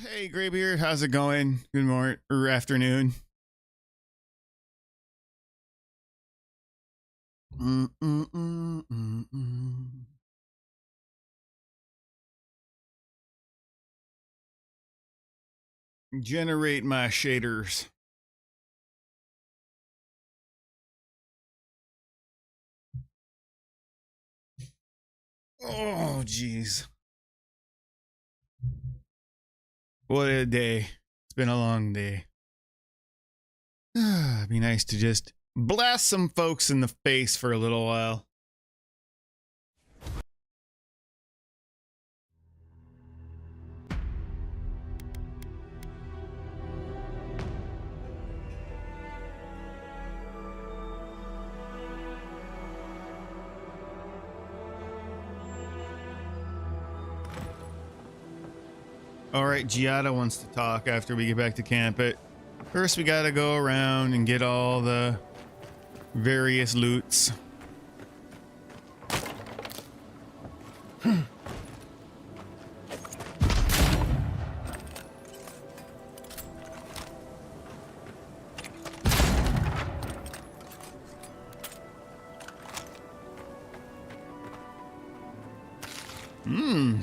Hey, Graybeard, how's it going? Good morning or afternoon. Generate my shaders. Oh, jeez. What a day. It's been a long day. It'd be nice to just blast some folks in the face for a little while. Alright, Giada wants to talk after we get back to camp, but first we gotta go around and get all the various loots.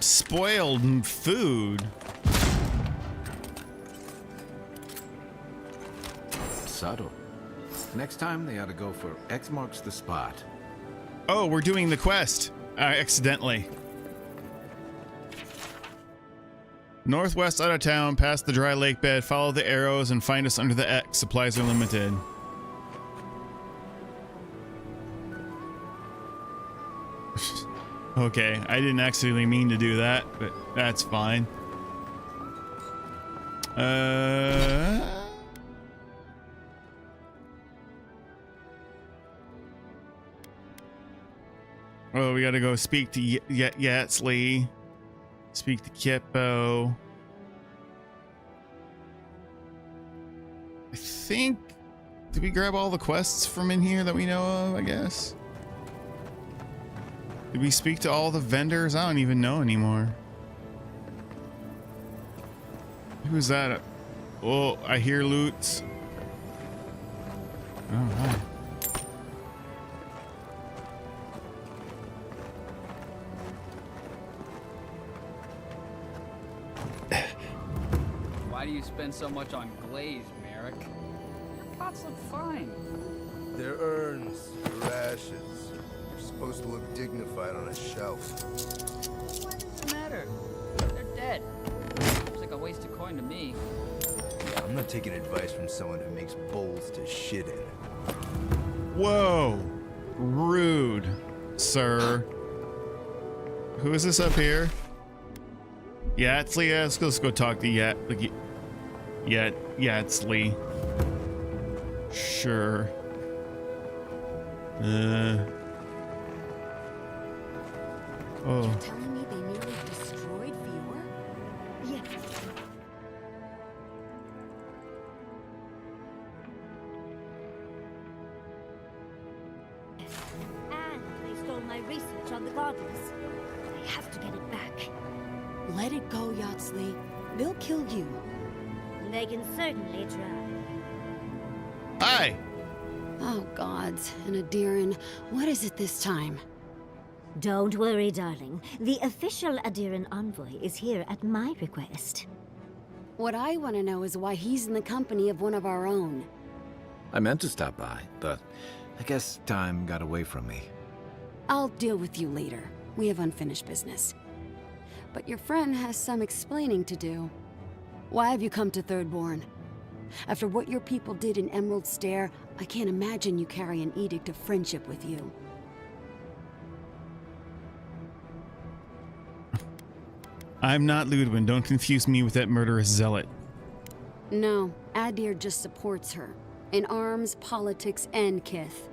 Spoiled food. Subtle. Next time they ought to go for X marks the spot. Oh, we're doing the quest. Accidentally. Northwest out of town, past the dry lake bed, follow the arrows and find us under the X. Supplies are limited. Okay, I didn't actually mean to do that, but that's fine. Oh, we gotta go speak to Yatsley. Speak to Kippo. I think... Did we grab all the quests from in here that we know of, I guess? Did we speak to all the vendors? I don't even know anymore. Who's that? Oh, I hear loots. Oh, wow. Why do you spend so much on glaze, Merrick? Your pots look fine. They're urns, they're ashes. They're supposed to look dignified on a shelf. What does it matter? They're dead. Looks like a wasted coin to me. I'm not taking advice from someone who makes bowls to shit in. Whoa. Rude, sir. Who is this up here? Yatsley? Yeah, let's go talk to Yatsley. Sure. Oh. You're telling me they nearly destroyed Eora? Yes. And they stole my research on the goddess. I have to get it back. Let it go, Yatsley. They'll kill you. They can certainly try. Hi. Oh, gods. And Adiran, what is it this time? Don't worry, darling. The official Adiran envoy is here at my request. What I want to know is why he's in the company of one of our own. I meant to stop by, but I guess time got away from me. I'll deal with you later. We have unfinished business. But your friend has some explaining to do. Why have you come to Thirdborn? After what your people did in Emerald Stair, I can't imagine you carry an edict of friendship with you. I'm not Ludwin. Don't confuse me with that murderous zealot. No, Adir just supports her. In arms, politics, and kith.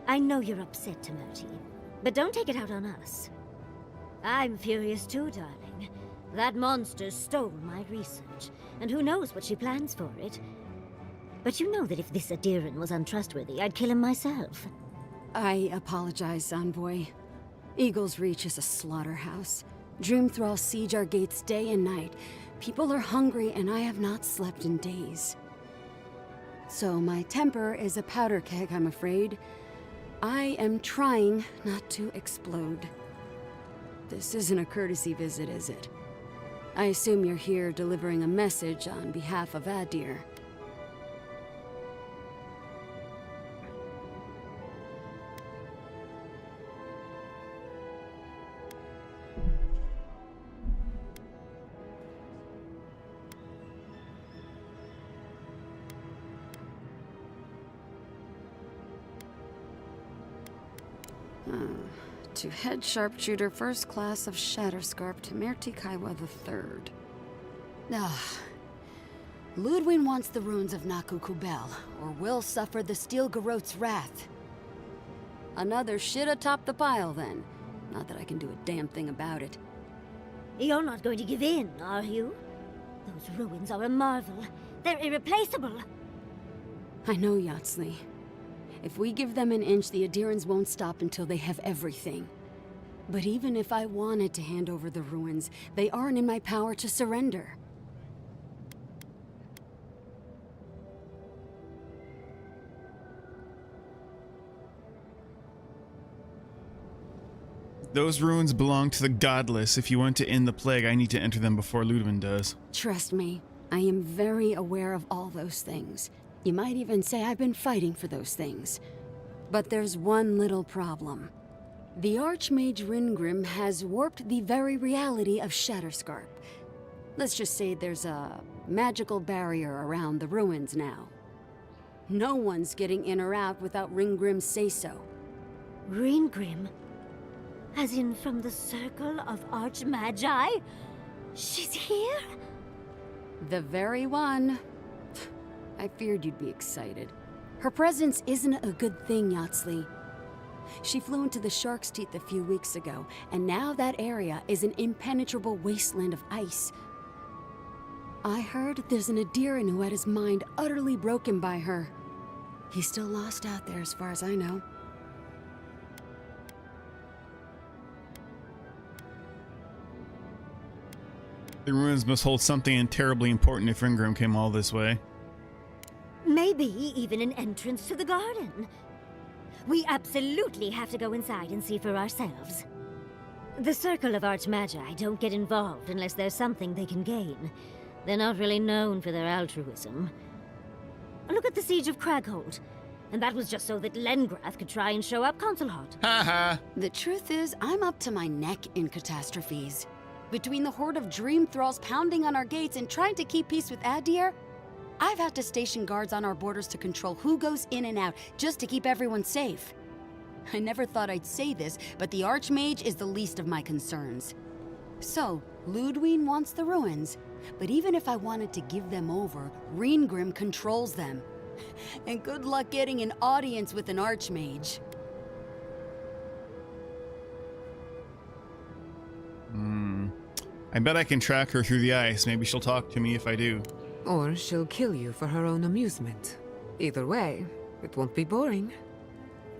I know you're upset, Timothy, but don't take it out on us. I'm furious too, darling. That monster stole my research, and who knows what she plans for it. But you know that if this Adiran was untrustworthy, I'd kill him myself. I apologize, Envoy. Eagle's Reach is a slaughterhouse. Dreamthralls siege our gates day and night. People are hungry and I have not slept in days. So my temper is a powder keg, I'm afraid. I am trying not to explode. This isn't a courtesy visit, is it? I assume you're here delivering a message on behalf of Adir. To head sharpshooter, first class of Shatterscarp to Merti Kaiwa III. Ludwig wants the ruins of Naku Kubel, or will suffer the Steel Garot's wrath. Another shit atop the pile, then. Not that I can do a damn thing about it. You're not going to give in, are you? Those ruins are a marvel. They're irreplaceable. I know, Yatsley. If we give them an inch, the Adirans won't stop until they have everything. But even if I wanted to hand over the ruins, they aren't in my power to surrender. Those ruins belong to the godless. If you want to end the plague, I need to enter them before Ludwig does. Trust me, I am very aware of all those things. You might even say I've been fighting for those things. But there's one little problem. The Archmage Ringrim has warped the very reality of Shatterscarp. Let's just say there's a magical barrier around the ruins now. No one's getting in or out without Ringgrim's say-so. Ringrim? As in from the Circle of Archmagi? She's here? The very one. I feared you'd be excited. Her presence isn't a good thing, Yatsley. She flew into the Shark's Teeth a few weeks ago, and now that area is an impenetrable wasteland of ice. I heard there's an Adiran who had his mind utterly broken by her. He's still lost out there as far as I know. The ruins must hold something terribly important if Ringgrim came all this way. Maybe even an entrance to the garden. We absolutely have to go inside and see for ourselves. The Circle of Archmagi don't get involved unless there's something they can gain. They're not really known for their altruism. Look at the Siege of Craghold. And that was just so that Lengrath could try and show up Consulhot. Haha! The truth is, I'm up to my neck in catastrophes. Between the horde of dream thralls pounding on our gates and trying to keep peace with Adir, I've had to station guards on our borders to control who goes in and out, just to keep everyone safe. I never thought I'd say this, but the Archmage is the least of my concerns. So, Ludwig wants the ruins, but even if I wanted to give them over, Ringrim controls them. And good luck getting an audience with an Archmage. I bet I can track her through the ice. Maybe she'll talk to me if I do. Or she'll kill you for her own amusement. Either way, it won't be boring.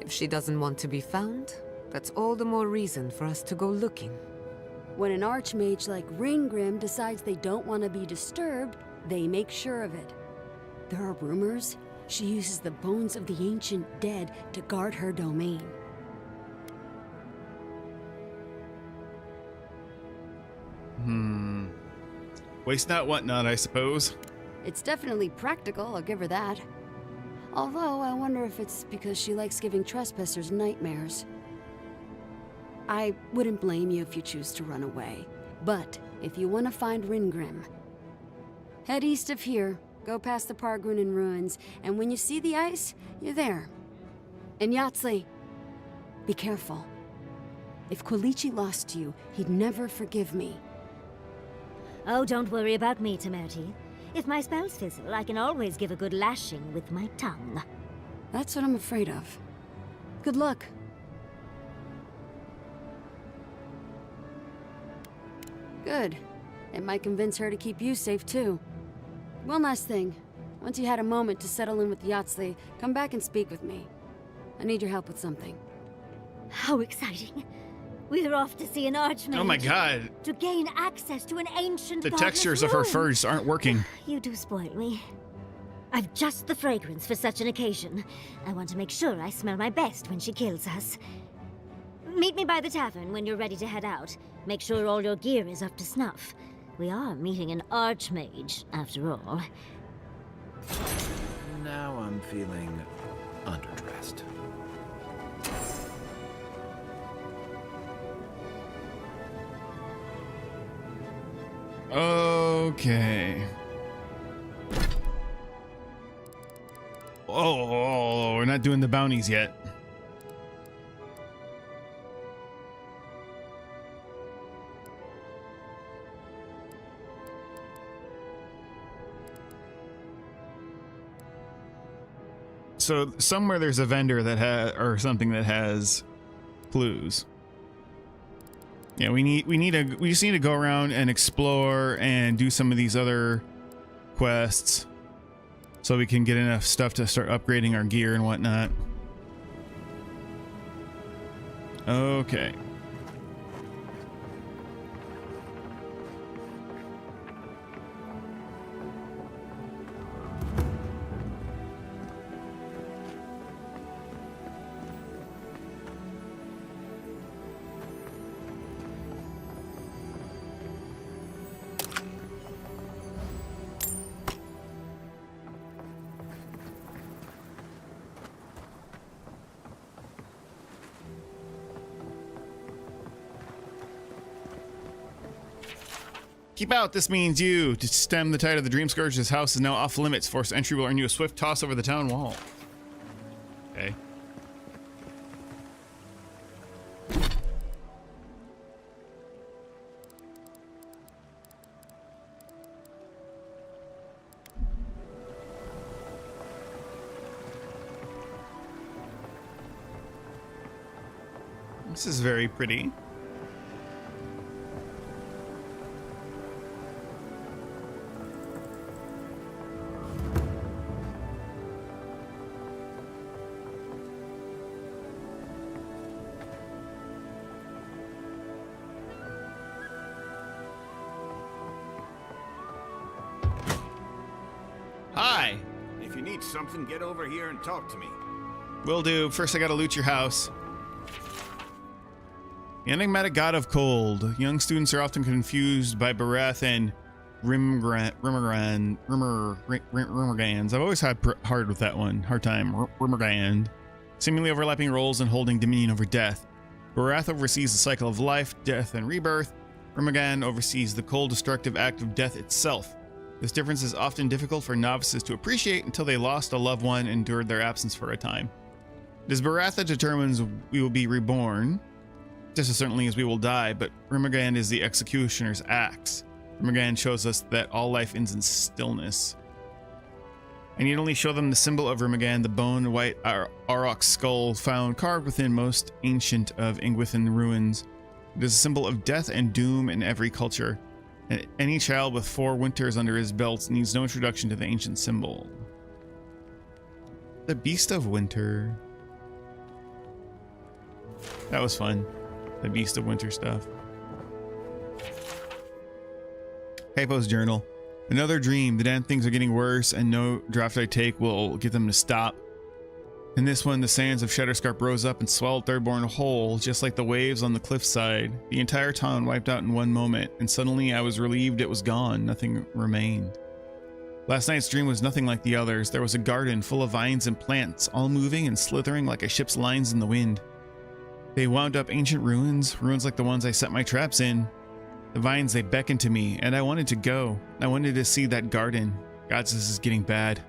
If she doesn't want to be found, that's all the more reason for us to go looking. When an Archmage like Ringgrim decides they don't want to be disturbed, they make sure of it. There are rumors she uses the bones of the ancient dead to guard her domain. Waste not, want not, I suppose. It's definitely practical, I'll give her that. Although, I wonder if it's because she likes giving trespassers nightmares. I wouldn't blame you if you choose to run away. But, if you want to find Ringgrim, head east of here, go past the Pargrunen ruins, and when you see the ice, you're there. And Yatsley, be careful. If Quilichi lost you, he'd never forgive me. Oh, don't worry about me, Temerti. If my spells fizzle, I can always give a good lashing with my tongue. That's what I'm afraid of. Good luck. Good. It might convince her to keep you safe, too. One last thing. Once you had a moment to settle in with Yatsley, come back and speak with me. I need your help with something. How exciting. We're off to see an archmage. Oh my god. To gain access to an ancient The godless textures of her ruin. fur just aren't working. You do spoil me. I've just the fragrance for such an occasion. I want to make sure I smell my best when she kills us. Meet me by the tavern when you're ready to head out. Make sure all your gear is up to snuff. We are meeting an archmage, after all. Now I'm feeling underdressed. Okay. Oh, we're not doing the bounties yet. So somewhere there's a vendor that has, or something that has clues. Yeah, we just need to go around and explore and do some of these other quests so we can get enough stuff to start upgrading our gear and whatnot. Okay. Keep out, this means you. To stem the tide of the Dream Scourge, this house is now off limits. Forced entry will earn you a swift toss over the town wall. Okay. This is very pretty. Hi. If you need something, get over here and talk to me. Will do. First, I gotta loot your house. The enigmatic god of cold. Young students are often confused by Barath and Rimmergans. I've always had hard with that one. Hard time. Rimmergand. Seemingly overlapping roles and holding dominion over death. Barath oversees the cycle of life, death, and rebirth. Rimmergand oversees the cold, destructive act of death itself. This difference is often difficult for novices to appreciate until they lost a loved one and endured their absence for a time. It is Barath that determines we will be reborn, just as certainly as we will die, but Rimmergand is the executioner's axe. Rimmergand shows us that all life ends in stillness. I need only show them the symbol of Rimmergand, the bone white aurochs skull found carved within most ancient of Ingwithan ruins. It is a symbol of death and doom in every culture. And any child with 4 winters under his belt needs no introduction to the ancient symbol. The Beast of Winter. That was fun. The Beast of Winter stuff. Hypo's journal. Another dream. The damn things are getting worse and no draft I take will get them to stop. In this one, the sands of Shatterscarp rose up and swallowed Thirdborn whole, just like the waves on the cliffside. The entire town wiped out in one moment, and suddenly I was relieved it was gone. Nothing remained. Last night's dream was nothing like the others. There was a garden full of vines and plants, all moving and slithering like a ship's lines in the wind. They wound up ancient ruins like the ones I set my traps in. The vines, they beckoned to me, and I wanted to go. I wanted to see that garden. God, this is getting bad.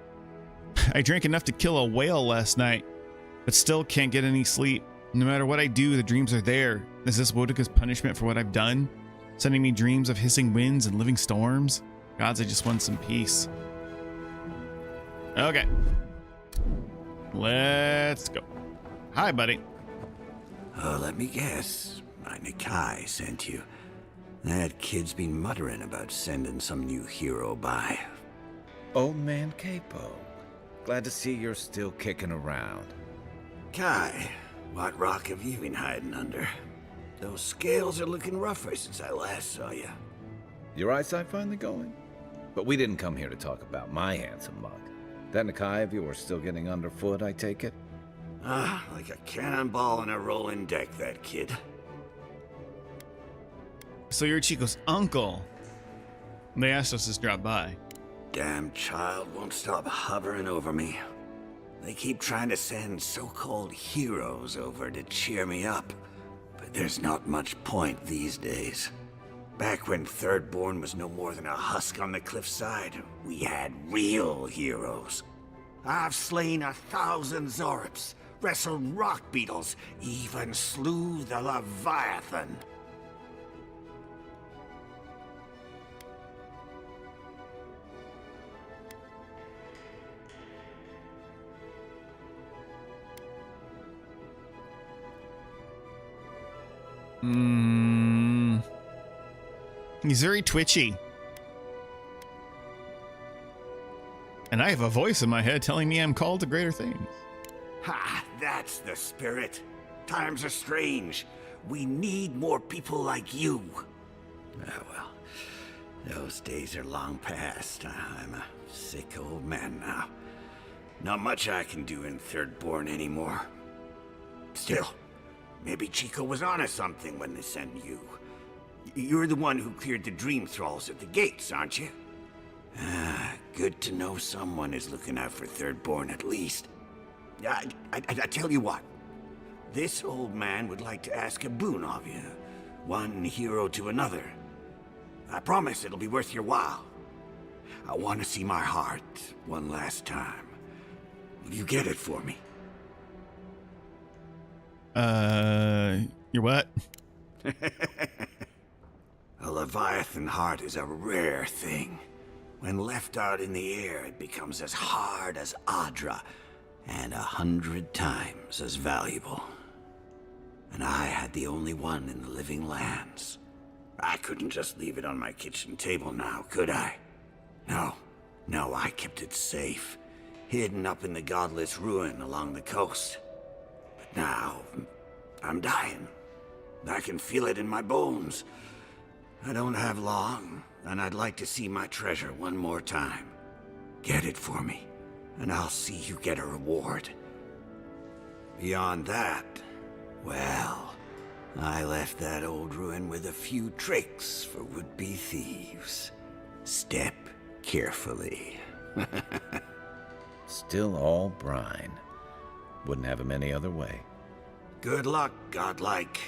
I drank enough to kill a whale last night, but still can't get any sleep. No matter what I do, the dreams are there. Is this Wodika's punishment for what I've done? Sending me dreams of hissing winds and living storms? Gods, I just want some peace. Okay. Let's go. Hi, buddy. Let me guess. My Nikai sent you. That kid's been muttering about sending some new hero by. Old man Capo. Glad to see you're still kicking around. Kai, what rock have you been hiding under? those scales are looking rougher since I last saw you. Your eyesight finally going? But we didn't come here to talk about my handsome mug. That Nakai of yours still getting underfoot, I take it? Ah, like a cannonball on a rolling deck, that kid. So you're Chico's uncle. They asked us to drop by. Damn child won't stop hovering over me. They keep trying to send so-called heroes over to cheer me up, but there's not much point these days. Back when Thirdborn was no more than a husk on the cliffside, we had real heroes. I've slain 1,000 Zorops, wrestled rock beetles, even slew the Leviathan. He's very twitchy. And I have a voice in my head telling me I'm called to greater things. Ha! That's the spirit. Times are strange. We need more people like you. Ah, well, those days are long past. I'm a sick old man now. Not much I can do in Thirdborn anymore. Still, maybe Chico was onto something when they sent you. You're the one who cleared the dream thralls at the gates, aren't you? Ah, good to know someone is looking out for Thirdborn at least. I tell you what. This old man would like to ask a boon of you. One hero to another. I promise it'll be worth your while. I want to see my heart one last time. Will you get it for me? Your what? A Leviathan heart is a rare thing. When left out in the air, it becomes as hard as Adra, and 100 times as valuable. And I had the only one in the living lands. I couldn't just leave it on my kitchen table now, could I? No, I kept it safe, hidden up in the godless ruin along the coast. But now, I'm dying. I can feel it in my bones. I don't have long, and I'd like to see my treasure one more time. Get it for me, and I'll see you get a reward. Beyond that, well, I left that old ruin with a few tricks for would-be thieves. Step carefully. Still all brine. Wouldn't have him any other way. Good luck, godlike.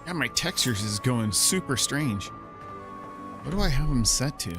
Yeah, my textures is going super strange. What do I have them set to?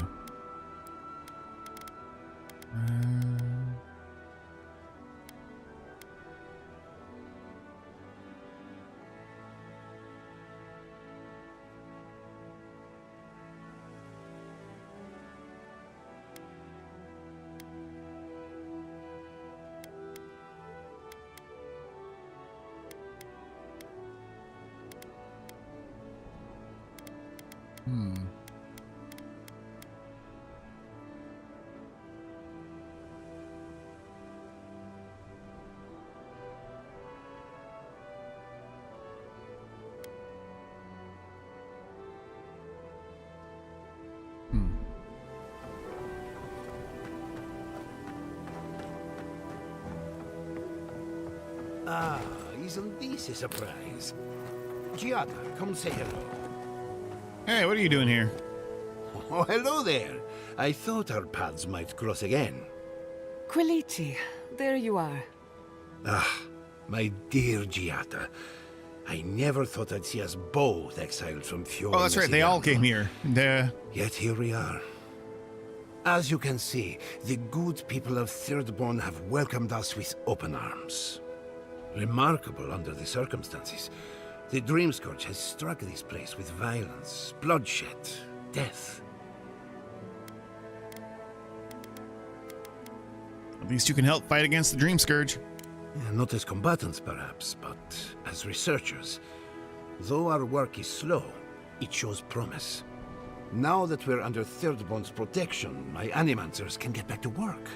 Ah, isn't this a surprise? Giada, come say hello. Hey, what are you doing here? Oh, hello there. I thought our paths might cross again. Quilici, there you are. Ah, my dear Giada. I never thought I'd see us both exiled from Fiora. Oh, that's right. They all came here. Yet here we are. As you can see, the good people of Thirdborn have welcomed us with open arms. Remarkable under the circumstances. The Dream Scourge has struck this place with violence, bloodshed, death. At least you can help fight against the Dream Scourge. Not as combatants, perhaps, but as researchers. Though our work is slow, it shows promise. Now that we're under Thirdborn's protection, my animancers can get back to work.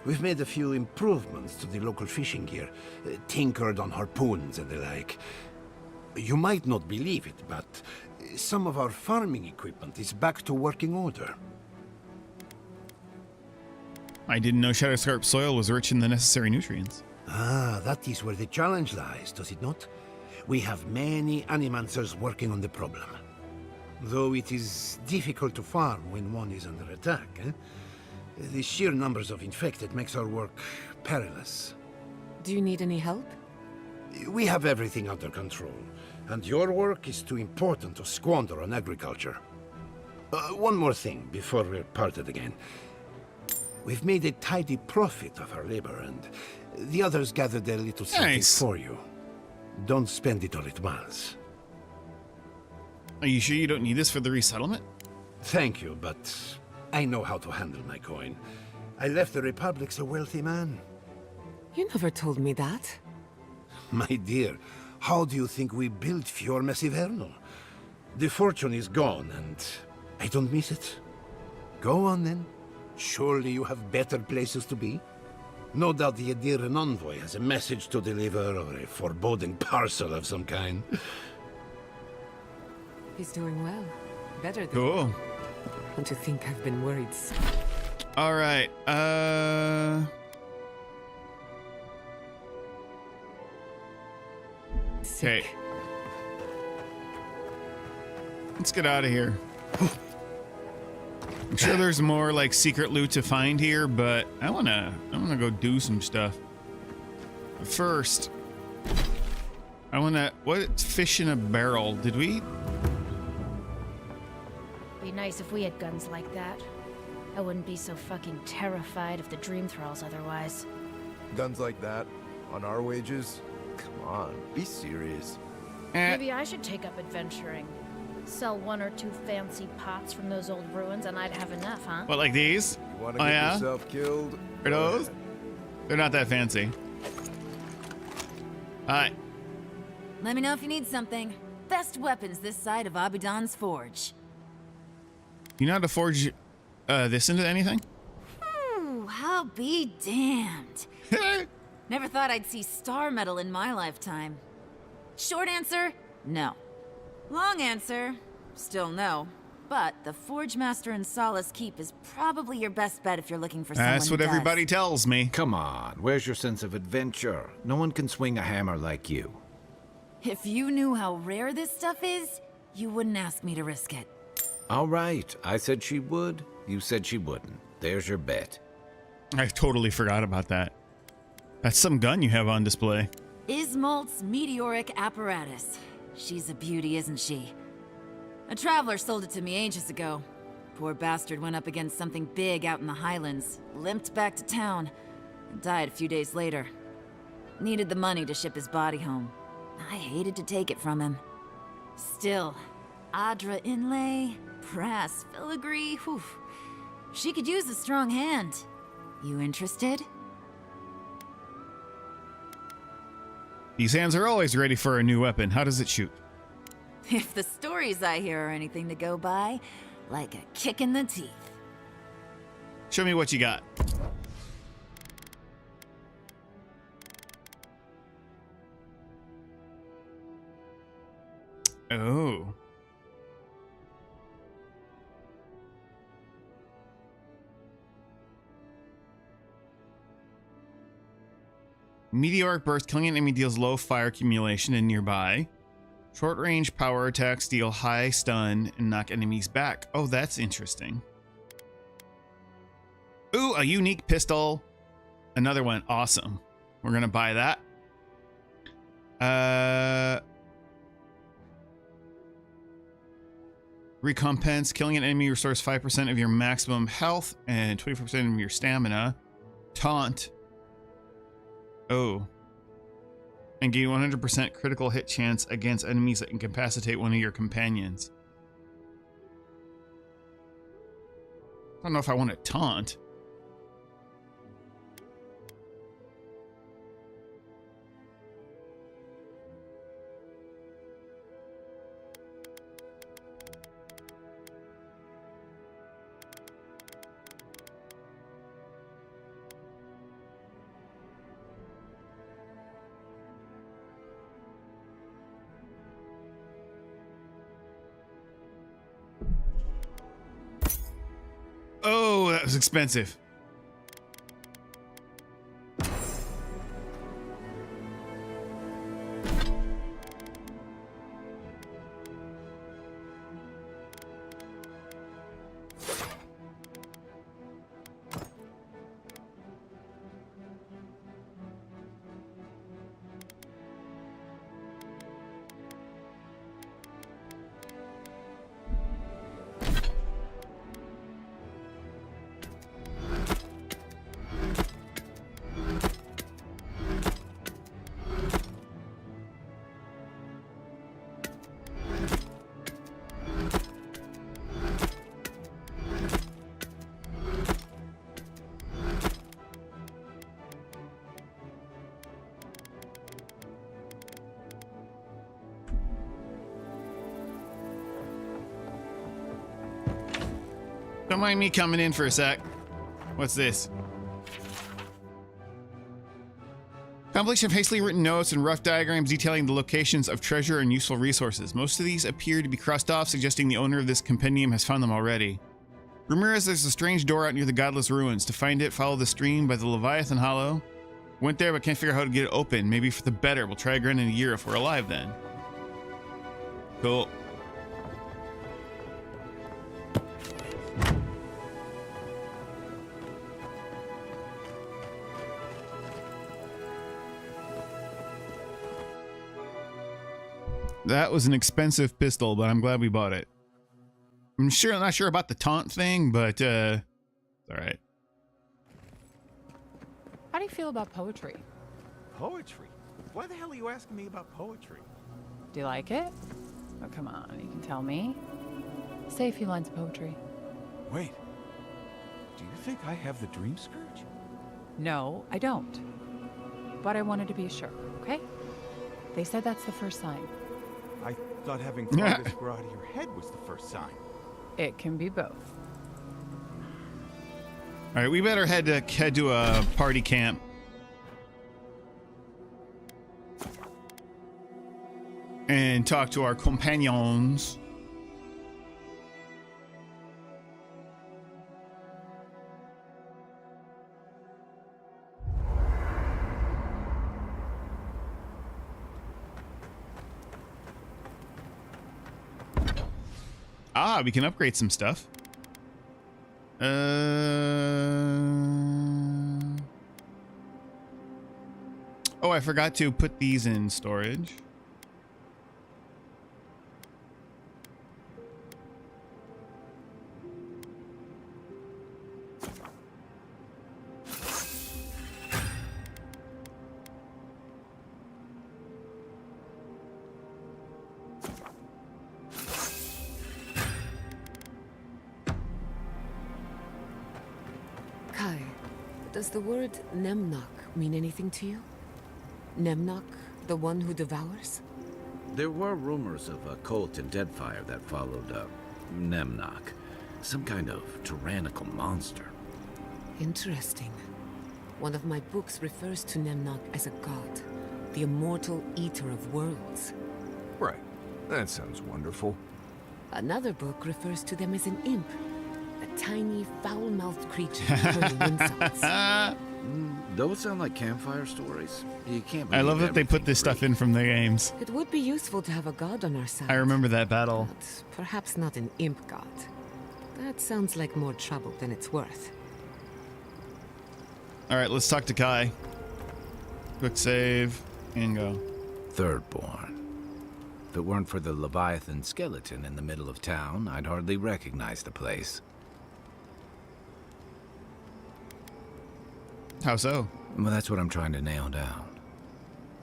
We've made a few improvements to the local fishing gear, tinkered on harpoons and the like. You might not believe it, but some of our farming equipment is back to working order. I didn't know Shadowscarp soil was rich in the necessary nutrients. Ah, that is where the challenge lies, does it not? We have many animancers working on the problem. Though it is difficult to farm when one is under attack, eh? The sheer numbers of infected makes our work perilous. Do you need any help? We have everything under control, and your work is too important to squander on agriculture. One more thing before we're parted again. We've made a tidy profit of our labor, and the others gathered a little something for you. Don't spend it all at once. Are you sure you don't need this for the resettlement? Thank you, but I know how to handle my coin. I left the Republic a wealthy man. You never told me that. My dear, how do you think we built Fiorme Siverno? The fortune is gone, and I don't miss it. Go on, then. Surely you have better places to be? No doubt the Ediran envoy has a message to deliver, or a foreboding parcel of some kind. He's doing well. Better than... Cool. Don't you think I've been worried? All right. Okay. Let's get out of here. I'm sure there's more like secret loot to find here, but I wanna go do some stuff. But first, what fish in a barrel? Did we? Be nice if we had guns like that. I wouldn't be so fucking terrified of the dream thralls otherwise. Guns like that? On our wages? Come on, be serious. Maybe I should take up adventuring. Sell one or two fancy pots from those old ruins and I'd have enough, huh? What, like these? You want to get yourself killed? Are those? They're not that fancy. Alright. Let me know if you need something. Best weapons this side of Abidan's forge. You know how to forge this into anything? I'll be damned. Never thought I'd see star metal in my lifetime. Short answer, no. Long answer, still no. But the Forge Master in Solace Keep is probably your best bet if you're looking for someone That's what everybody tells me. Come on, where's your sense of adventure? No one can swing a hammer like you. If you knew how rare this stuff is, you wouldn't ask me to risk it. All right, I said she would, you said she wouldn't. There's your bet. I totally forgot about that. That's some gun you have on display. Ismolt's meteoric apparatus. She's a beauty, isn't she? A traveler sold it to me ages ago. Poor bastard went up against something big out in the Highlands, limped back to town, and died a few days later. Needed the money to ship his body home. I hated to take it from him. Still, Adra inlay, brass filigree, whew. She could use a strong hand. You interested? These hands are always ready for a new weapon. How does it shoot? If the stories I hear are anything to go by, like a kick in the teeth. Show me what you got. Oh. Meteoric burst, killing an enemy deals low fire accumulation and nearby. Short range power attacks deal high stun and knock enemies back. Oh, that's interesting. Ooh, a unique pistol. Another one. Awesome. We're gonna buy that. Recompense. Killing an enemy restores 5% of your maximum health and 24% of your stamina. Taunt. Oh. And gain 100% critical hit chance against enemies that incapacitate one of your companions. I don't know if I want to taunt. was expensive. Don't mind me coming in for a sec. What's this? Compilation of hastily written notes and rough diagrams detailing the locations of treasure and useful resources. Most of these appear to be crossed off, suggesting the owner of this compendium has found them already. Rumor is there's a strange door out near the Godless Ruins. To find it, follow the stream by the Leviathan Hollow. Went there but can't figure out how to get it open. Maybe for the better. We'll try again in a year if we're alive then. Cool. That was an expensive pistol, but I'm glad we bought it. I'm not sure about the taunt thing, but all right. How do you feel about poetry? Poetry? Why the hell are you asking me about poetry? Do you like it? Oh, come on, you can tell me. Say a few lines of poetry. Wait. Do you think I have the dream scourge? No, I don't. But I wanted to be sure, okay? They said that's the first sign. I thought having fungus grow out of your head was the first sign. It can be both. All right, we better head to a party camp. And talk to our companions. Ah, we can upgrade some stuff. Oh, I forgot to put these in storage. Does the word Nemnok mean anything to you? Nemnok, the one who devours? There were rumors of a cult in Deadfire that followed Nemnok. Some kind of tyrannical monster. Interesting. One of my books refers to Nemnok as a god, the immortal eater of worlds. Right. That sounds wonderful. Another book refers to them as an imp, a tiny, foul-mouthed creature hurling insults. Those sound like campfire stories. You can't. I love that they put this stuff in from the games. It would be useful to have a god on our side. I remember that battle. But perhaps not an imp god. That sounds like more trouble than it's worth. All right, let's talk to Kai. Quick save and go. Thirdborn. If it weren't for the Leviathan skeleton in the middle of town, I'd hardly recognize the place. How so? Well, that's what I'm trying to nail down.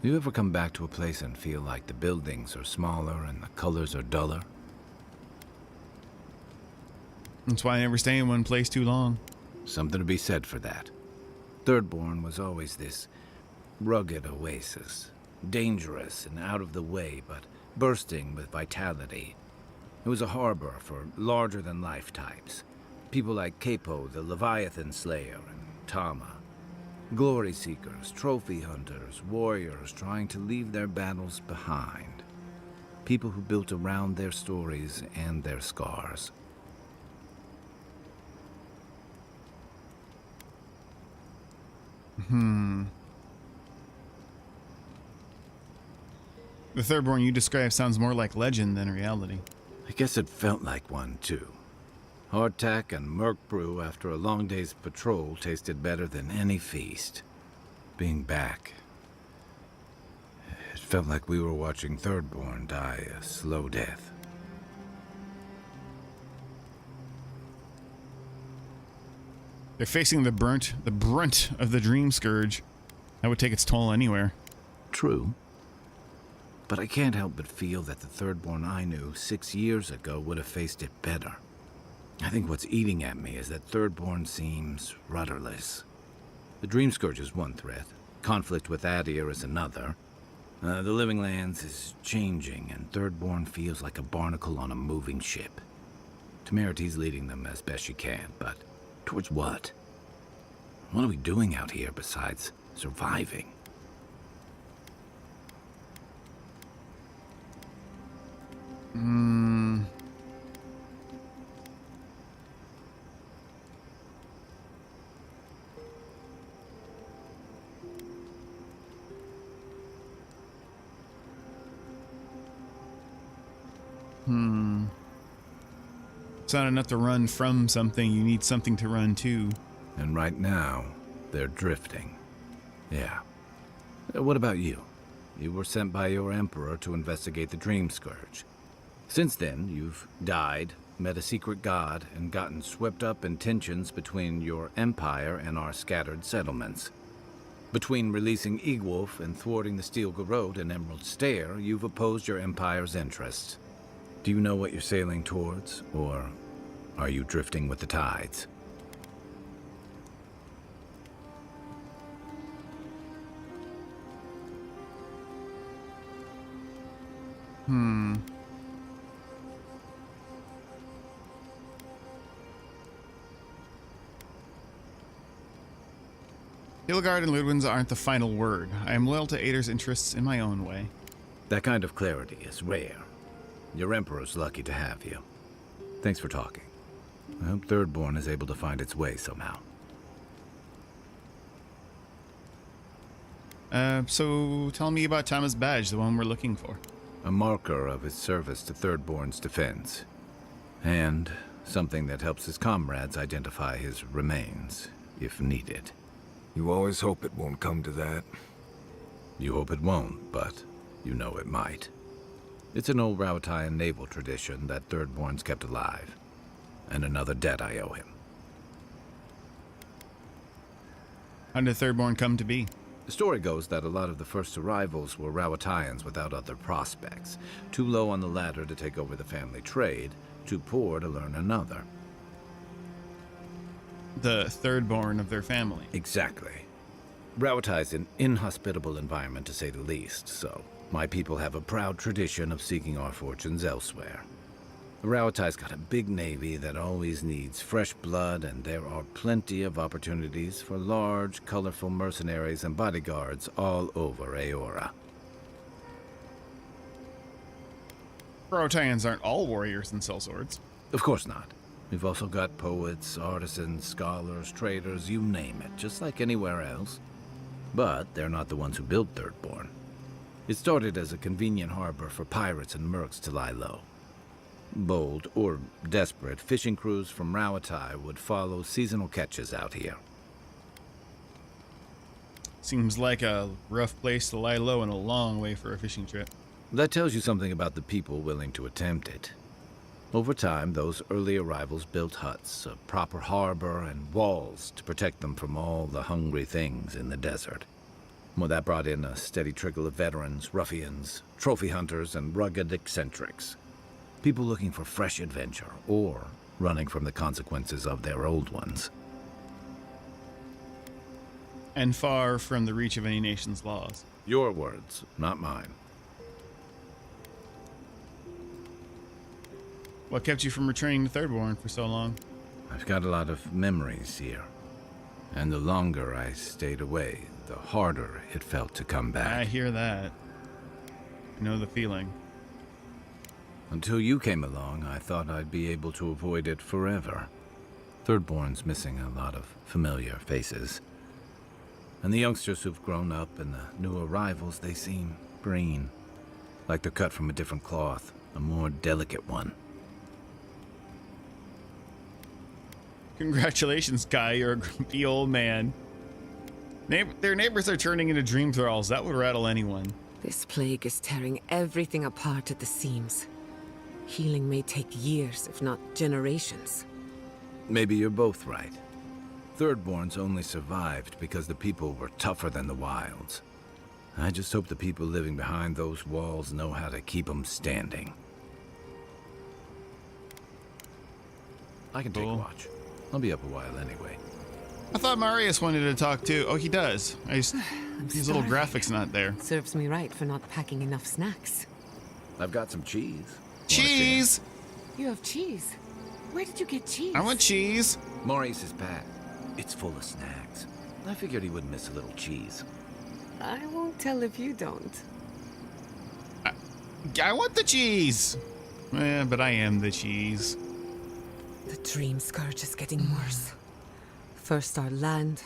You ever come back to a place and feel like the buildings are smaller and the colors are duller? That's why I never stay in one place too long. Something to be said for that. Thirdborn was always this rugged oasis. Dangerous and out of the way, but bursting with vitality. It was a harbor for larger-than-life types. People like Capo, the Leviathan Slayer, and Tama. Glory seekers, trophy hunters, warriors trying to leave their battles behind. People who built around their stories and their scars. The Thirdborn you describe sounds more like legend than reality. I guess it felt like one, too. Hardtack and Merc brew after a long day's patrol tasted better than any feast. Being back, it felt like we were watching Thirdborn die a slow death. They're facing the brunt of the Dream Scourge. That would take its toll anywhere. True. But I can't help but feel that the Thirdborn I knew 6 years ago would have faced it better. I think what's eating at me is that Thirdborn seems rudderless. The Dream Scourge is one threat. Conflict with Adir is another. The Living Lands is changing, and Thirdborn feels like a barnacle on a moving ship. Temerity's leading them as best she can, but towards what? What are we doing out here besides surviving? It's not enough to run from something, you need something to run to. And right now, they're drifting. Yeah. What about you? You were sent by your Emperor to investigate the Dream Scourge. Since then, you've died, met a secret god, and gotten swept up in tensions between your empire and our scattered settlements. Between releasing Egwolf and thwarting the Steel Garrote and Emerald Stair, you've opposed your empire's interests. Do you know what you're sailing towards, or are you drifting with the tides? Hildegard and Ludwin's aren't the final word. I am loyal to Ader's interests in my own way. That kind of clarity is rare. Your Emperor's lucky to have you. Thanks for talking. I hope Thirdborn is able to find its way somehow. So tell me about Thomas' badge, the one we're looking for. A marker of his service to Thirdborn's defense. And something that helps his comrades identify his remains, if needed. You always hope it won't come to that. You hope it won't, but you know it might. It's an old Rauatayan naval tradition that Thirdborn's kept alive. And another debt I owe him. How did Thirdborn come to be? The story goes that a lot of the first arrivals were Rauatayans without other prospects. Too low on the ladder to take over the family trade, too poor to learn another. The Thirdborn of their family. Exactly. Rauatai's an inhospitable environment, to say the least, so my people have a proud tradition of seeking our fortunes elsewhere. Rauatai's got a big navy that always needs fresh blood, and there are plenty of opportunities for large, colorful mercenaries and bodyguards all over Eora. Rauatayans aren't all warriors and sell swords. Of course not. We've also got poets, artisans, scholars, traders, you name it, just like anywhere else. But they're not the ones who built Thirdborn. It started as a convenient harbor for pirates and mercs to lie low. Bold, or desperate, fishing crews from Rauatai would follow seasonal catches out here. Seems like a rough place to lie low and a long way for a fishing trip. That tells you something about the people willing to attempt it. Over time, those early arrivals built huts, a proper harbor, and walls to protect them from all the hungry things in the desert. Well, that brought in a steady trickle of veterans, ruffians, trophy hunters, and rugged eccentrics. People looking for fresh adventure, or running from the consequences of their old ones. And far from the reach of any nation's laws. Your words, not mine. What kept you from returning to Thirdborn for so long? I've got a lot of memories here. And the longer I stayed away, the harder it felt to come back. I hear that. I know the feeling. Until you came along, I thought I'd be able to avoid it forever. Thirdborn's missing a lot of familiar faces. And the youngsters who've grown up and the new arrivals, they seem green. Like they're cut from a different cloth, a more delicate one. Congratulations, Kai. You're a grumpy old man. Their neighbors are turning into dream thralls. That would rattle anyone. This plague is tearing everything apart at the seams. Healing may take years, if not generations. Maybe you're both right. Thirdborns only survived because the people were tougher than the wilds. I just hope the people living behind those walls know how to keep them standing. I can take watch. I'll be up a while anyway. I thought Marius wanted to talk too. Oh, he does. His little graphics not there. Serves me right for not packing enough snacks. I've got some cheese. Cheese! You have cheese? Where did you get cheese? I want cheese. Maurice's pack. It's full of snacks. I figured he wouldn't miss a little cheese. I won't tell if you don't. I want the cheese. But I am the cheese. The dream scourge is getting worse. First our land,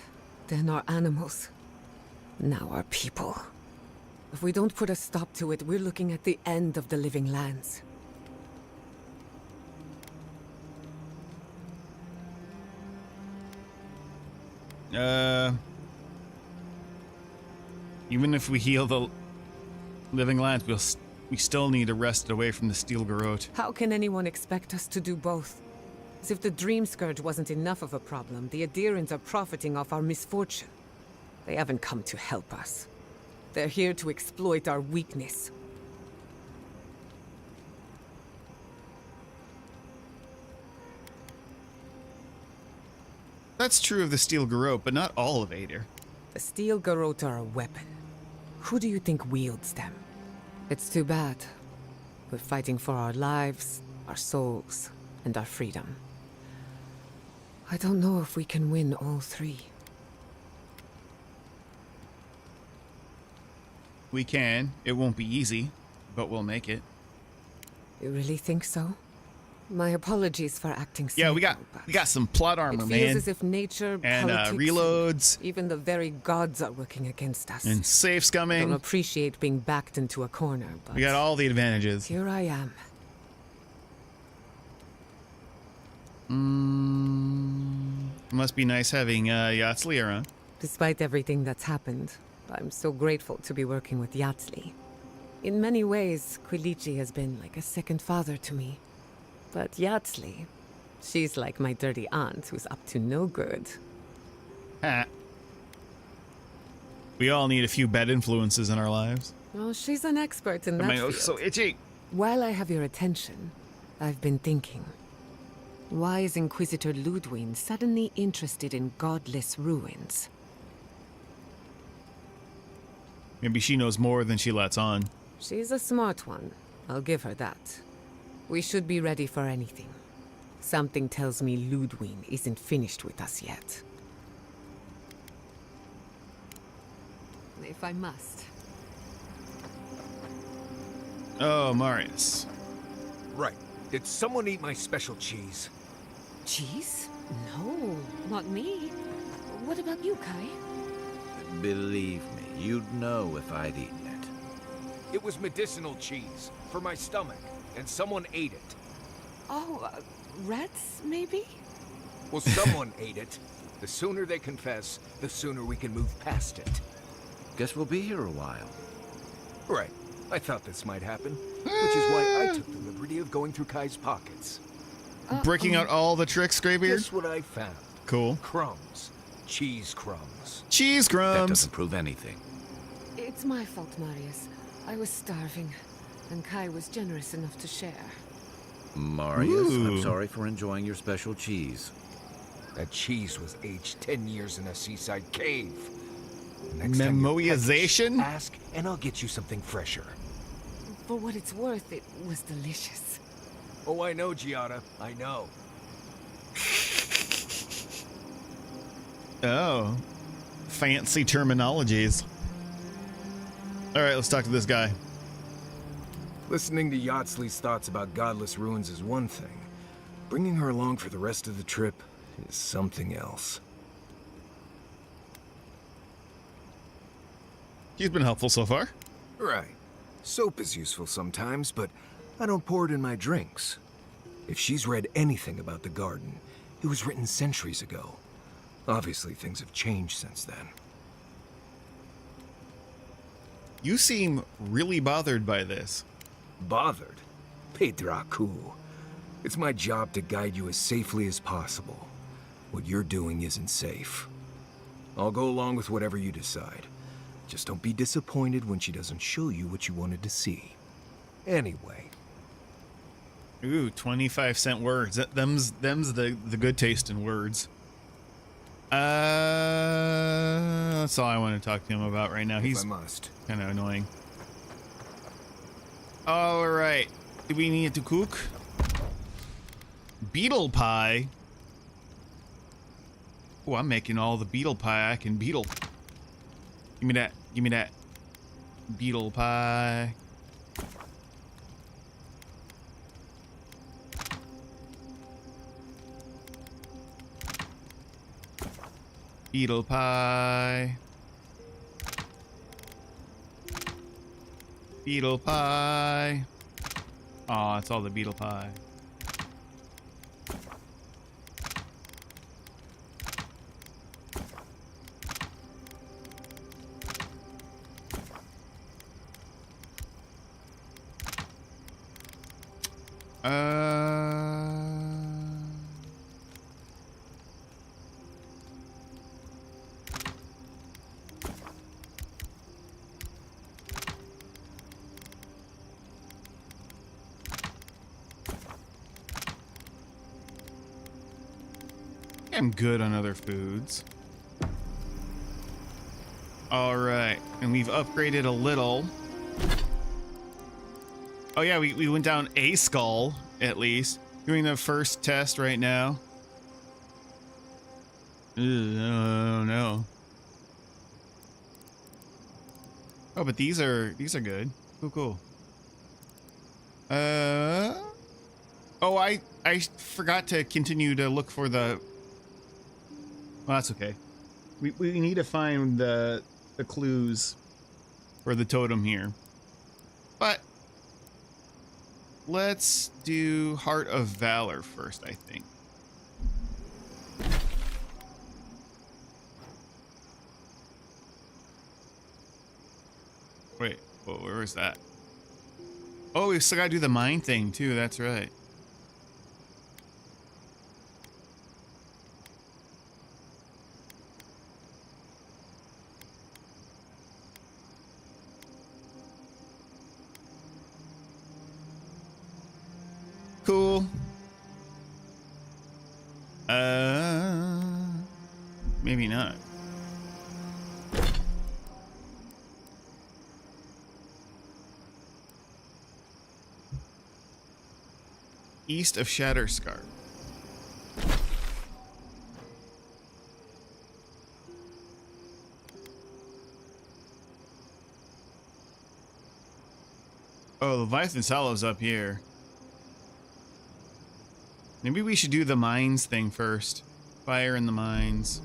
then our animals. Now our people. If we don't put a stop to it, we're looking at the end of the living lands. Even if we heal the living lands, we still need to wrest it away from the steel garrote. How can anyone expect us to do both? As if the dream scourge wasn't enough of a problem, the Adherents are profiting off our misfortune. They haven't come to help us. They're here to exploit our weakness. That's true of the steel garrote, but not all of Aether. The steel garrote are a weapon. Who do you think wields them? It's too bad. We're fighting for our lives, our souls, and our freedom. I don't know if we can win all three. We can. It won't be easy, but we'll make it. You really think so? My apologies for acting cynical. Yeah, we got some plot armor, it man. feels as if nature, and politics, reloads, and even the very gods are working against us. And safe scumming. Don't appreciate being backed into a corner, but we got all the advantages. Here I am. Must be nice having Yatzli around. Despite everything that's happened, I'm so grateful to be working with Yatzli. In many ways, Quilichi has been like a second father to me. But Yatzli, she's like my dirty aunt who's up to no good. We all need a few bad influences in our lives. Well, she's an expert in that My field. nose is so itchy. While I have your attention, I've been thinking. Why is Inquisitor Ludwig suddenly interested in godless ruins? Maybe she knows more than she lets on. She's a smart one. I'll give her that. We should be ready for anything. Something tells me Ludwig isn't finished with us yet. If I must. Oh, Marius. Right. Did someone eat my special cheese? Cheese? No, not me. What about you, Kai? Believe me, you'd know if I'd eaten it. It was medicinal cheese for my stomach, and someone ate it. Oh, rats, maybe? Well, someone ate it. The sooner they confess, the sooner we can move past it. Guess we'll be here a while. Right. I thought this might happen, which is why I took the liberty of going through Kai's pockets. Breaking out all the tricks, Greybeard? Guess what I found? Cool. Crumbs. Cheese crumbs. Cheese crumbs! That doesn't prove anything. It's my fault, Marius. I was starving, and Kai was generous enough to share. Marius, Ooh. I'm sorry for enjoying your special cheese. That cheese was aged 10 years in a seaside cave. Next time you're Memoization? peckish, ask, and I'll get you something fresher. For what it's worth, it was delicious. Oh, I know, Giada. I know. Oh. Fancy terminologies. Alright, let's talk to this guy. Listening to Yatzli's thoughts about godless ruins is one thing. Bringing her along for the rest of the trip is something else. He's been helpful so far. Right. Soap is useful sometimes, but I don't pour it in my drinks. If she's read anything about the garden, it was written centuries ago. Obviously, things have changed since then. You seem really bothered by this. Bothered? Pedraku. It's my job to guide you as safely as possible. What you're doing isn't safe. I'll go along with whatever you decide. Just don't be disappointed when she doesn't show you what you wanted to see. Anyway. Ooh, 25-cent words. Them's the good taste in words. That's all I want to talk to him about right now. He's kind of annoying. All right. Do we need to cook? Beetle pie. Oh, I'm making all the beetle pie I can beetle. Give me that. Give me that. Beetle pie. Beetle pie. Beetle pie. Aw, it's all the beetle pie. I'm good on other foods. All right, and we've upgraded a little. Oh yeah, we went down a skull, at least. Doing the first test right now. Oh no. Oh, but these are good. Cool. Oh, I forgot to continue to look for the. Well, that's okay. We need to find the clues for the totem here. But let's do Heart of Valor first, I think. Wait, where is that? Oh, we still gotta do the mine thing too, that's right. Cool. Maybe not. East of Shatterscarp. Oh, Leviathan Sallow's up here. Maybe we should do the mines thing first. Fire in the mines.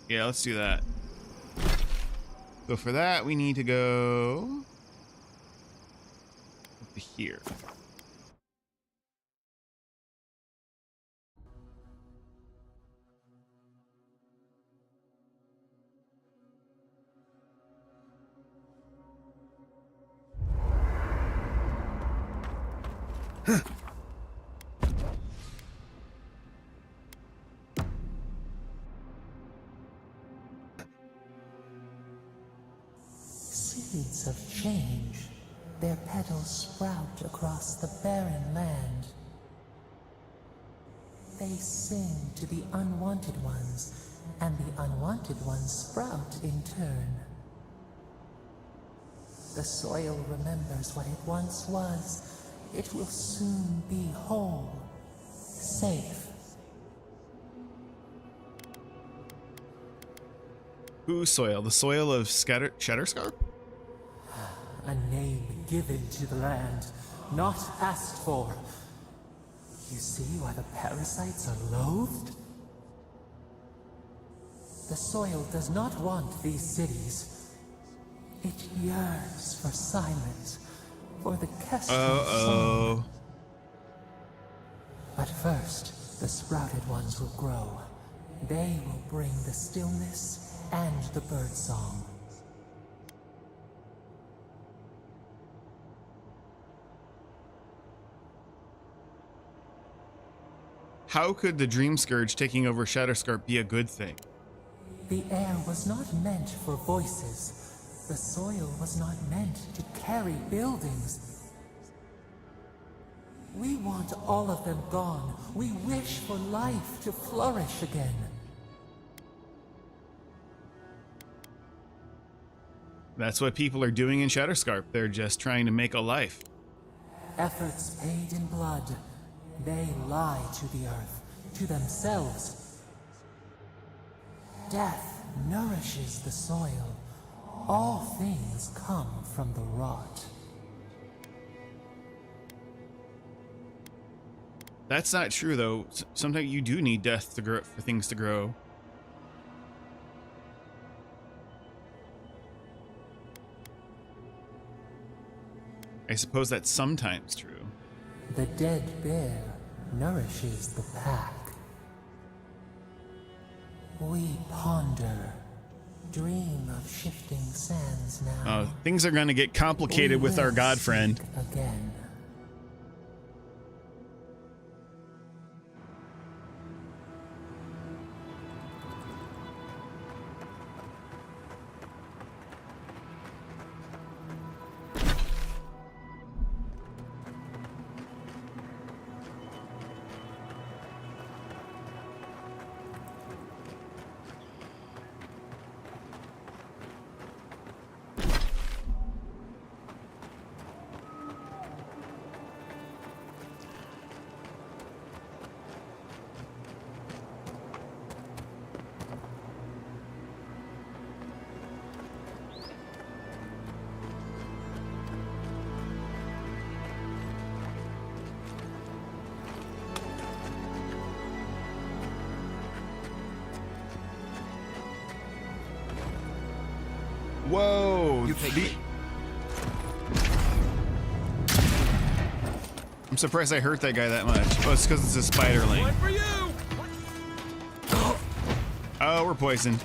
Yeah, let's do that. So for that, we need to go up to here. Seeds of change, their petals sprout across the barren land. They sing to the unwanted ones, and the unwanted ones sprout in turn. The soil remembers what it once was. It will soon be whole, safe. Whose soil? The soil of Shatterscarp? A name given to the land, not asked for. You see why the parasites are loathed? The soil does not want these cities. It yearns for silence, for the kestrel song. But first, the sprouted ones will grow. They will bring the stillness and the birdsong. How could the Dream Scourge taking over Shatterscarp be a good thing? The air was not meant for voices. The soil was not meant to carry buildings. We want all of them gone. We wish for life to flourish again. That's what people are doing in Shatterscarp. They're just trying to make a life. Efforts paid in blood. They lie to the earth, to themselves. Death nourishes the soil. All things come from the rot. That's not true, though. Sometimes you do need death to grow, for things to grow. I suppose that's sometimes true. The dead bear nourishes the pack. We ponder, dream of shifting sands now. Things are going to get complicated with our god friend. Again. Whoa! I'm surprised I hurt that guy that much. Oh, it's because it's a spiderling. Oh, we're poisoned.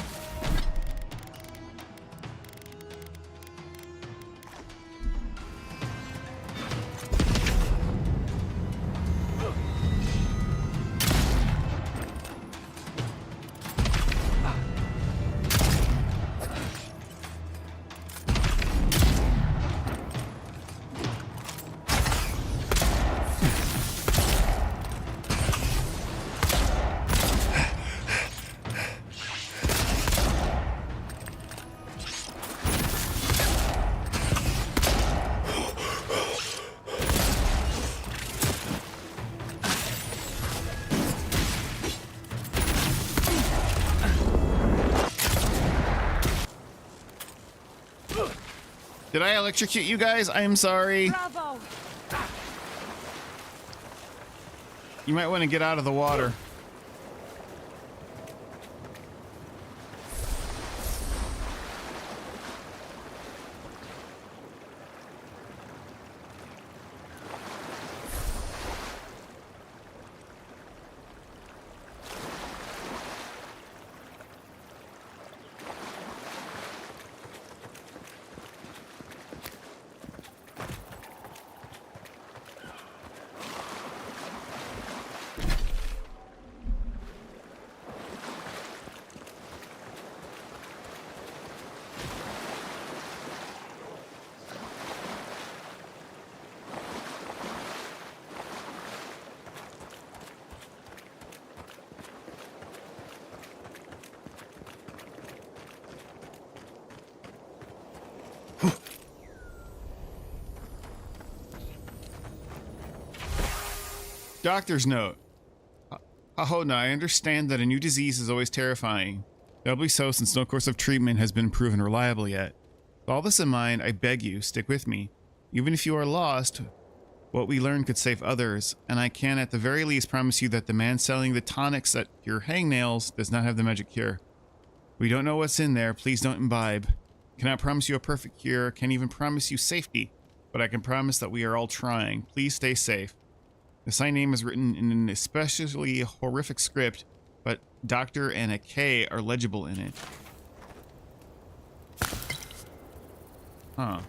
Did I electrocute you guys? I'm sorry. Bravo. You might want to get out of the water. Doctor's note. Ahona, I understand that a new disease is always terrifying. Doubly so since no course of treatment has been proven reliable yet. With all this in mind, I beg you, stick with me. Even if you are lost, What we learn could save others, and I can at the very least promise you that the man selling the tonics that cure hangnails does not have the magic cure. We don't know what's in there. Please don't imbibe. Cannot promise you a perfect cure. Can't even promise you safety. But I can promise that we are all trying. Please stay safe. The sign name is written in an especially horrific script, but Doctor and a K are legible in it. Huh.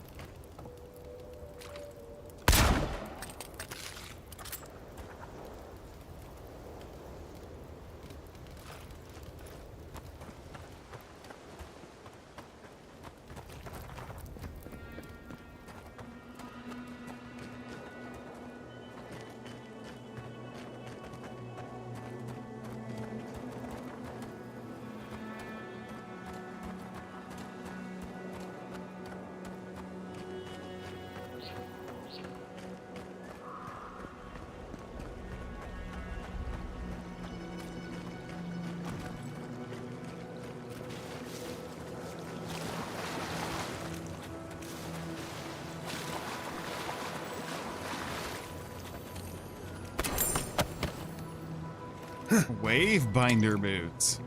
Wave binder boots.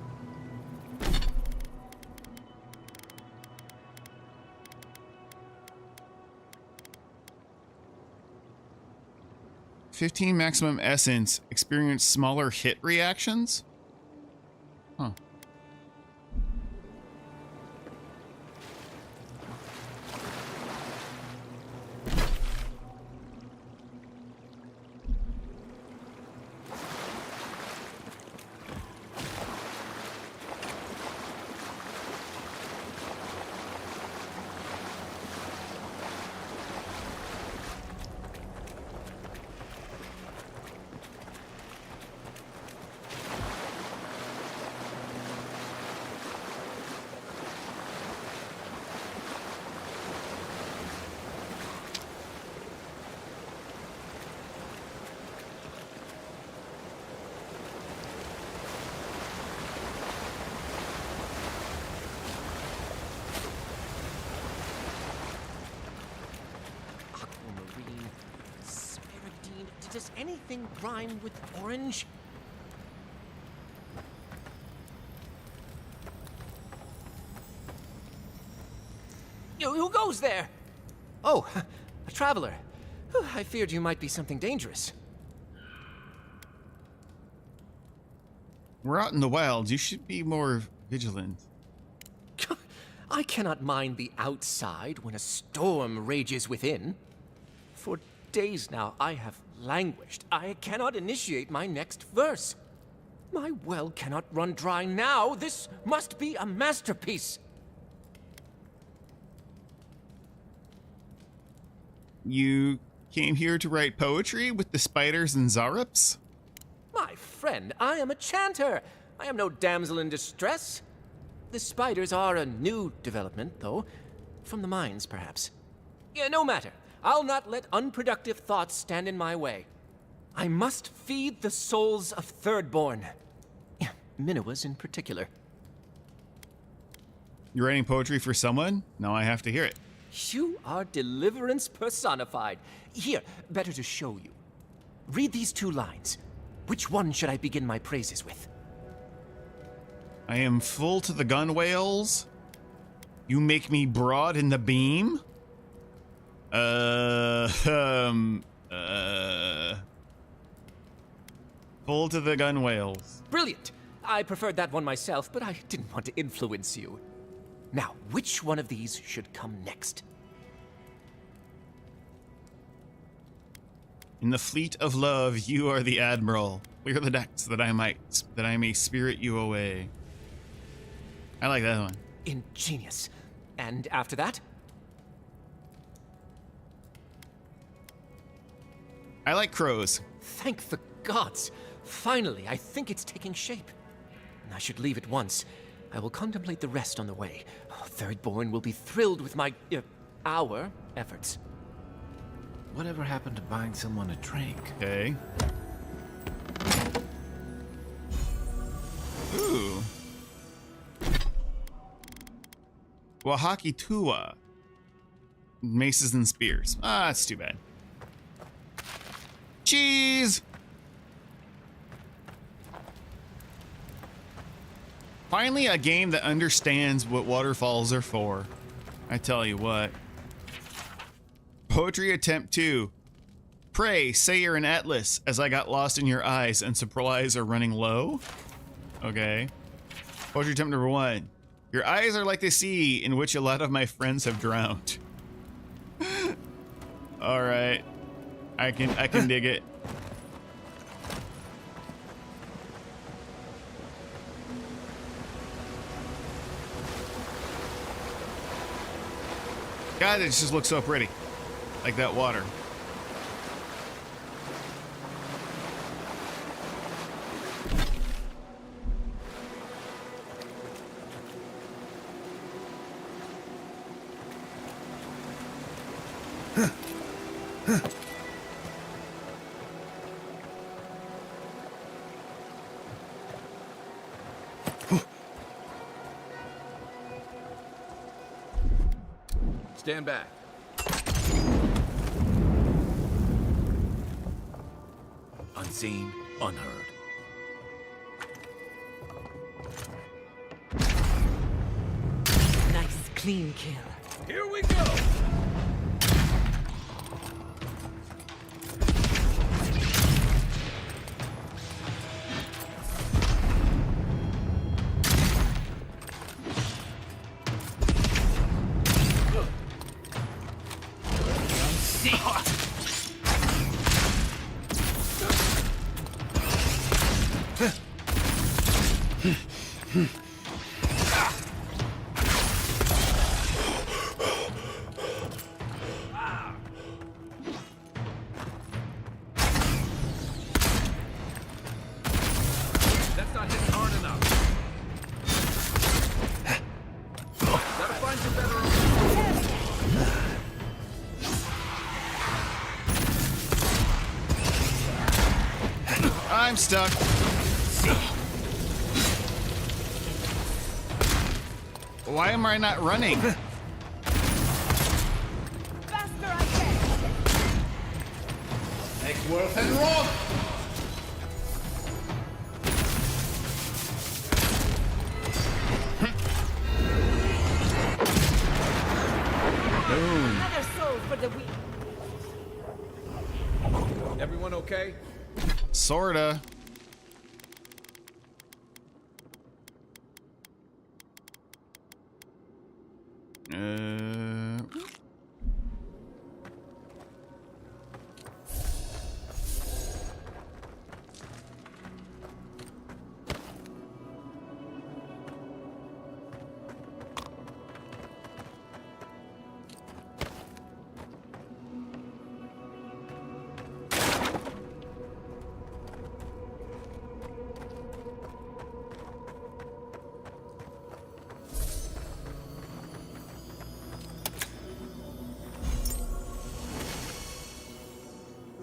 $15 maximum essence. Experience smaller hit reactions? Huh. Does anything rhyme with orange? Who goes there? Oh, a traveler. I feared you might be something dangerous. We're out in the wilds. You should be more vigilant. I cannot mind the outside when a storm rages within. For days now, I have languished. I cannot initiate my next verse. My well cannot run dry now. This must be a masterpiece. You came here to write poetry with the spiders and Zarups? My friend, I am a chanter. I am no damsel in distress. The spiders are a new development, though. From the mines, perhaps. Yeah, no matter. I'll not let unproductive thoughts stand in my way. I must feed the souls of Thirdborn. Minoas in particular. You're writing poetry for someone? Now I have to hear it. You are deliverance personified. Here, better to show you. Read these 2 lines. Which one should I begin my praises with? I am full to the gunwales. You make me broad in the beam. Full to the gunwales. Brilliant. I preferred that one myself, but I didn't want to influence you. Now, which one of these should come next? In the fleet of love, you are the admiral. Clear the decks that I may spirit you away. I like that one. Ingenious. And after that? I like crows. Thank the gods. Finally, I think it's taking shape. I should leave at once. I will contemplate the rest on the way. Thirdborn will be thrilled with my, our efforts. Whatever happened to buying someone a drink? Okay. Ooh. Wahaki Tua. Maces and spears. Ah, that's too bad. cheese! Finally, a game that understands what waterfalls are for. I tell you what. Poetry attempt 2. Pray, say you're an atlas, as I got lost in your eyes and supplies are running low. Okay. Poetry attempt number 1. Your eyes are like the sea in which a lot of my friends have drowned. All right. I can dig it. God, it just looks so pretty. Like that water. Stand back. Unseen, unheard. Nice, clean kill. Here we go! That's not hitting hard enough. Gotta find some better. I'm stuck. Why am I not running? Faster, I say. Take worth and rock! Boom. Another soul for the weak. Everyone okay? Sorta.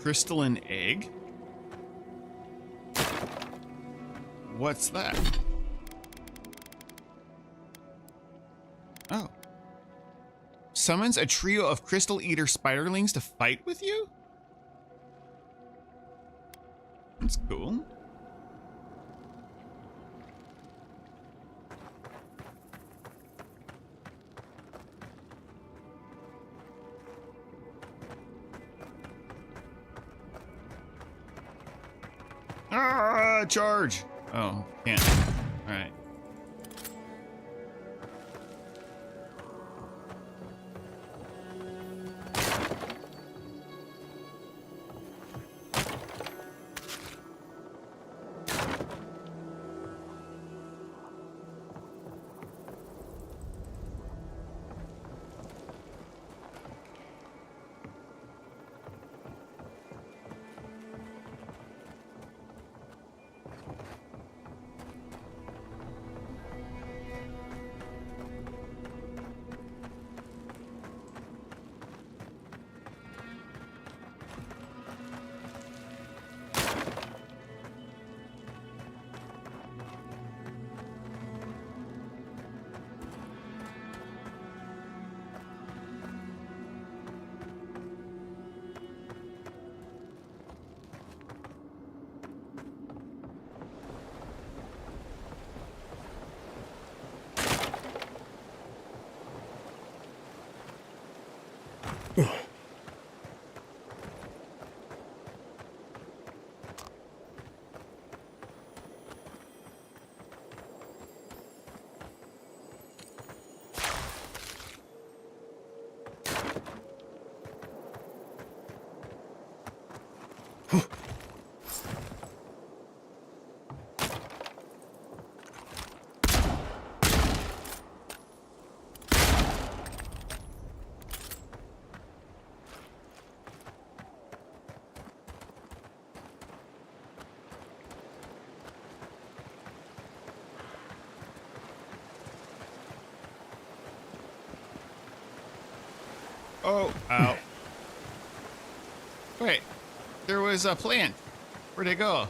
Crystalline egg? What's that? Oh. Summons a trio of crystal eater spiderlings to fight with you? That's cool. Ah, charge! Oh, can't. All right. Oh, ow. Wait, there was a plant. Where'd it go?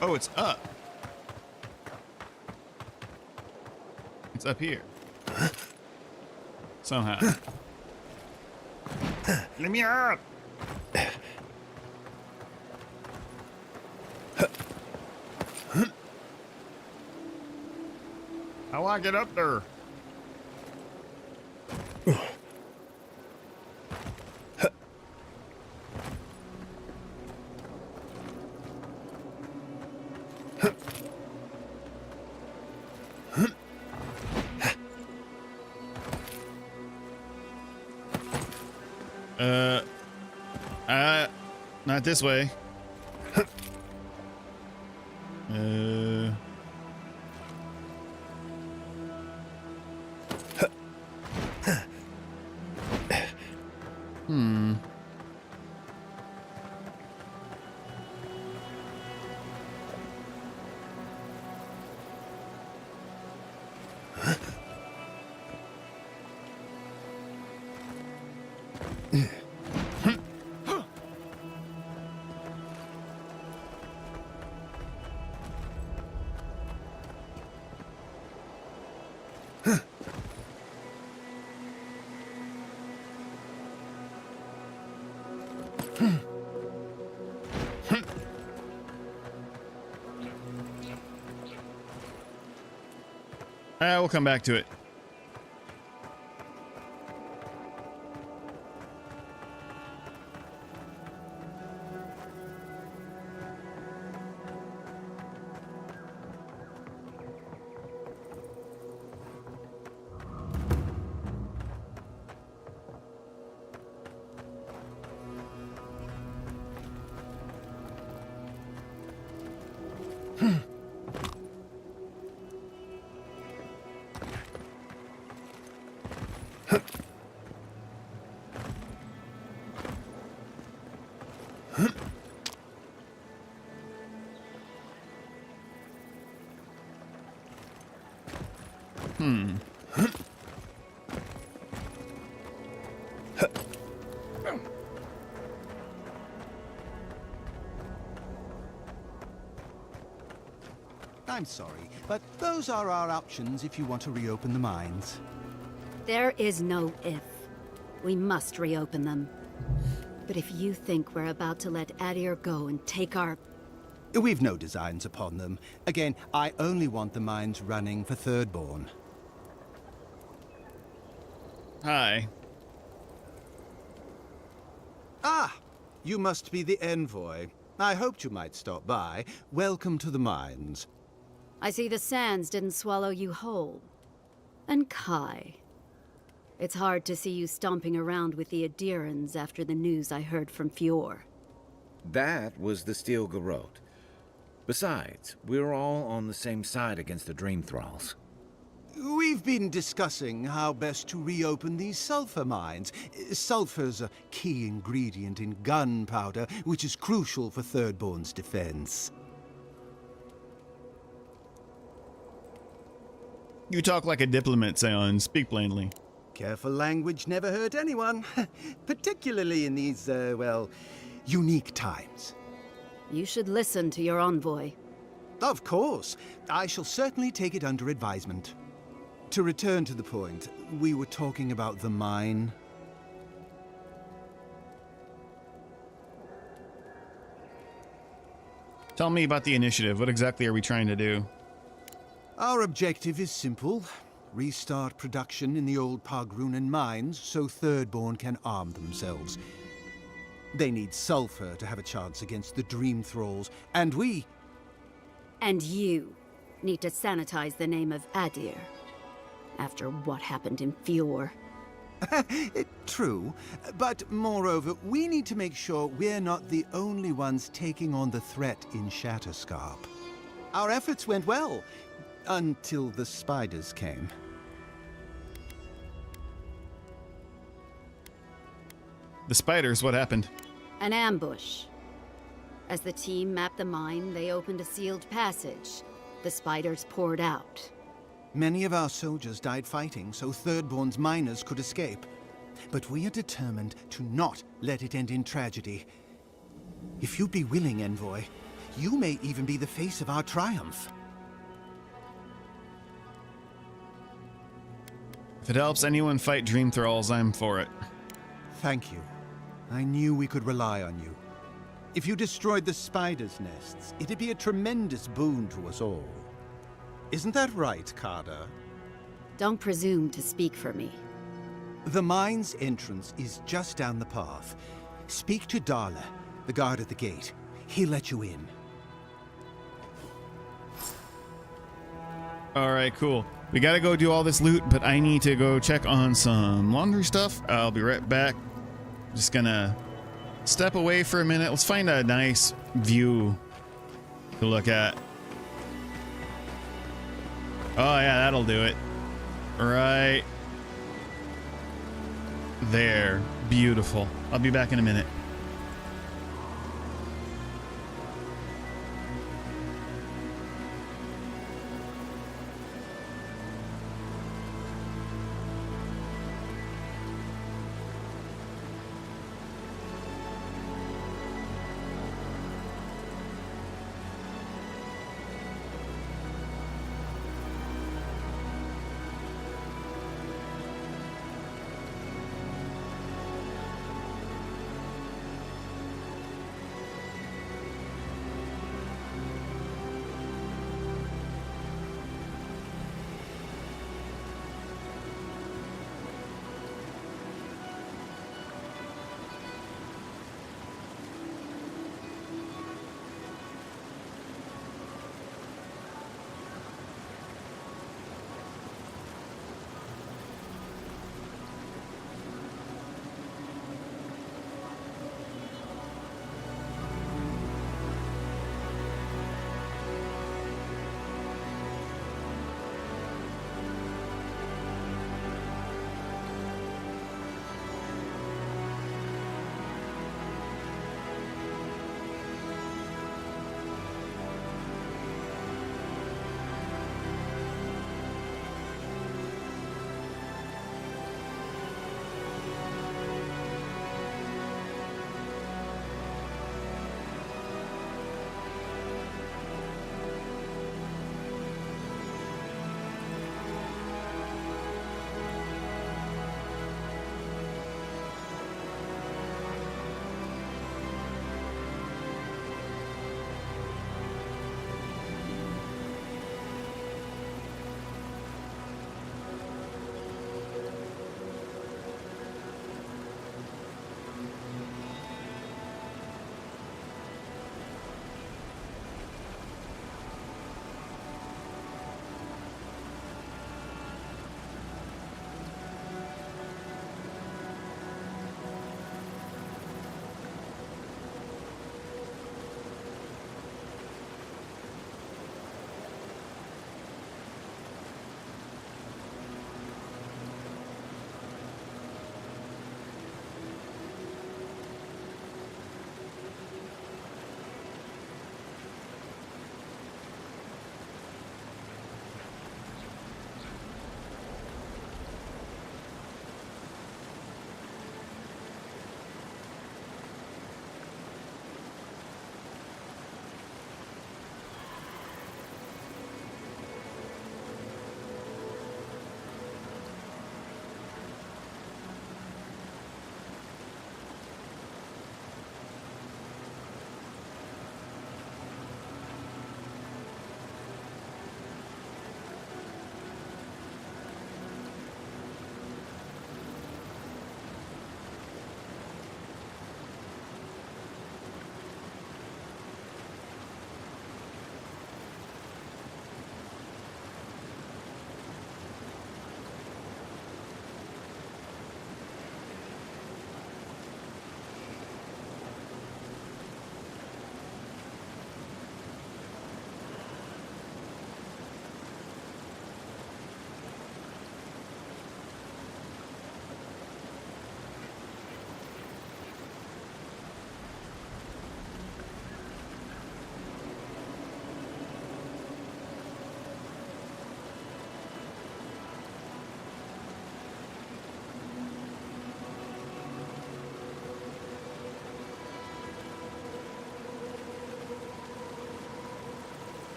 Oh, it's up. It's up here. Somehow. Let me up. How do I get up there? Not this way. We'll come back to it. I'm sorry, but those are our options if you want to reopen the mines. There is no if. We must reopen them. But if you think we're about to let Adir go and take our... We've no designs upon them. Again, I only want the mines running for Thirdborn. Hi. Ah! You must be the envoy. I hoped you might stop by. Welcome to the mines. I see the sands didn't swallow you whole. And Kai. It's hard to see you stomping around with the Adirans after the news I heard from Fior. That was the Steel Garrote. Besides, we're all on the same side against the Dream Thralls. We've been discussing how best to reopen these sulfur mines. Sulfur's a key ingredient in gunpowder, which is crucial for Thirdborn's defense. You talk like a diplomat, Sion. Speak plainly. Careful language never hurt anyone, particularly in these, well, unique times. You should listen to your envoy. Of course. I shall certainly take it under advisement. To return to the point, we were talking about the mine. Tell me about the initiative. What exactly are we trying to do? Our objective is simple. Restart production in the old Pogrunan mines so Thirdborn can arm themselves. They need sulfur to have a chance against the Dream Thralls, and we... And you need to sanitize the name of Adir. After what happened in Fior. True, but moreover, we need to make sure we're not the only ones taking on the threat in Shatterscarp. Our efforts went well, until the spiders came. The spiders, what happened? An ambush. As the team mapped the mine, they opened a sealed passage. The the spiders poured out. Many of our soldiers died fighting so Thirdborn's miners could escape. But we are determined to not let it end in tragedy. If you'd be willing, Envoy, you may even be the face of our triumph. If it helps anyone fight Dream Thralls, I'm for it. Thank you. I knew we could rely on you. If you destroyed the spiders' nests, it'd be a tremendous boon to us all. Isn't that right, Carter? Don't presume to speak for me. The mine's entrance is just down the path. Speak to Darla, the guard at the gate. He'll let you in. Alright, cool. We gotta go do all this loot, but I need to go check on some laundry stuff. I'll be right back. Just gonna step away for a minute. Let's find a nice view to look at. Oh yeah, that'll do it. Right there. Beautiful. I'll be back in a minute.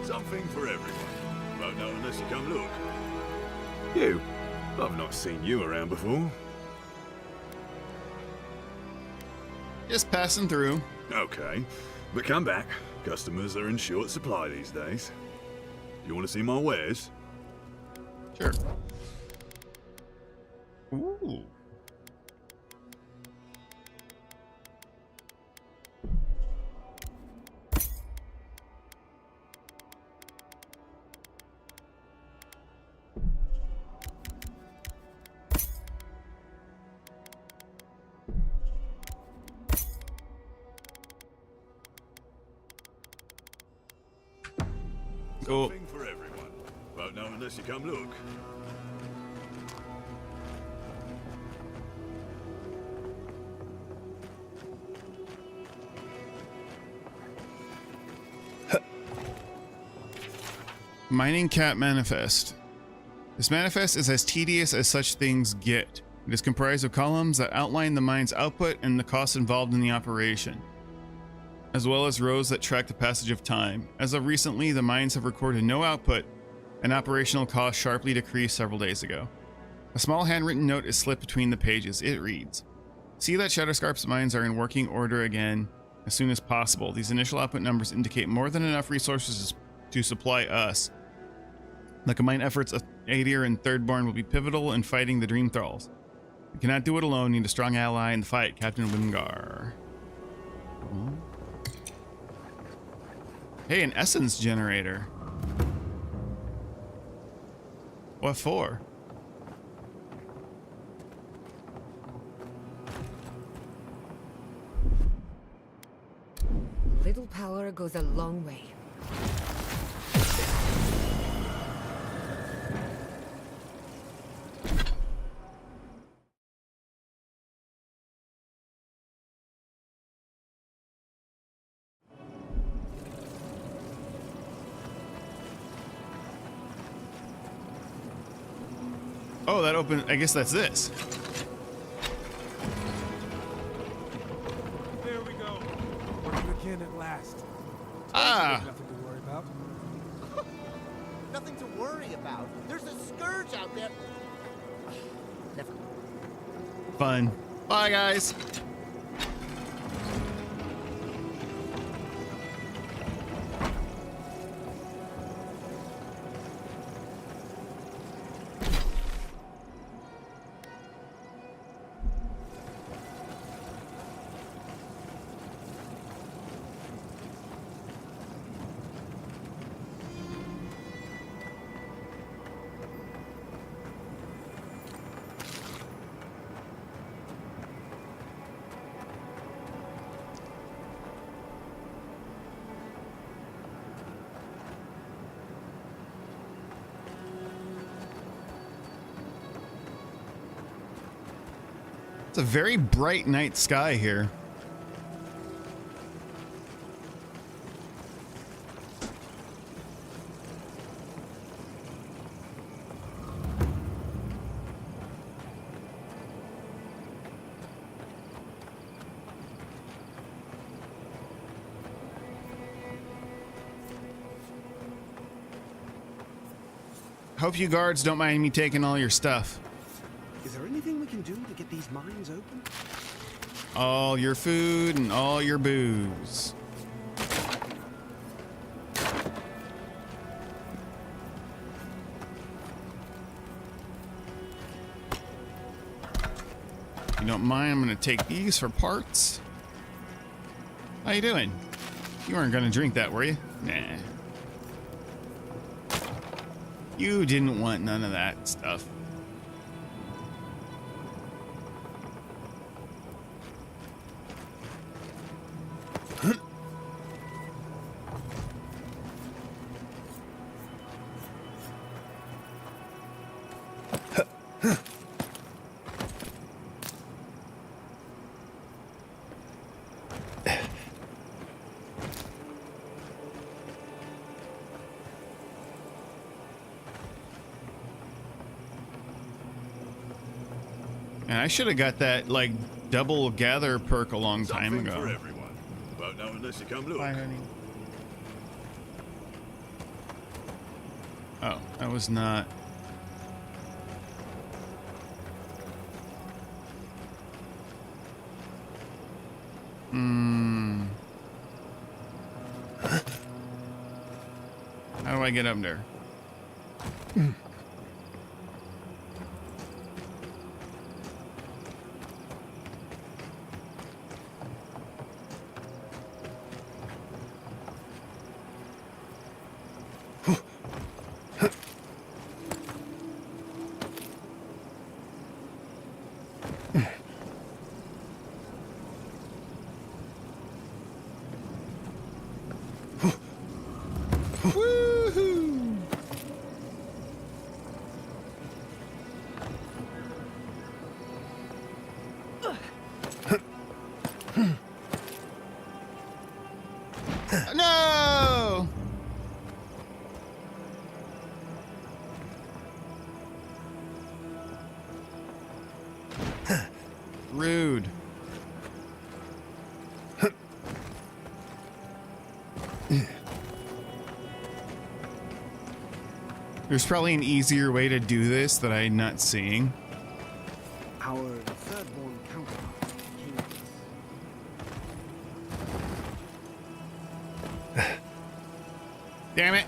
Something for everyone. Won't know unless you come look. You? I've not seen you around before. Just passing through. Okay, but come back. Customers are in short supply these days. You want to see my wares? Sure. Ooh. Cool. Something for everyone. Won't know unless you come look. Mining Cat Manifest. This manifest is as tedious as such things get. It is comprised of columns that outline the mine's output and the costs involved in the operation, as well as rows that track the passage of time. As of recently, the mines have recorded no output, and operational costs sharply decreased several days ago. A small handwritten note is slipped between the pages. It reads, "See that Shadowscarp's mines are in working order again as soon as possible. These initial output numbers indicate more than enough resources to supply us. The combined efforts of Adir and Thirdborn will be pivotal in fighting the Dream Thralls. We cannot do it alone. Need a strong ally in the fight, Captain Wingar." Hey, an essence generator. What for? Little power goes a long way. Oh, that opened. I guess that's this. There we go. Working again at last. Ah. Nothing to worry about. Nothing to worry about. There's a scourge out there. Never. Fun. Bye, guys. It's a very bright night sky here. Hope you guards don't mind me taking all your stuff. Is there anything we can do to get these mines open? All your food and all your booze. If you don't mind, I'm gonna take these for parts. How you doing? You weren't gonna drink that, were you? Nah. You didn't want none of that stuff. And I should have got that, like, double gather perk a long time ago. For everyone. Won't know unless you come look. Bye, honey. Oh, that was not. How do I get up there? No! Rude. There's probably an easier way to do this that I'm not seeing. Our third-born counterpart, Damn it.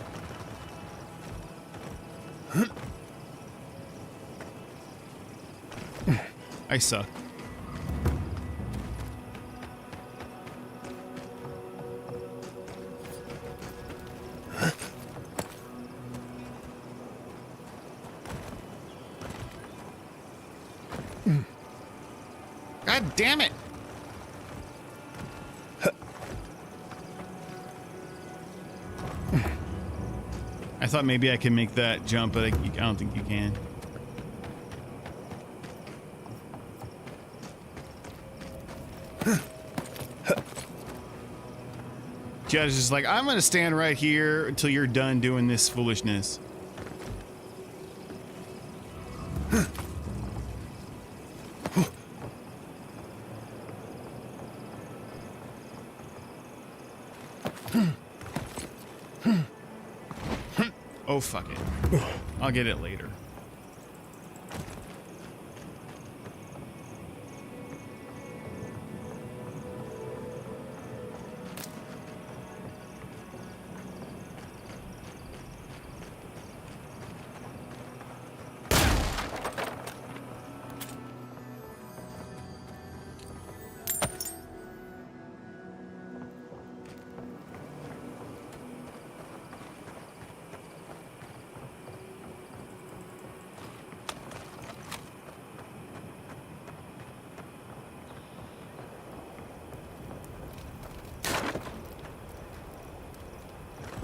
I suck. God damn it. I thought maybe I could make that jump, but I don't think you can. Judge is like, I'm gonna stand right here until you're done doing this foolishness. Oh, fuck it. I'll get it later.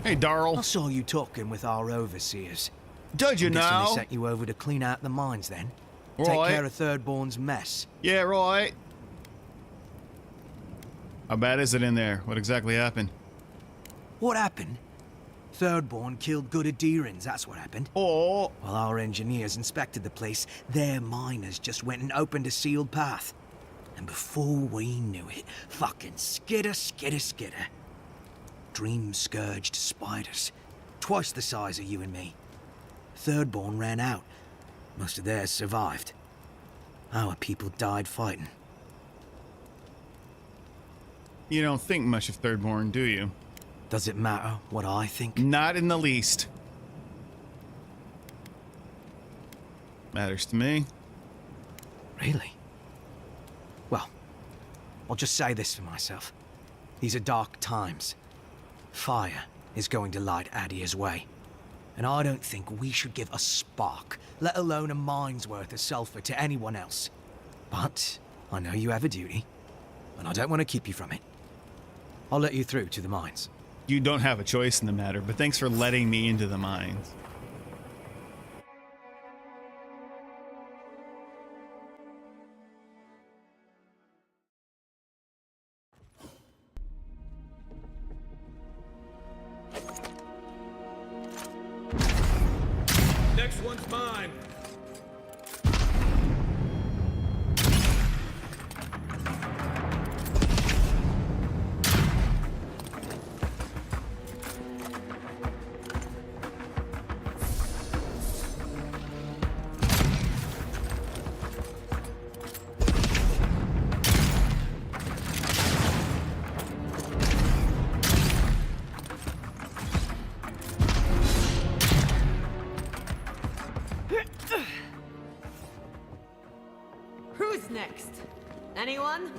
Hey, Darrell. I saw you talking with our overseers. Did you I'm guessing now? They sent you over to clean out the mines then? Right. Take care of Thirdborn's mess. Yeah, right. How bad is it in there? What exactly happened? What happened? Thirdborn killed good Adirans, that's what happened. Oh. While our engineers inspected the place, their miners just went and opened a sealed path. And before we knew it, fucking skitter. Dream-scourged spiders. Twice the size of you and me. Thirdborn ran out. Most of theirs survived. Our people died fighting. You don't think much of Thirdborn, do you? Does it matter what I think? Not in the least. Matters to me. Really? Well, I'll just say this for myself. These are dark times. Fire is going to light Adia's way. And I don't think we should give a spark, let alone a mine's worth of sulfur to anyone else. But I know you have a duty, and I don't want to keep you from it. I'll let you through to the mines. You don't have a choice in the matter, but thanks for letting me into the mines. Next one's mine. anyone?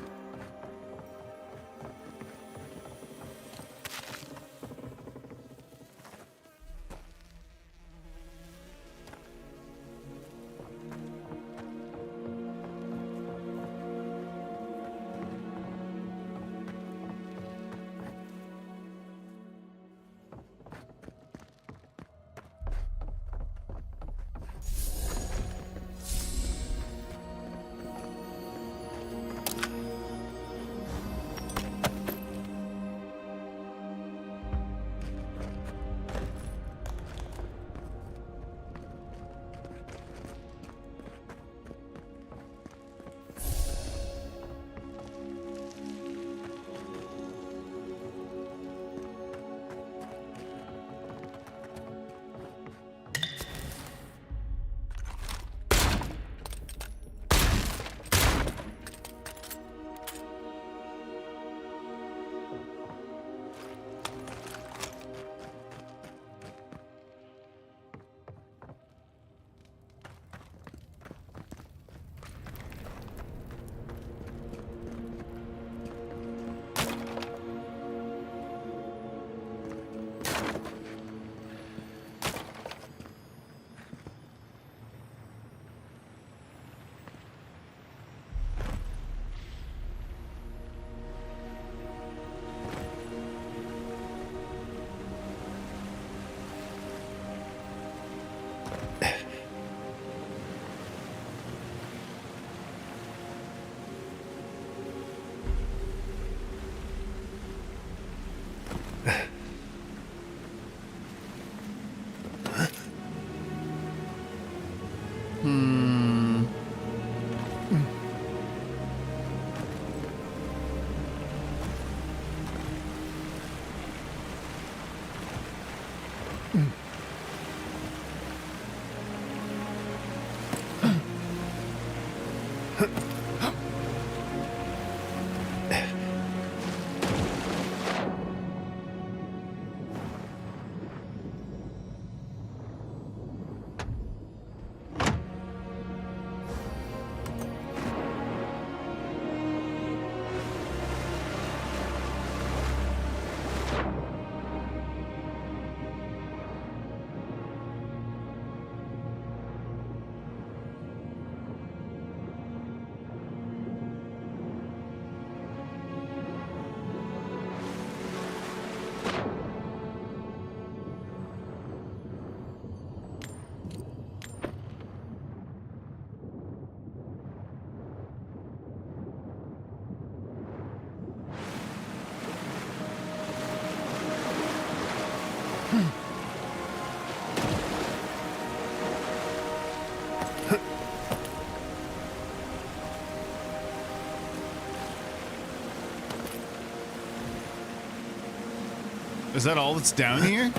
Is that all that's down here?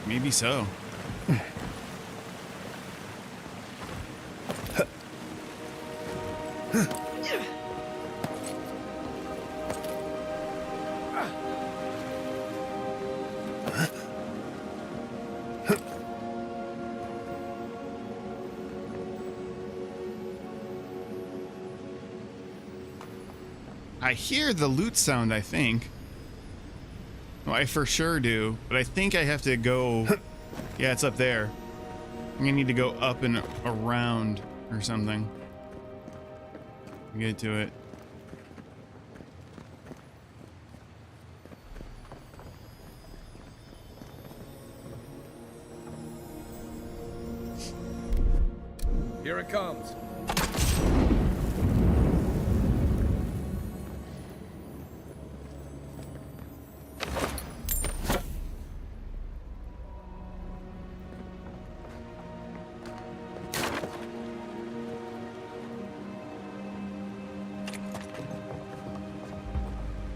Maybe so. I hear the loot sound, I think. Well, I for sure do, but I think I have to go... Yeah, it's up there. I'm gonna need to go up and around or something to get to it. Here it comes.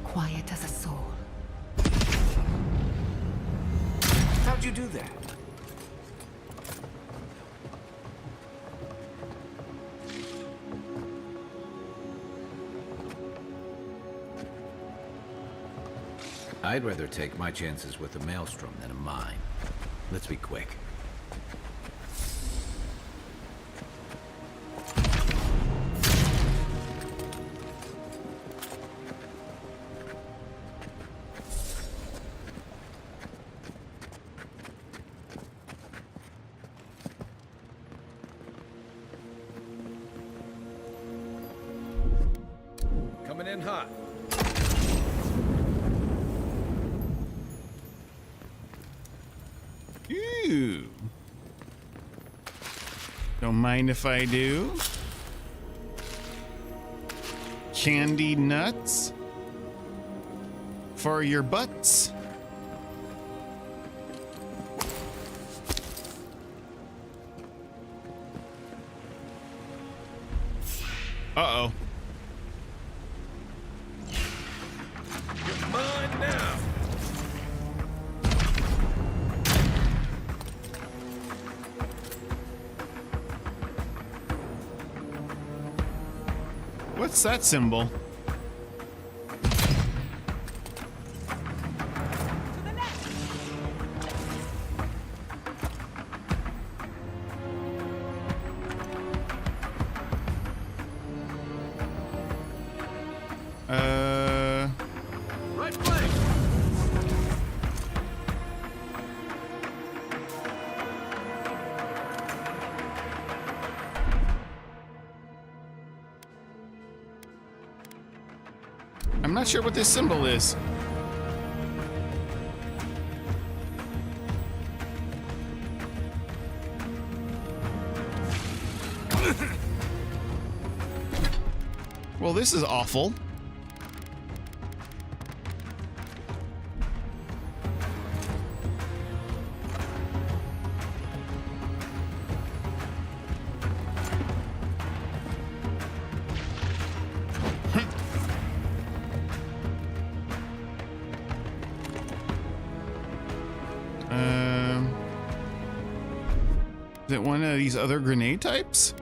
Quiet as a soul. How'd you do that? I'd rather take my chances with a maelstrom than a mine. Let's be quick. hot. Ooh. Don't mind if I do. Candy nuts for your butts. Uh-oh. You're mine now. What's that symbol? Right flank. I'm not sure what this symbol is. Well, this is awful. Is it one of these other grenade types?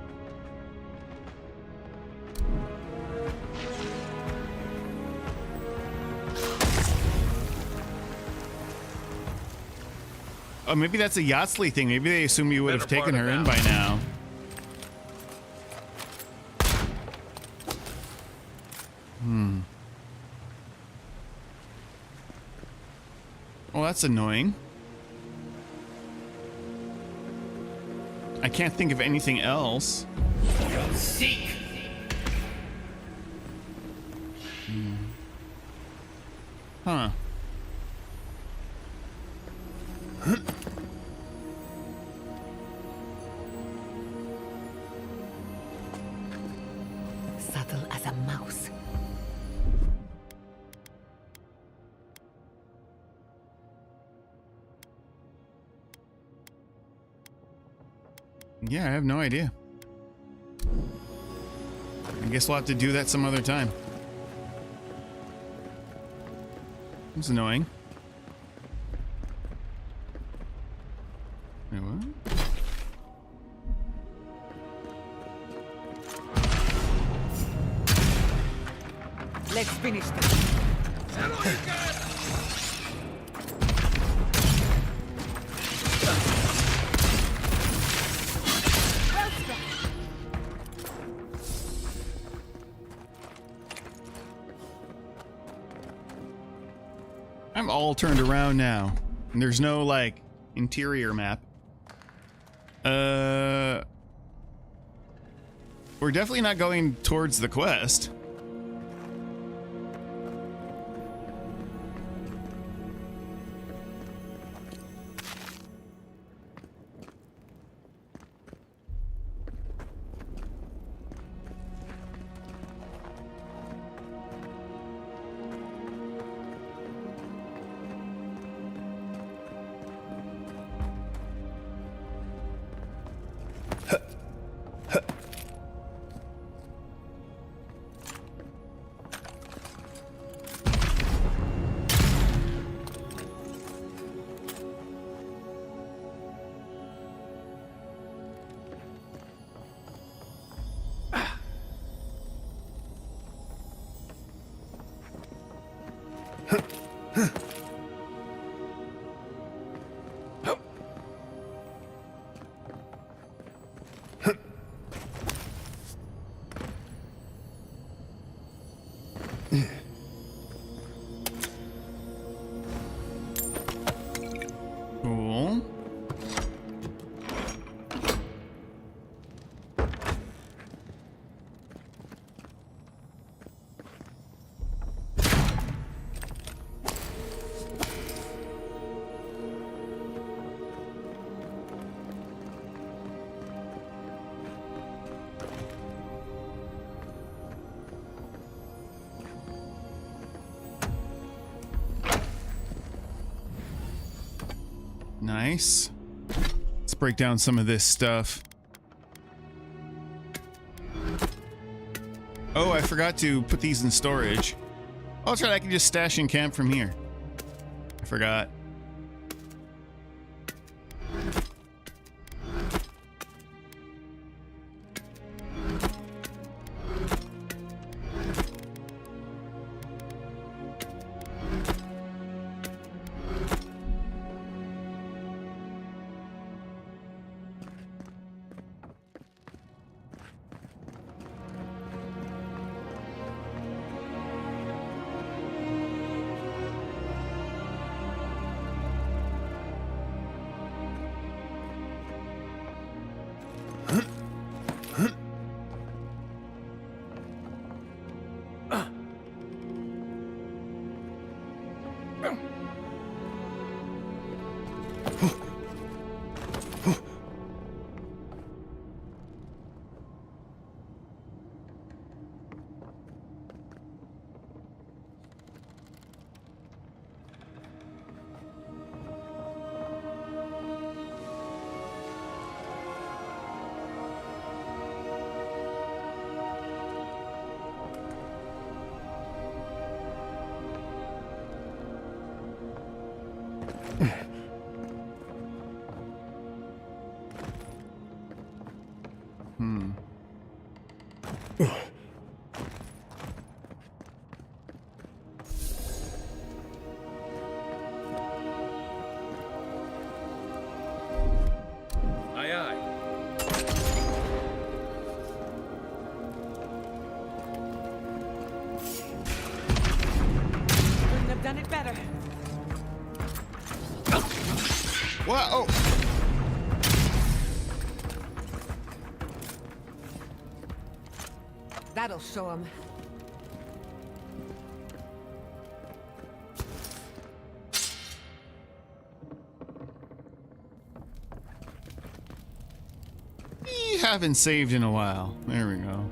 Oh, maybe that's a Yatsley thing. Maybe they assume you would have taken her in by now. Well, that's annoying. I can't think of anything else. Seek. Huh. Subtle as a mouse. Yeah, I have no idea. I guess we'll have to do that some other time. It's annoying. Wait, what? Let's finish this. I'm all turned around now. And there's no, like, interior map. We're definitely not going towards the quest. Cool. Nice. Let's break down some of this stuff. Oh, I forgot to put these in storage. Oh, that's right, I can just stash in camp from here. I forgot. Aye, aye. Couldn't have done it better. What? Oh. That'll show him. We haven't saved in a while. There we go.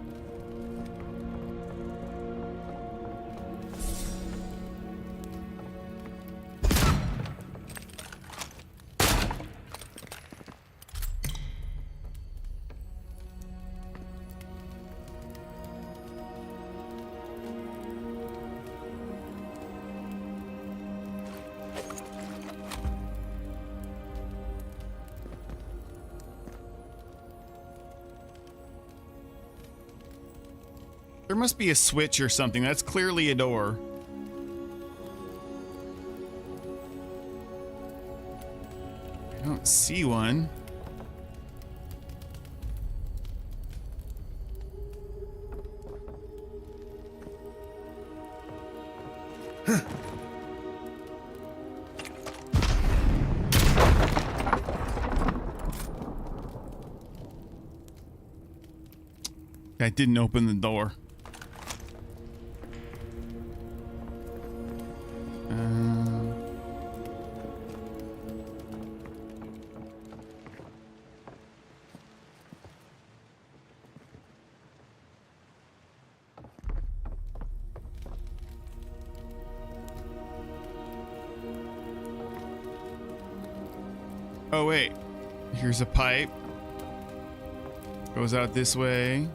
There must be a switch or something. That's clearly a door. I don't see one. I didn't open the door. Oh wait, here's a pipe. Goes out this way.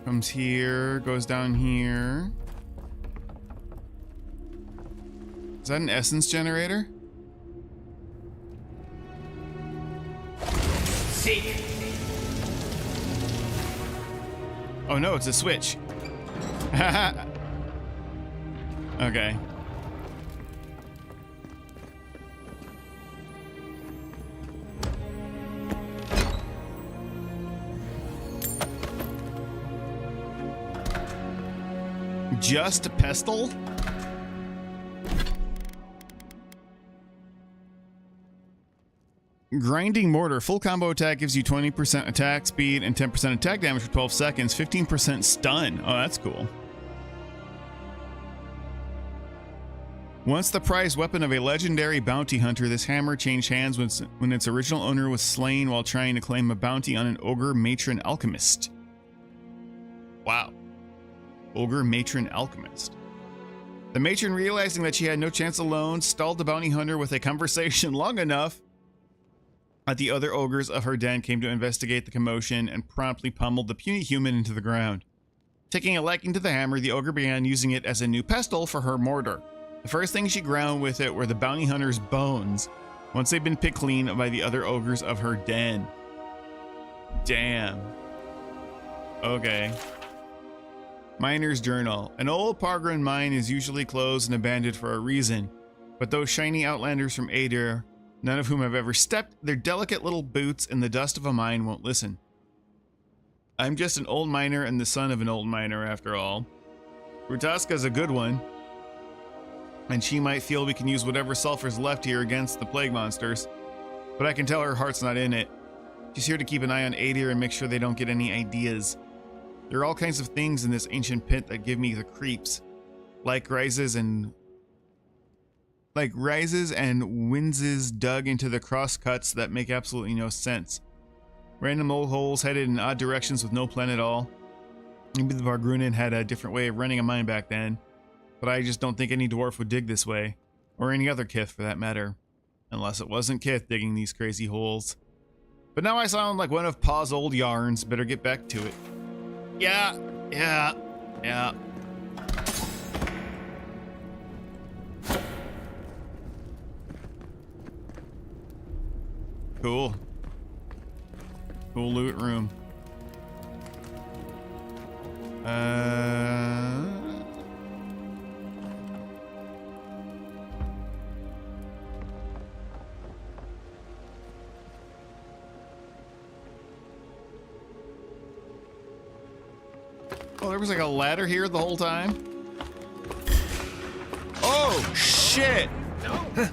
Comes here, goes down here. Is that an essence generator? Seek. Oh no, it's a switch. Okay. Just a pestle? Grinding Mortar. Full combo attack gives you 20% attack speed and 10% attack damage for 12 seconds. 15% stun. Oh, that's cool. Once the prized weapon of a legendary bounty hunter, this hammer changed hands when its original owner was slain while trying to claim a bounty on an ogre matron alchemist. Wow. Ogre matron alchemist. The matron, realizing that she had no chance alone, stalled the bounty hunter with a conversation long enough that the other ogres of her den came to investigate the commotion and promptly pummeled the puny human into the ground. Taking a liking to the hammer, the ogre began using it as a new pestle for her mortar. The first thing she ground with it were the bounty hunter's bones, once they'd been picked clean by the other ogres of her den. Damn. Okay. Miner's Journal. An old Pargrin mine is usually closed and abandoned for a reason, but those shiny outlanders from Adir, none of whom have ever stepped their delicate little boots in the dust of a mine, won't listen. I'm just an old miner and the son of an old miner, after all. Rutaska's a good one, and she might feel we can use whatever sulfur's left here against the plague monsters, but I can tell her heart's not in it. She's here to keep an eye on Adir and make sure they don't get any ideas. There are all kinds of things in this ancient pit that give me the creeps, like rises and winzes dug into the cross cuts that make absolutely no sense. Random old holes headed in odd directions with no plan at all. Maybe the Vargrunen had a different way of running a mine back then, but I just don't think any dwarf would dig this way, or any other Kith for that matter, unless it wasn't Kith digging these crazy holes. But now I sound like one of Pa's old yarns. Better get back to it. Yeah. Cool. Cool loot room. Oh, there was like a ladder here the whole time? Oh, shit! No! Nice!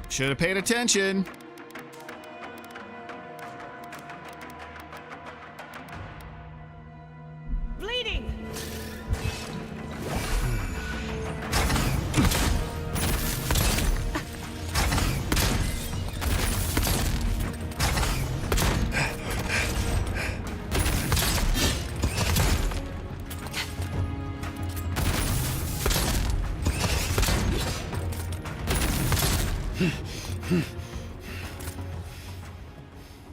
Should have paid attention. Bleeding.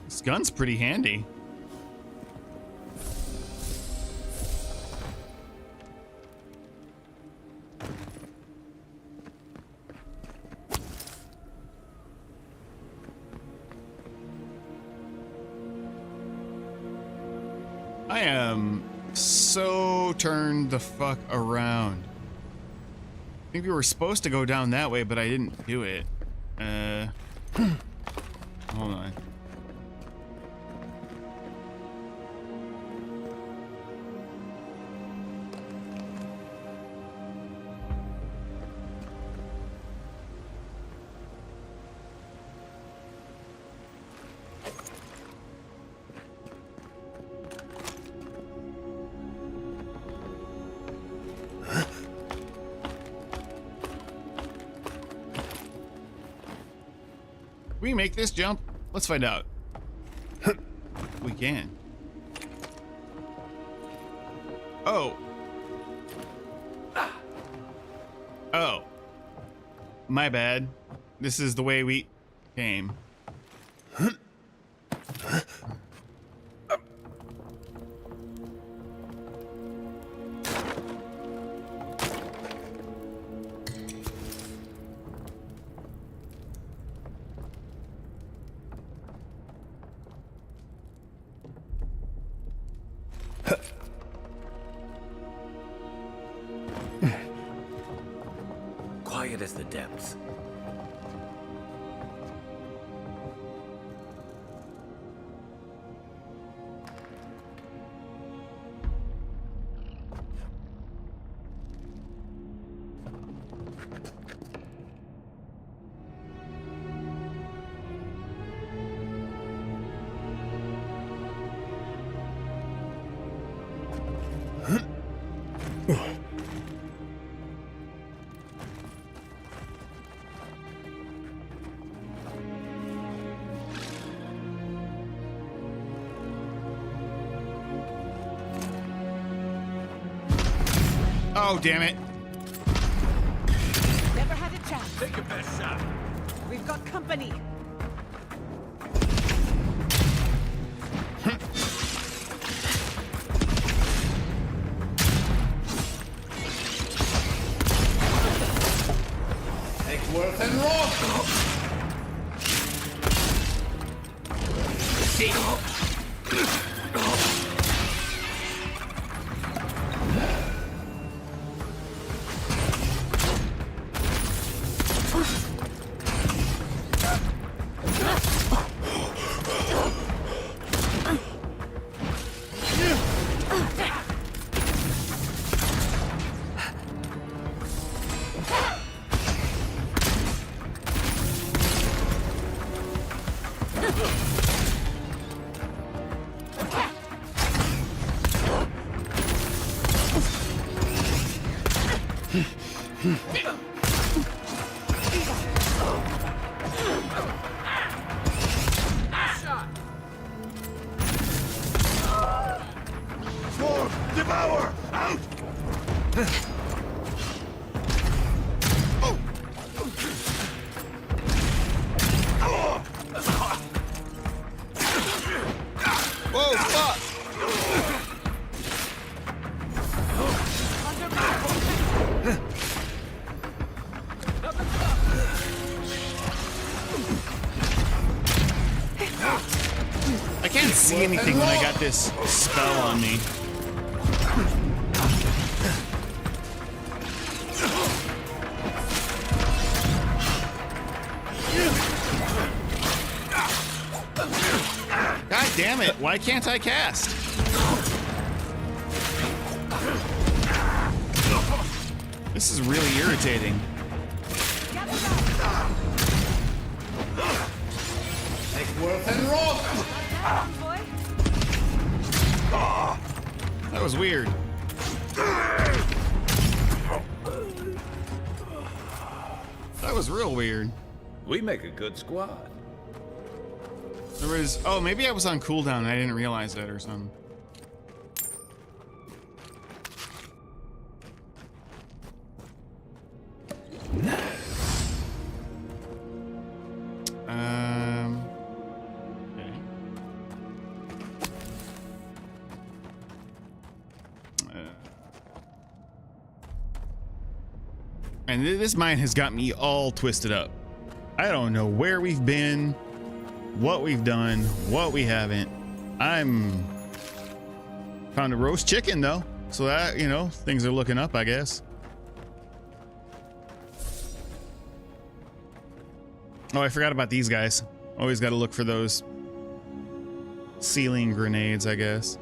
This gun's pretty handy. I am so turned the fuck around. I think we were supposed to go down that way, but I didn't do it. Hold on. We make this jump? Let's find out. We can. Oh. Oh. My bad. This is the way we came. Quiet as the depths. Oh, damn it. Never had a chance. Take your best shot. We've got company. Worth and rock. See. Devour! Out! Whoa, fuck! I can't see anything when I got this spell on me. God damn it, why can't I cast? This is really irritating. Worth and rock. That was weird. That was real weird. We make a good squad. There was, oh, maybe I was on cooldown and I didn't realize that or something. Okay. And this mine has got me all twisted up. I don't know where we've been, what we've done, what we haven't. I'm found a roast chicken though, so that, you know, things are looking up, I guess. Oh, I forgot about these guys. Always got to look for those ceiling grenades, I guess.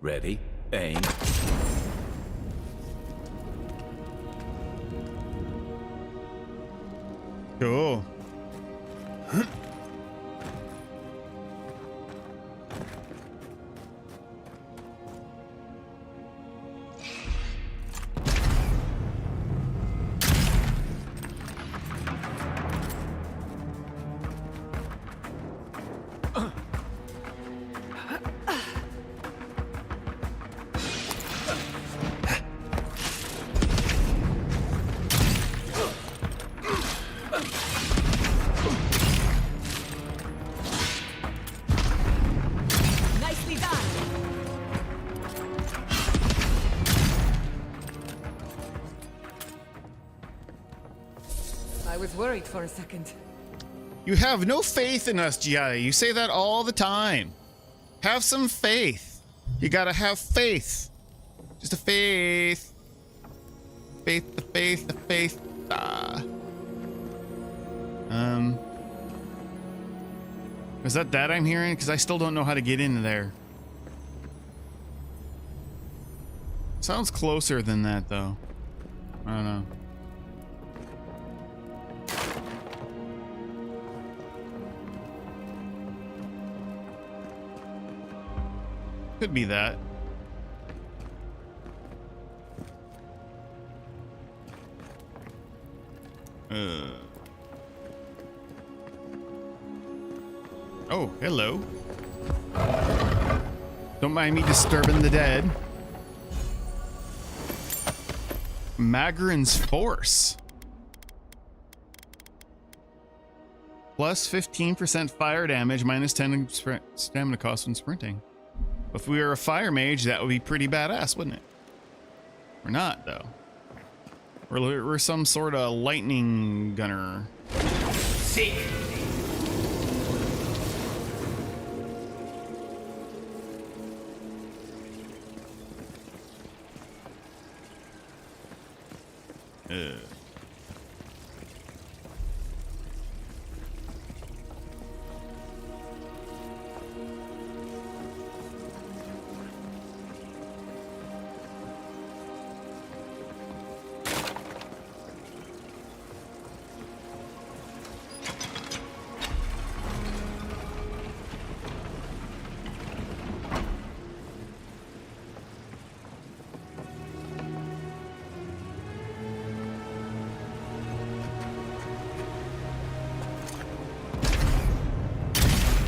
Ready, aim. Cool. Nicely done. I was worried for a second. You have no faith in us, Giada. You say that all the time. Have some faith. You gotta have faith. Just a faith. Faith, the faith, the faith. Is that I'm hearing? Because I still don't know how to get into there. Sounds closer than that, though. I don't know. Could be that. Oh, hello. Don't mind me disturbing the dead. Magrin's Force. Plus 15% fire damage, minus 10 stamina cost when sprinting. If we were a fire mage, that would be pretty badass, wouldn't it? We're not, though. We're some sort of lightning gunner. Seek.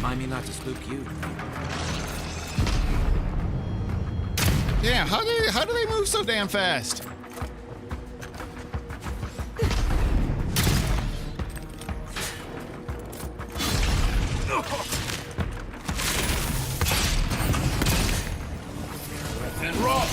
Mind me not to spook you. Yeah, how do they move so damn fast? And rock.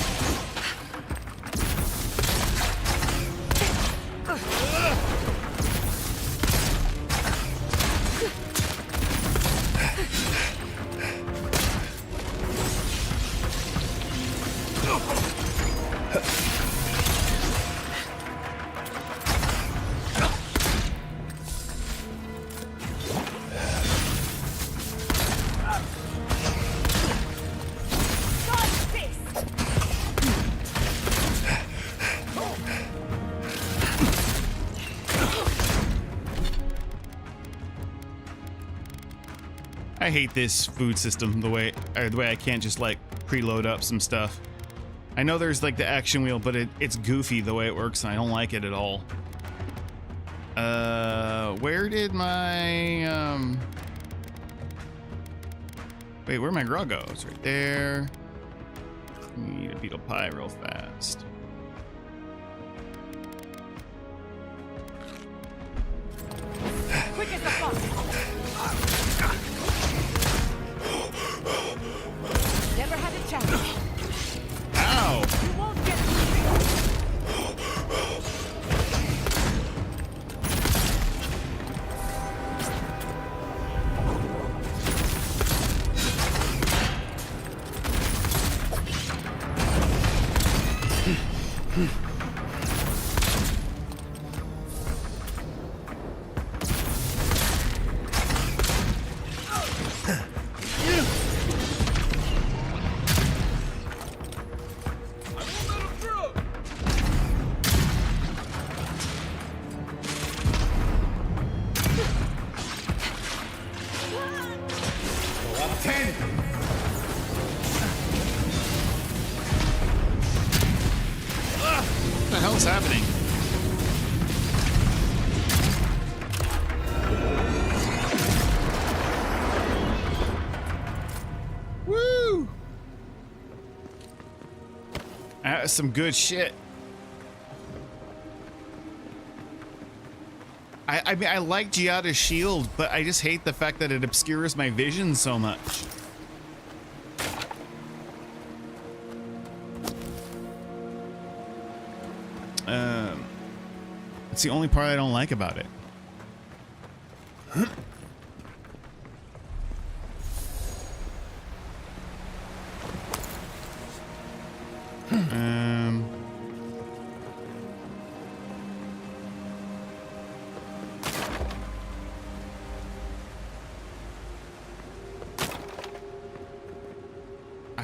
I hate this food system, the way I can't just like preload up some stuff. I know there's like the action wheel, but it's goofy the way it works, and I don't like it at all. Where did my wait, where'd my grog go? It's right there. Need a beetle pie real fast. Quick as the fox. Never had a challenge. Ow! You won't get What the hell is happening? Woo! That's some good shit. I mean, I like Giada's shield, but I just hate the fact that it obscures my vision so much. It's the only part I don't like about it.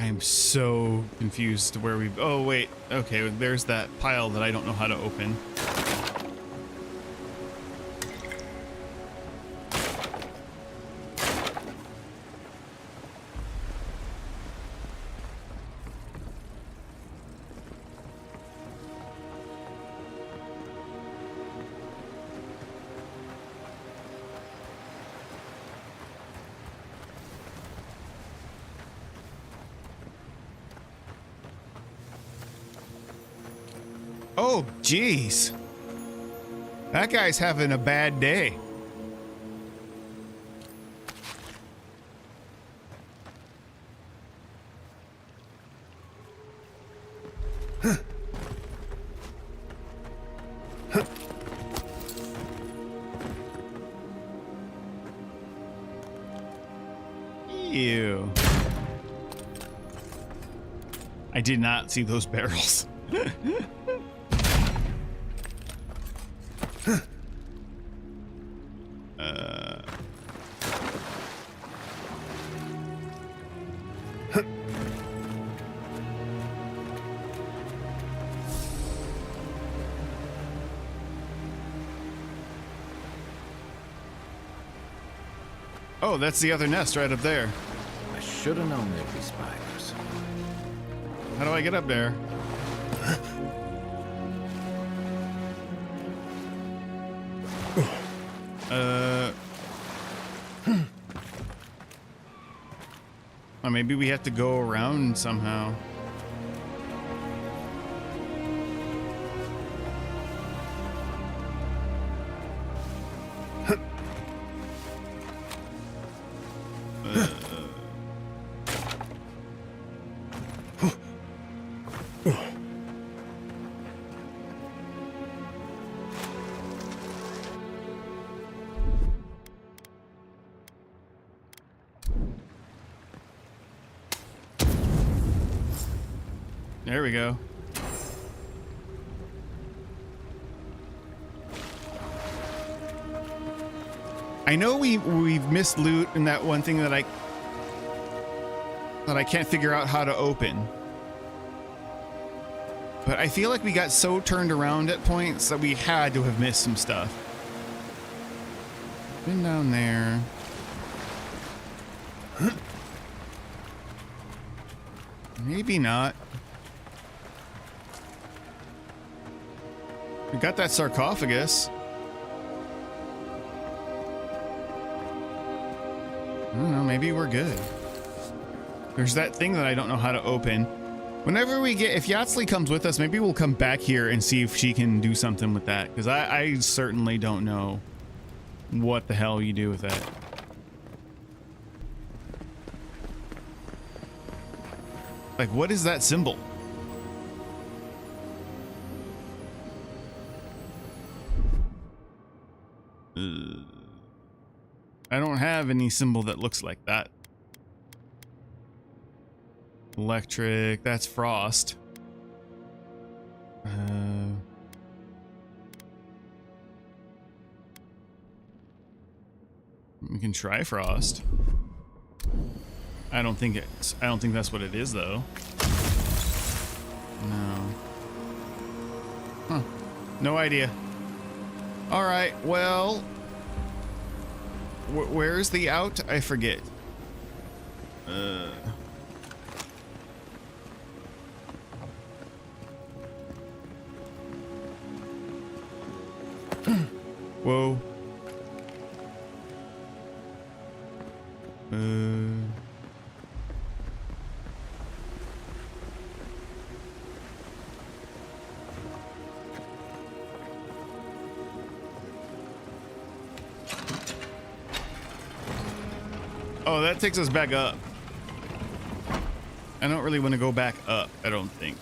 I'm so confused to where we've... Oh, wait. Okay, there's that pile that I don't know how to open. Oh, jeez. That guy's having a bad day. Ew. I did not see those barrels. Oh, that's the other nest right up there. I should have known there'd be spiders. How do I get up there? Or maybe we have to go around somehow. There we go. I know we've missed loot in that one thing that I can't figure out how to open. But I feel like we got so turned around at points that we had to have missed some stuff. Been down there. Maybe not. We got that sarcophagus. I don't know, maybe we're good. There's that thing that I don't know how to open. Whenever we get, if Yatsley comes with us, maybe we'll come back here and see if she can do something with that. Because I certainly don't know what the hell you do with that. Like, what is that symbol? I don't have any symbol that looks like that. Electric, that's frost. We can try frost. I don't think that's what it is though. No. Huh. No idea. All right, well, where's the out? I forget. Whoa. Oh, that takes us back up. I don't really want to go back up, I don't think.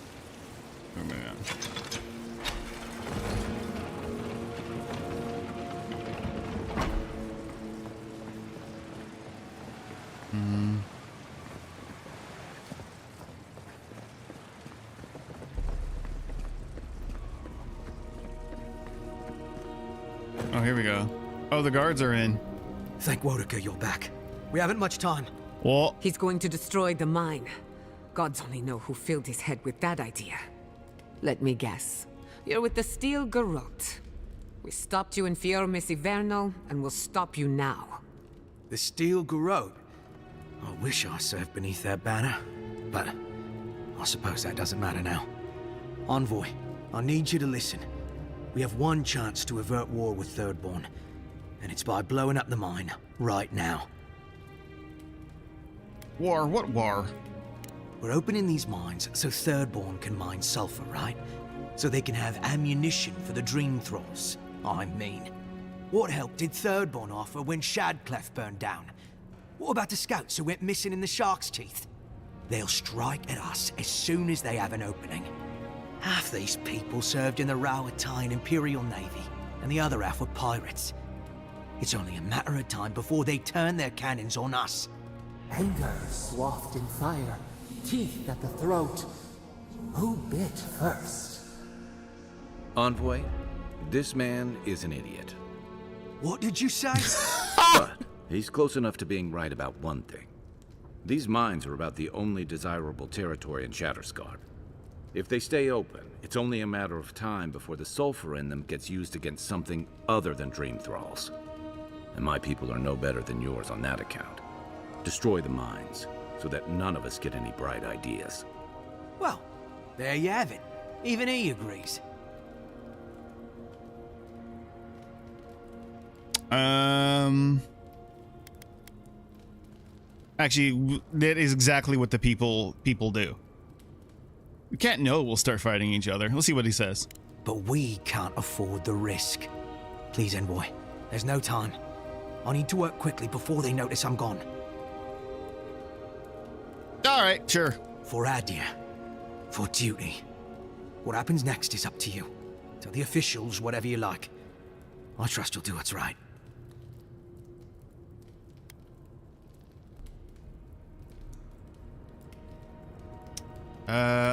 Oh, here we go. Oh, the guards are in. Thank Wodeker you're back. We haven't much time. Well, he's going to destroy the mine. Gods only know who filled his head with that idea. Let me guess. You're with the Steel Garrote. We stopped you in Fior Missivernal, and we'll stop you now. The Steel Garrote? I wish I served beneath their banner, but I suppose that doesn't matter now. Envoy, I need you to listen. We have one chance to avert war with Thirdborn, and it's by blowing up the mine right now. War? What war? We're opening these mines so Thirdborn can mine sulfur, right? So they can have ammunition for the Dream Thralls. I mean, what help did Thirdborn offer when Shadclef burned down? What about the scouts who went missing in the Shark's Teeth? They'll strike at us as soon as they have an opening. Half these people served in the Rowatine Imperial Navy, and the other half were pirates. It's only a matter of time before they turn their cannons on us. Anger swathed in fire, teeth at the throat. Who bit first? Envoy, this man is an idiot. What did you say? But he's close enough to being right about one thing. These mines are about the only desirable territory in Shatterscarp. If they stay open, it's only a matter of time before the sulfur in them gets used against something other than Dream Thralls. And my people are no better than yours on that account. Destroy the mines, so that none of us get any bright ideas. Well, there you have it. Even he agrees. Actually, that is exactly what the people do. We can't know we'll start fighting each other. Let's see what he says. But we can't afford the risk. Please, Envoy. There's no time. I need to work quickly before they notice I'm gone. All right, sure. For Adia. For duty. What happens next is up to you. Tell the officials whatever you like. I trust you'll do what's right.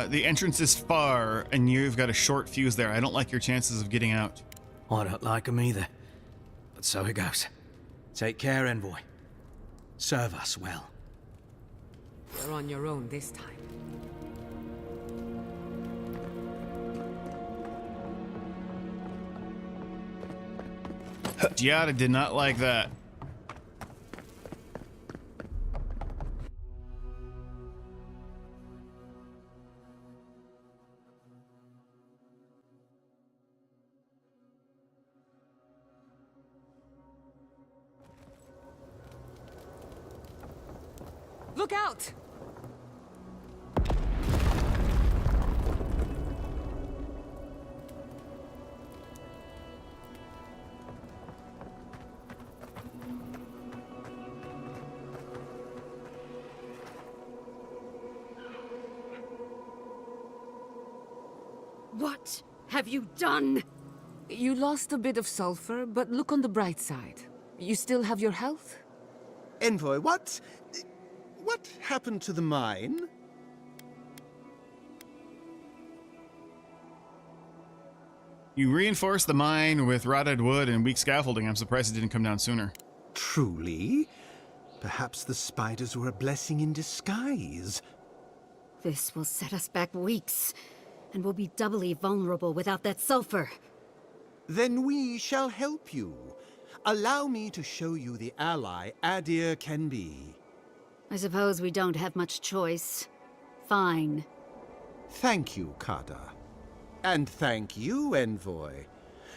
The entrance is far, and you've got a short fuse there. I don't like your chances of getting out. I don't like them either. But so it goes. Take care, Envoy. Serve us well. You're on your own this time. Giada did not like that. Look out! What have you done? You lost a bit of sulfur, but look on the bright side. You still have your health? Envoy, what happened to the mine? You reinforced the mine with rotted wood and weak scaffolding. I'm surprised it didn't come down sooner. Truly? Perhaps the spiders were a blessing in disguise. This will set us back weeks, and we'll be doubly vulnerable without that sulfur. Then we shall help you. Allow me to show you the ally Adir can be. I suppose we don't have much choice. Fine. Thank you, Kada. And thank you, Envoy.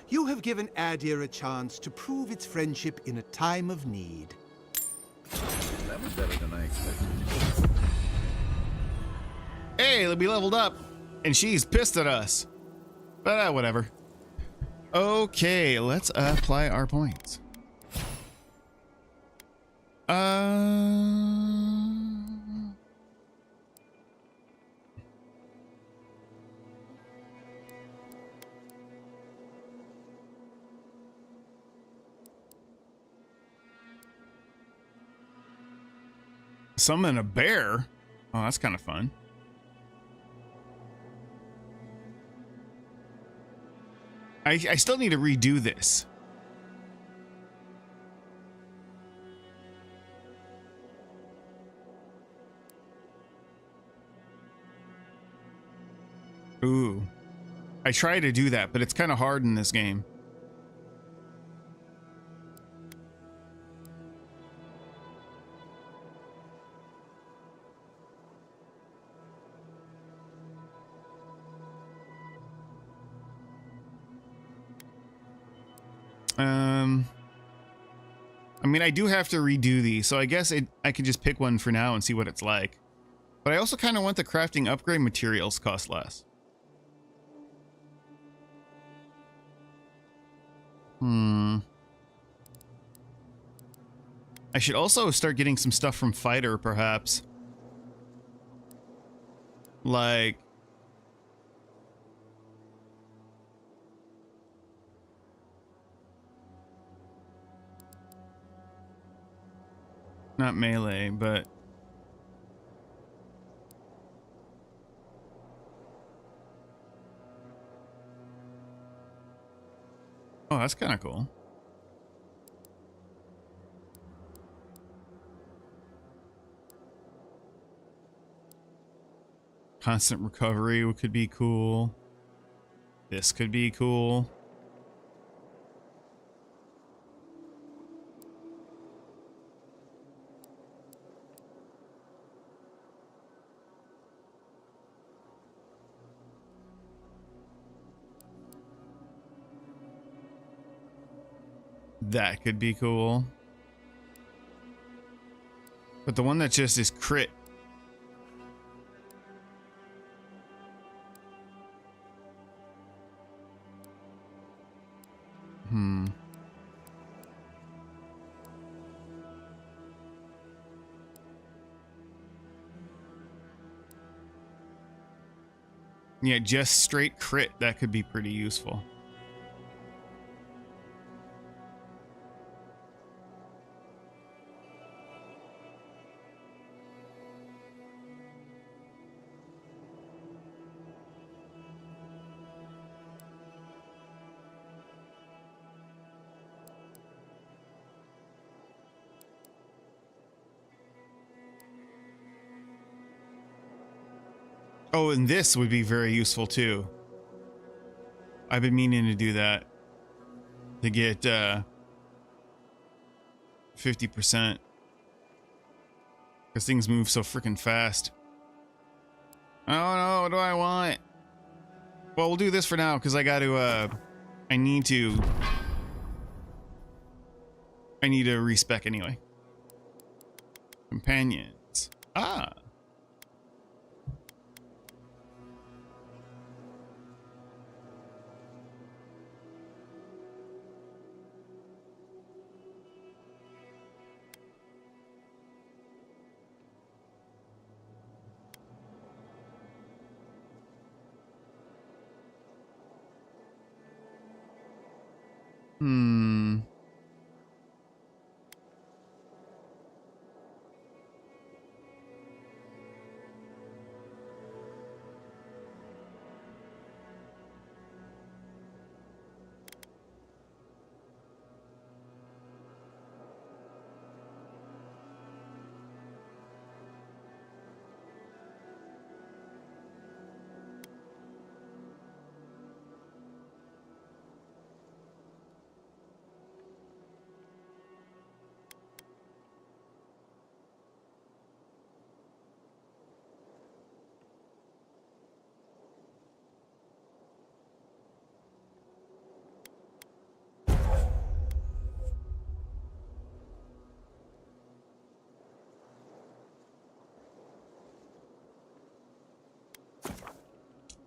You have given Adir a chance to prove its friendship in a time of need. That was better than I expected. Hey, we leveled up, and she's pissed at us. But whatever. Okay, let's apply our points. Summon a bear? Oh, that's kind of fun. I still need to redo this. Ooh. I try to do that, but it's kind of hard in this game. I mean, I do have to redo these, so I guess I can just pick one for now and see what it's like. But I also kind of want the crafting upgrade materials cost less. I should also start getting some stuff from Fighter, perhaps. Like... not melee, but... oh, that's kind of cool. Constant recovery could be cool. This could be cool. That could be cool. But the one that just is crit. Yeah, just straight crit. That could be pretty useful. Oh, and this would be very useful too. I've been meaning to do that. To get 50%. Because things move so freaking fast. Oh no, what do I want? Well, we'll do this for now because I got to, I need to respec anyway. Companions. Ah.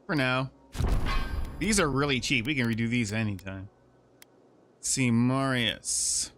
For now. These are really cheap. We can redo these anytime. Let's see, Marius.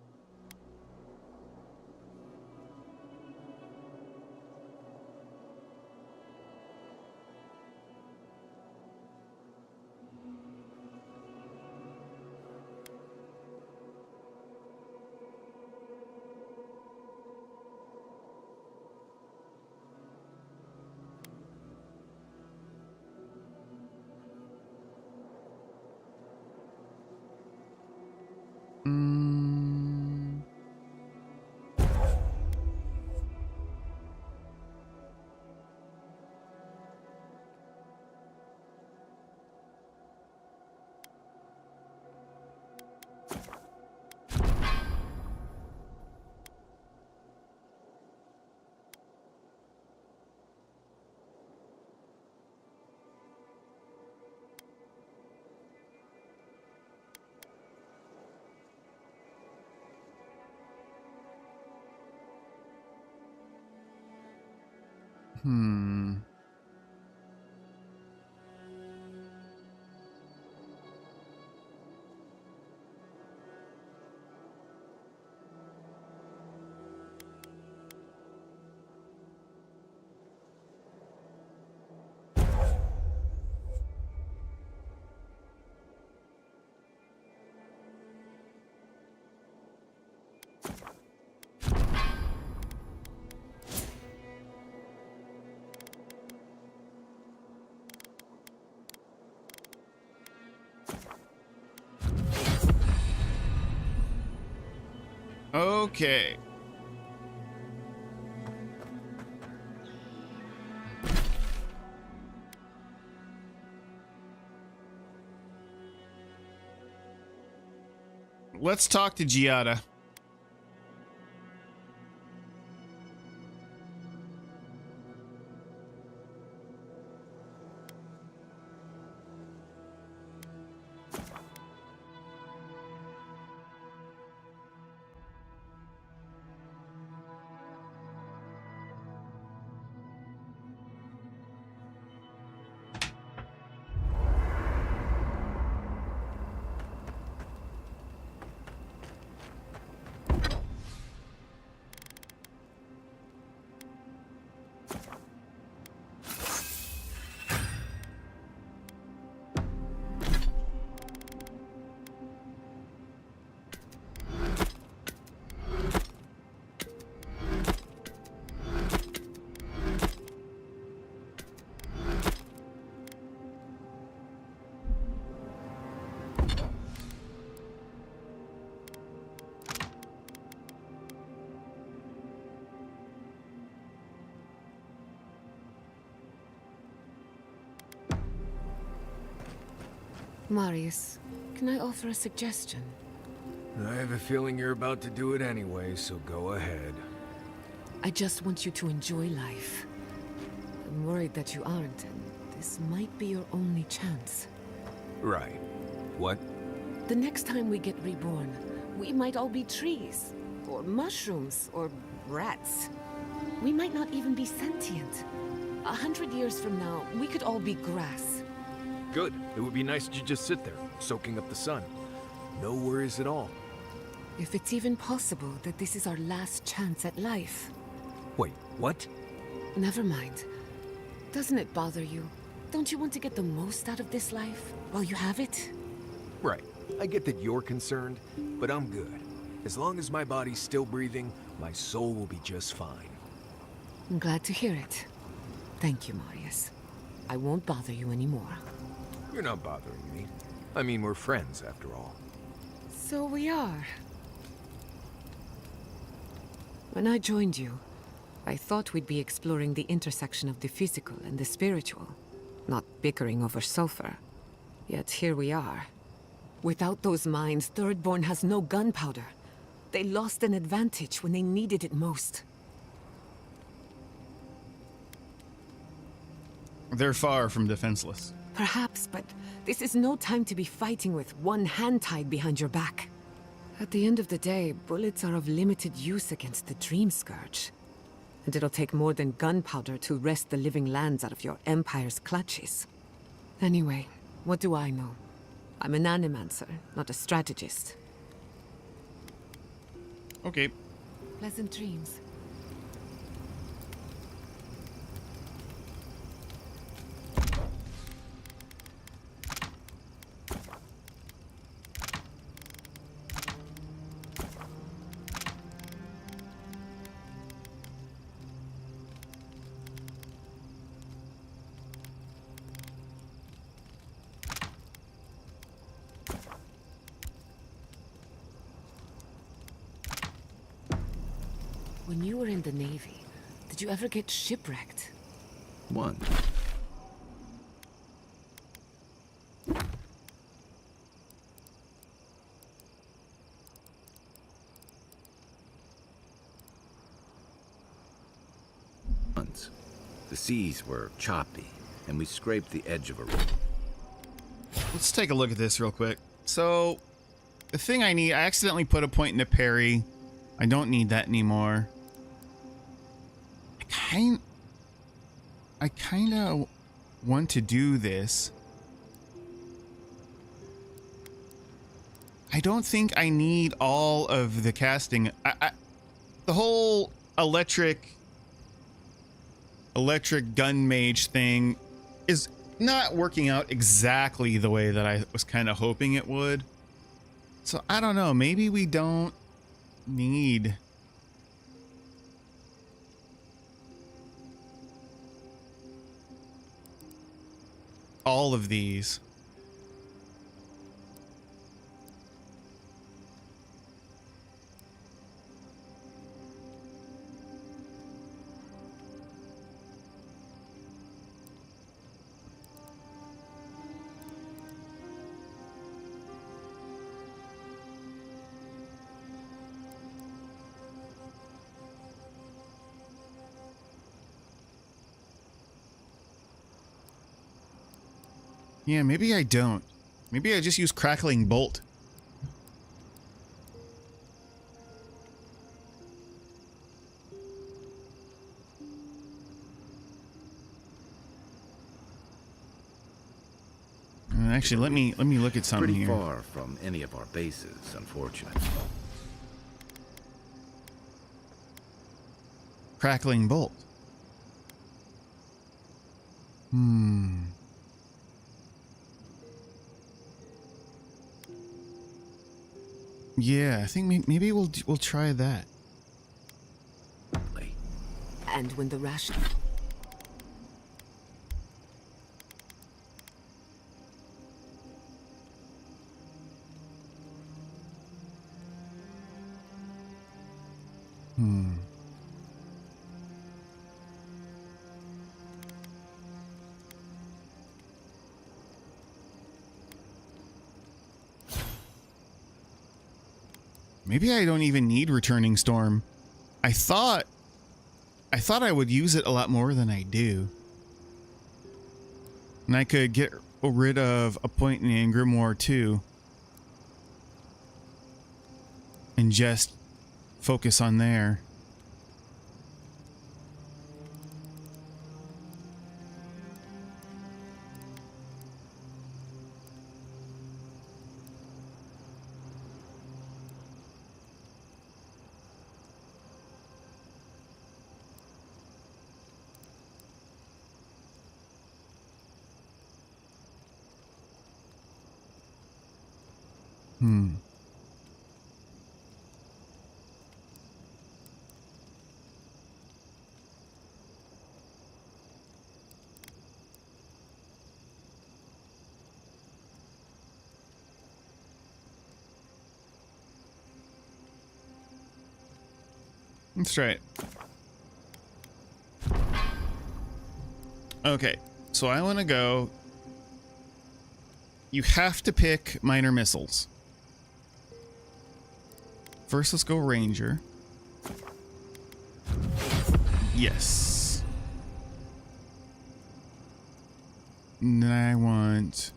Okay. Let's talk to Giada. Marius, can I offer a suggestion? I have a feeling you're about to do it anyway, so go ahead. I just want you to enjoy life. I'm worried that you aren't, and this might be your only chance. Right. What? The next time we get reborn, we might all be trees, or mushrooms, or rats. We might not even be sentient. 100 years from now, we could all be grass. Good. It would be nice to just sit there, soaking up the sun. No worries at all. If it's even possible that this is our last chance at life. Wait, what? Never mind. Doesn't it bother you? Don't you want to get the most out of this life while you have it? Right. I get that you're concerned, but I'm good. As long as my body's still breathing, my soul will be just fine. I'm glad to hear it. Thank you, Marius. I won't bother you anymore. You're not bothering me. I mean, we're friends, after all. So we are. When I joined you, I thought we'd be exploring the intersection of the physical and the spiritual, not bickering over sulfur. Yet here we are. Without those mines, Thirdborn has no gunpowder. They lost an advantage when they needed it most. They're far from defenseless. Perhaps, but this is no time to be fighting with one hand tied behind your back. At the end of the day, bullets are of limited use against the Dream Scourge. And it'll take more than gunpowder to wrest the living lands out of your Empire's clutches. Anyway, what do I know? I'm an animancer, not a strategist. Okay. Pleasant dreams. When you were in the Navy, did you ever get shipwrecked? One. Once. The seas were choppy, and we scraped the edge of a rope. Let's take a look at this real quick. So, the thing I need, I accidentally put a point in the parry. I don't need that anymore. I kind of want to do this. I don't think I need all of the casting. The whole electric gun mage thing is not working out exactly the way that I was kind of hoping it would. So I don't know, maybe we don't need all of these. Yeah, maybe I don't. Maybe I just use Crackling Bolt. Actually, let me look at something Pretty here. far from any of our bases, unfortunately. Crackling Bolt. Yeah, I think maybe we'll try that. And when the ration... Maybe I don't even need Returning Storm. I thought I would use it a lot more than I do. And I could get rid of a point in Grimoire too. And just focus on there. That's right. Okay, so I want to go. You have to pick minor missiles. First, let's go Ranger. Yes. And then I want...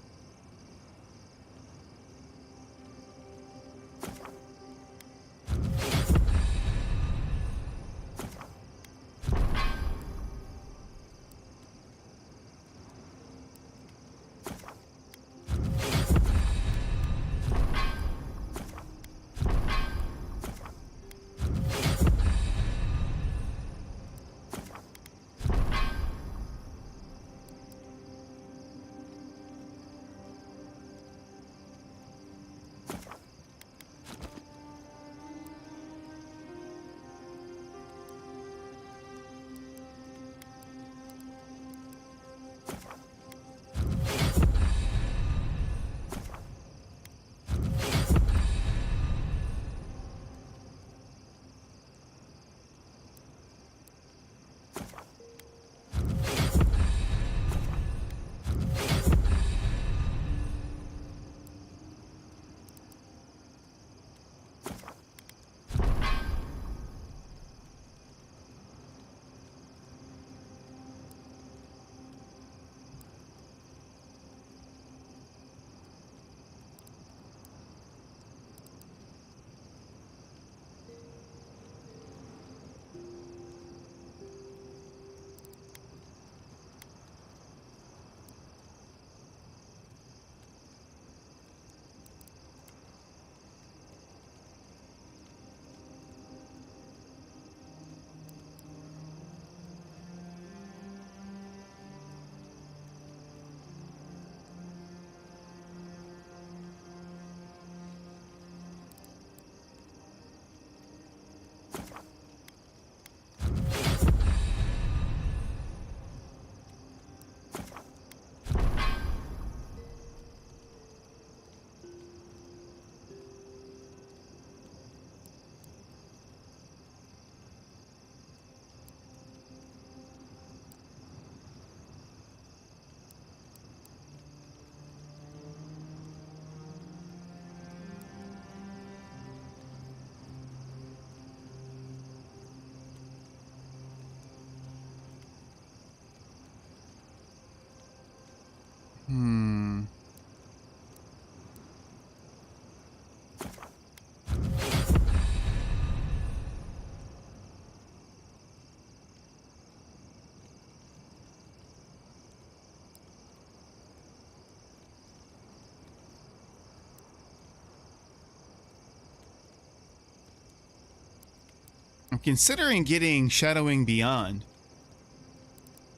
considering getting Shadowing Beyond.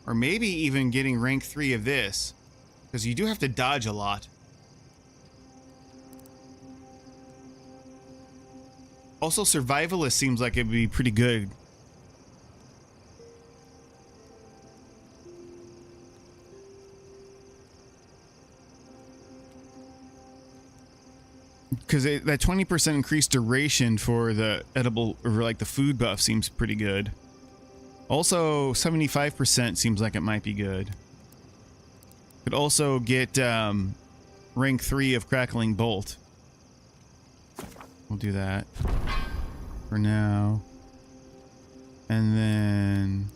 Or maybe even getting rank 3 of this. Because you do have to dodge a lot. Also, Survivalist seems like it'd be pretty good. Because that 20% increased duration for the edible, or like the food buff seems pretty good. Also, 75% seems like it might be good. Could also get rank 3 of Crackling Bolt. We'll do that for now. And then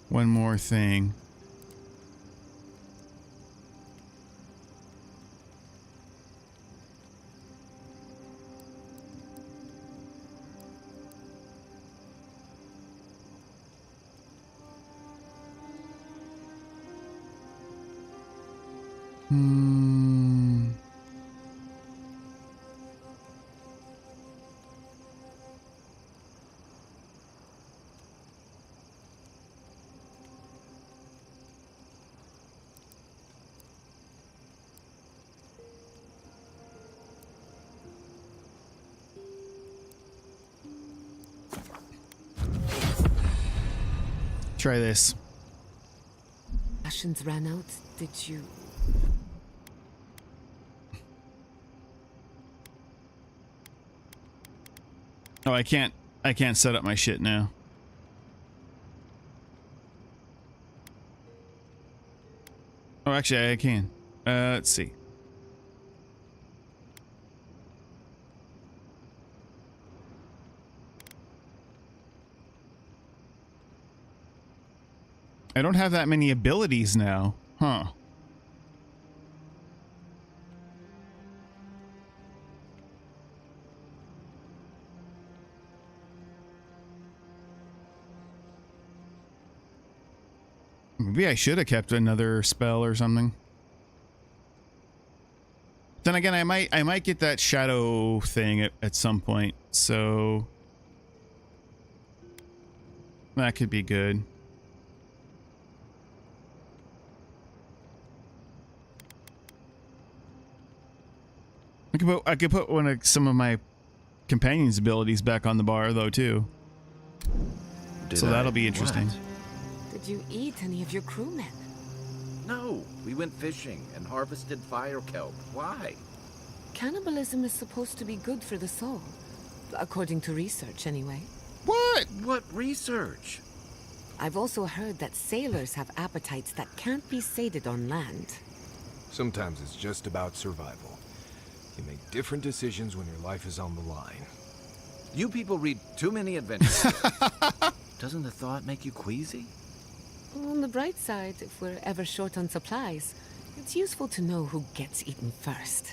one more thing. Try this. Rations ran out. Did you? Oh, I can't set up my shit now. Oh, actually, I can. Let's see. I don't have that many abilities now. Huh. Maybe I should have kept another spell or something. Then again, I might get that shadow thing at some point, so that could be good. I could put one of some of my companion's abilities back on the bar though too. So that'll be interesting. Did you eat any of your crewmen? No, we went fishing and harvested fire kelp. Why? Cannibalism is supposed to be good for the soul. According to research, anyway. What? What research? I've also heard that sailors have appetites that can't be sated on land. Sometimes it's just about survival. You make different decisions when your life is on the line. You people read too many adventures. Doesn't the thought make you queasy? On the bright side, if we're ever short on supplies, it's useful to know who gets eaten first.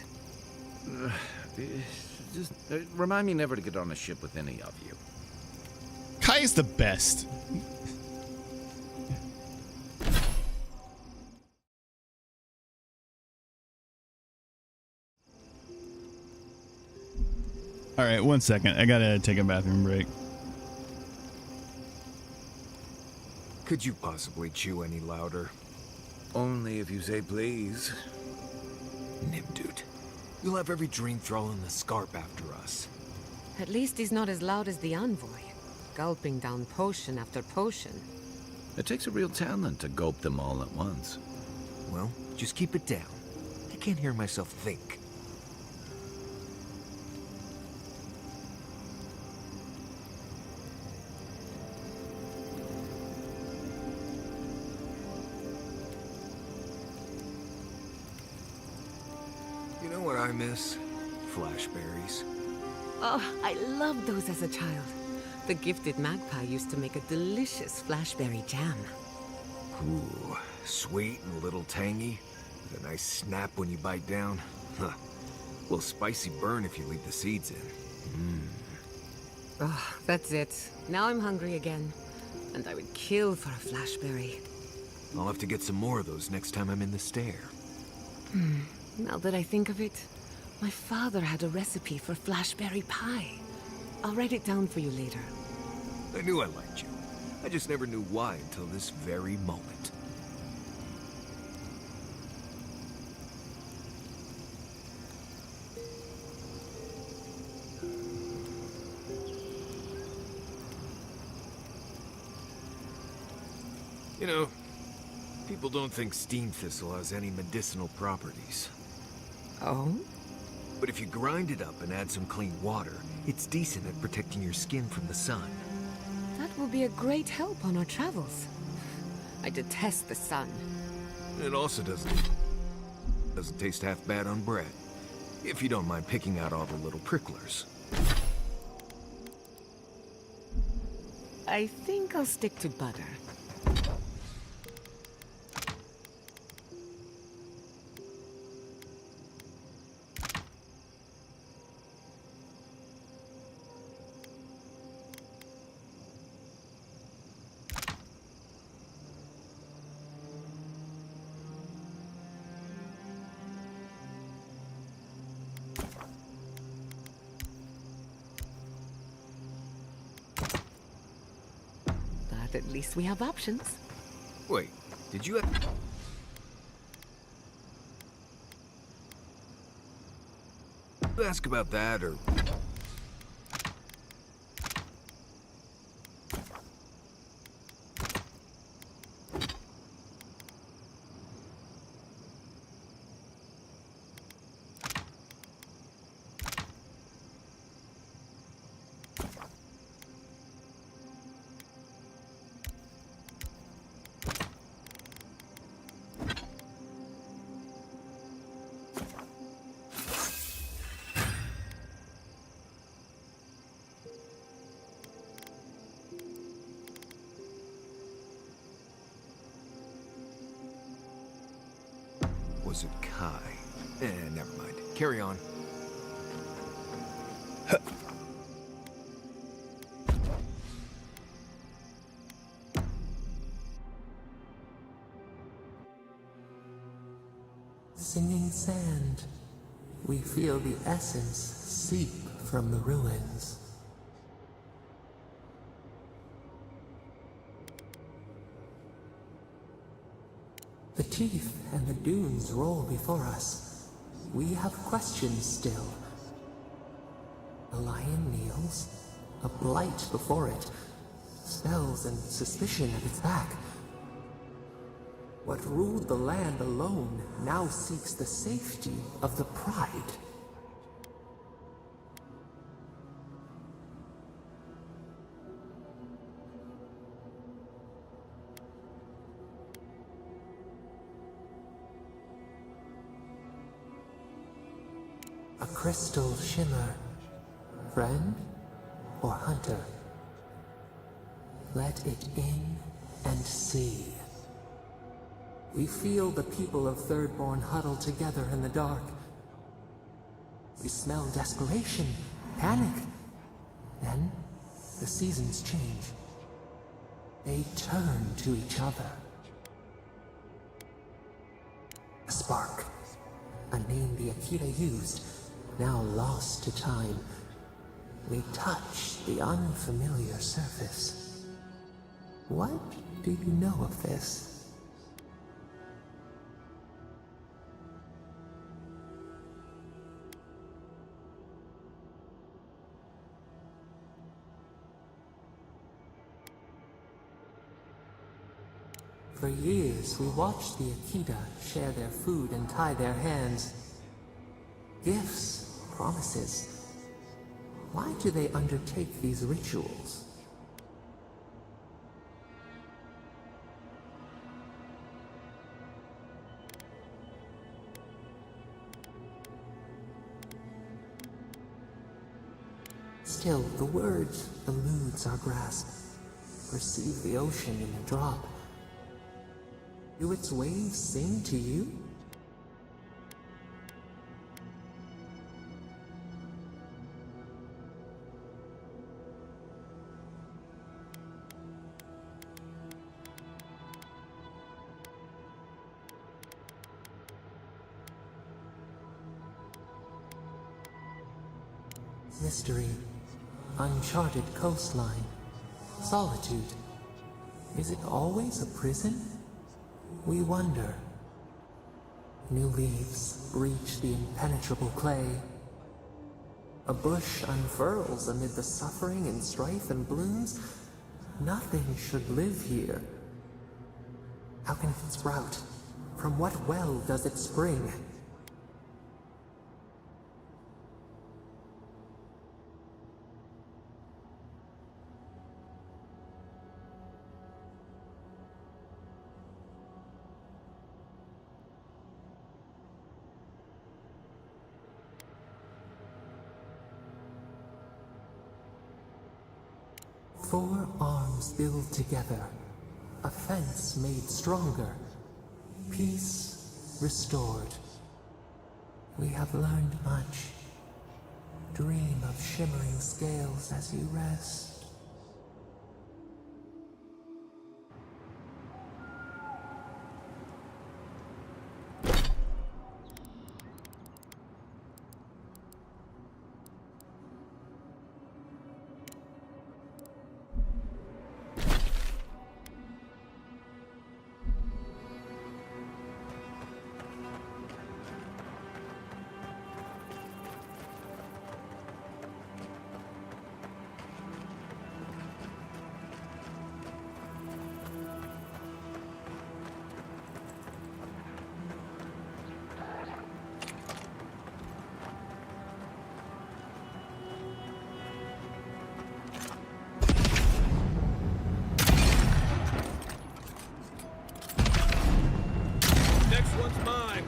Just remind me never to get on a ship with any of you. Kai is the best. All right, 1 second. I gotta take a bathroom break. Could you possibly chew any louder? Only if you say please. Nimdude, you'll have every dream thrall in the scarp after us. At least he's not as loud as the envoy, gulping down potion after potion. It takes a real talent to gulp them all at once. Well, just keep it down. I can't hear myself think. You know what I miss? Flashberries. Oh, I loved those as a child. The gifted magpie used to make a delicious flashberry jam. Ooh, sweet and a little tangy, with a nice snap when you bite down. Huh. A little spicy burn if you leave the seeds in. Oh, that's it. Now I'm hungry again. And I would kill for a flashberry. I'll have to get some more of those next time I'm in the stair. Now that I think of it, my father had a recipe for flashberry pie. I'll write it down for you later. I knew I liked you. I just never knew why until this very moment. You know, people don't think steam thistle has any medicinal properties. Oh? But if you grind it up and add some clean water, it's decent at protecting your skin from the sun. That will be a great help on our travels. I detest the sun. It also doesn't taste half bad on bread. If you don't mind picking out all the little pricklers. I think I'll stick to butter. But at least we have options. Wait, did you have... ask about that, or... Was it Kai? Never mind. Carry on. Singing sand, we feel the essence seep from the ruins. The teeth and the dunes roll before us. We have questions still. The lion kneels, a blight before it, spells and suspicion at its back. What ruled the land alone now seeks the safety of the pride. A crystal shimmer, friend or hunter? Let it in and see. We feel the people of Thirdborn huddle together in the dark. We smell desperation, panic. Then, the seasons change. They turn to each other. A spark. A name the Akita used, now lost to time. We touch the unfamiliar surface. What do you know of this? For years, we watched the Akita share their food and tie their hands. Gifts, promises. Why do they undertake these rituals? Still, the words, the moods our grasp. Perceive the ocean in a drop. Do its waves sing to you? Mystery, uncharted coastline, Solitude. Is it always a prison? We wonder. New leaves breach the impenetrable clay. A bush unfurls amid the suffering and strife and blooms. Nothing should live here. How can it sprout? From what well does it spring? Four arms build together, a fence made stronger, peace restored. We have learned much. Dream of shimmering scales as you rest. Next one's mine.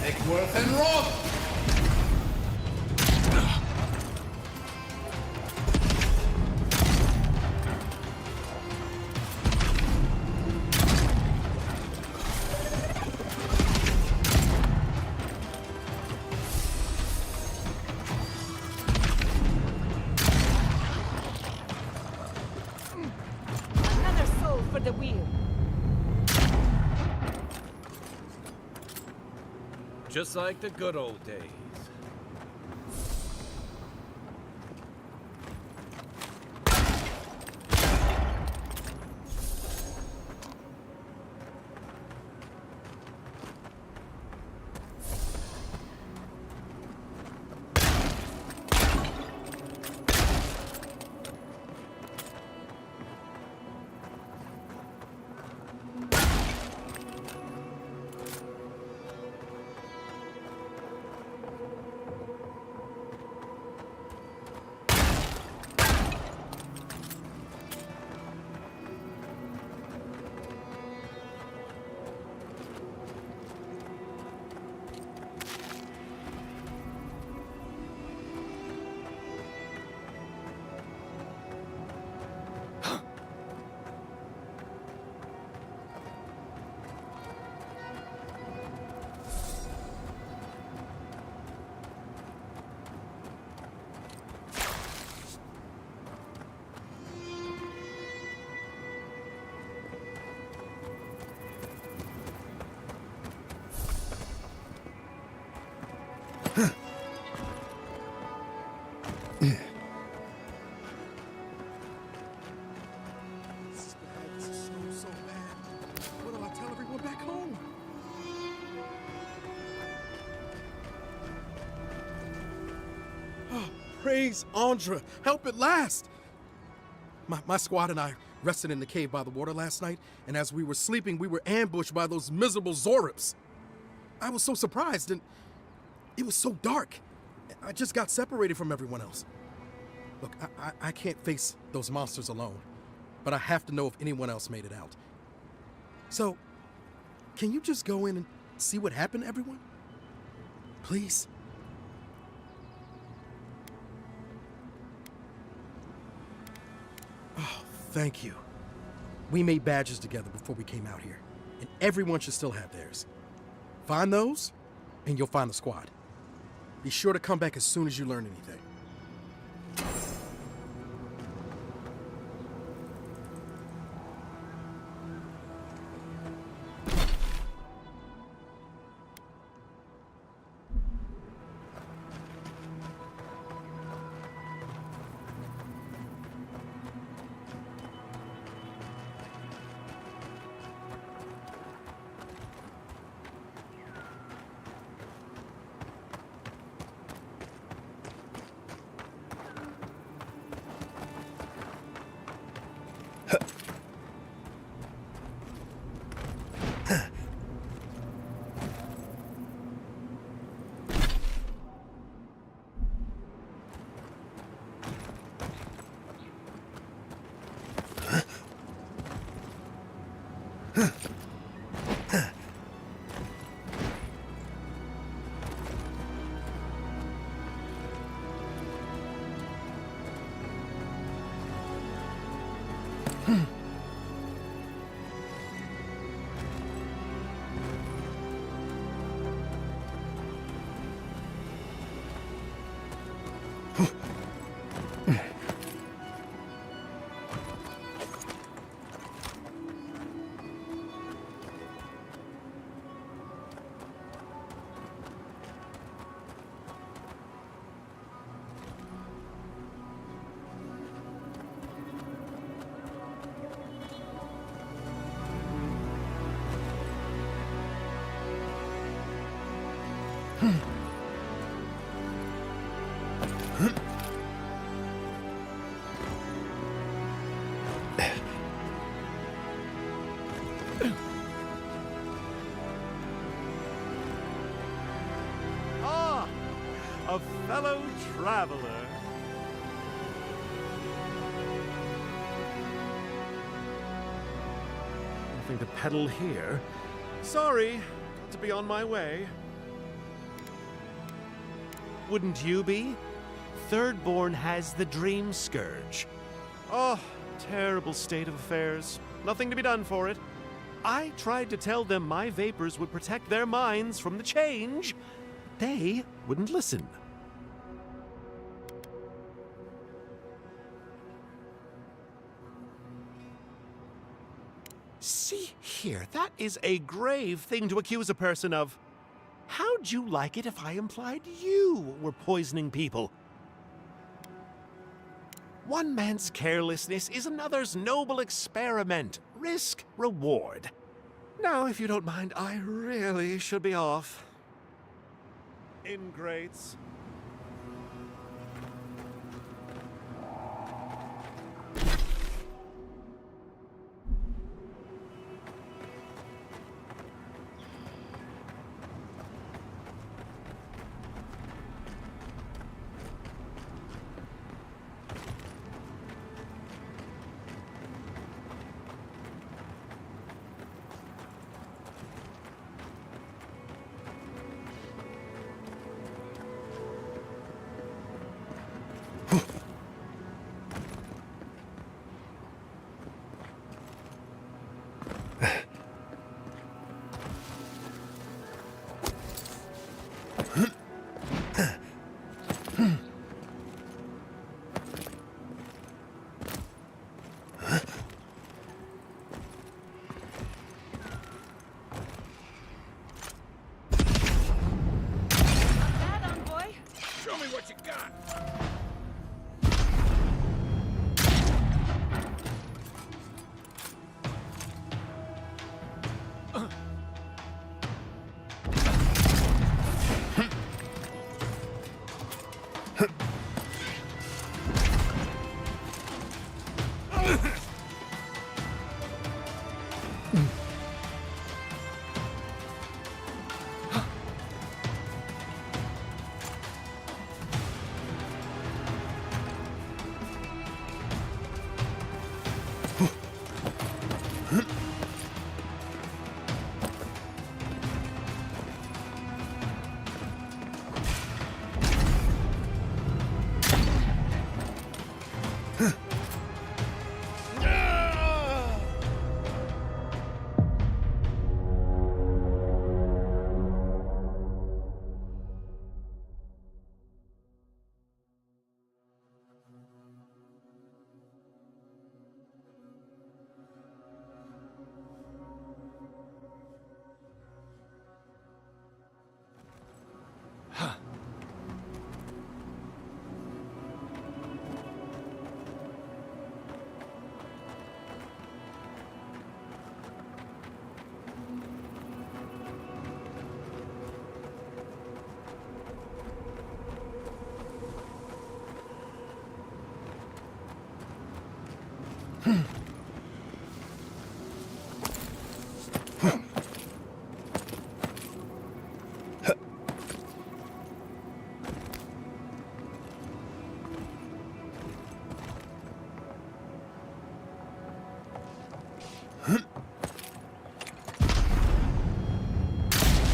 Eckworth and Rob! Another soul for the wheel. Just like the good old days. So bad. What do I tell everyone back home? Oh, praise Andra. Help at last. My squad and I rested in the cave by the water last night, and as we were sleeping, we were ambushed by those miserable Zorips. I was so surprised, and it was so dark. I just got separated from everyone else. Look, I can't face those monsters alone, but I have to know if anyone else made it out. So, can you just go in and see what happened to everyone? Please? Oh, thank you. We made badges together before we came out here, and everyone should still have theirs. Find those, and you'll find the squad. Be sure to come back as soon as you learn anything. A fellow traveler. Nothing to peddle here. Sorry, got to be on my way. Wouldn't you be? Thirdborn has the Dream Scourge. Oh, terrible state of affairs. Nothing to be done for it. I tried to tell them my vapors would protect their minds from the change. They wouldn't listen. See here, that is a grave thing to accuse a person of. How'd you like it if I implied you were poisoning people? One man's carelessness is another's noble experiment. Risk, reward. Now, if you don't mind, I really should be off. Ingrates.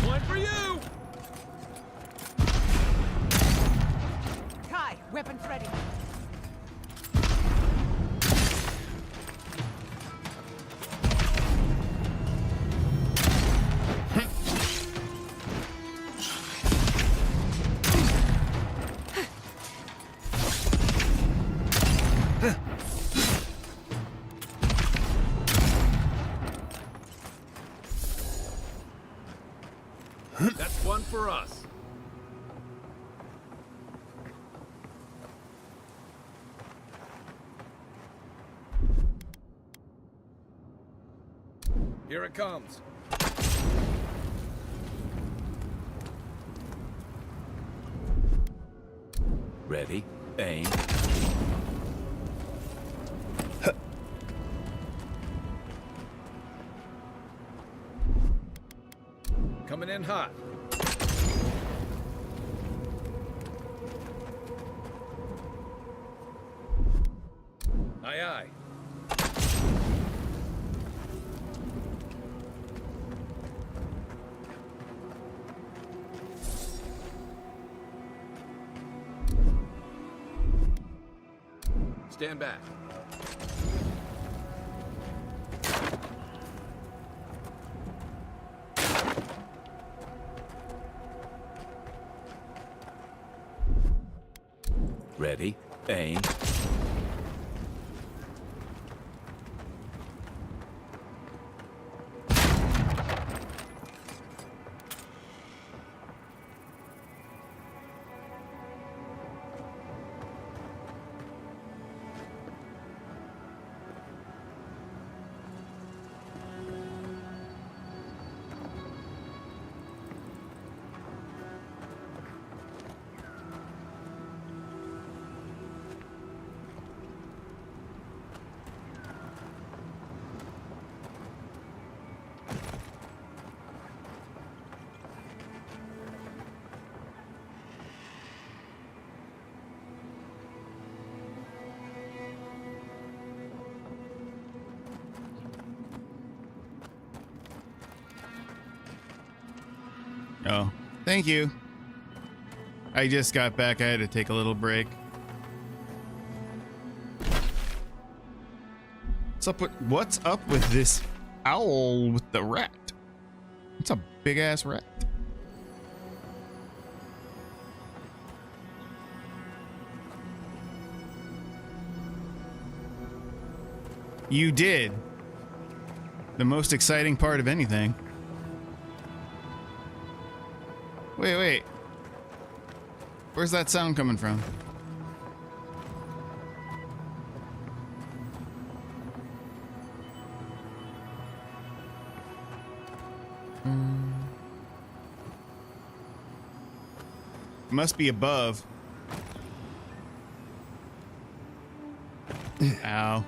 One for you! Kai, weapons ready. That's one for us. Here it comes. Ready, aim. Coming in hot. Aye, aye. Stand back. Ready, aim. Oh, thank you. I just got back. I had to take a little break. What's up with this owl with the rat? It's a big ass rat. You did. The most exciting part of anything. Wait. Where's that sound coming from? It must be above. Ow.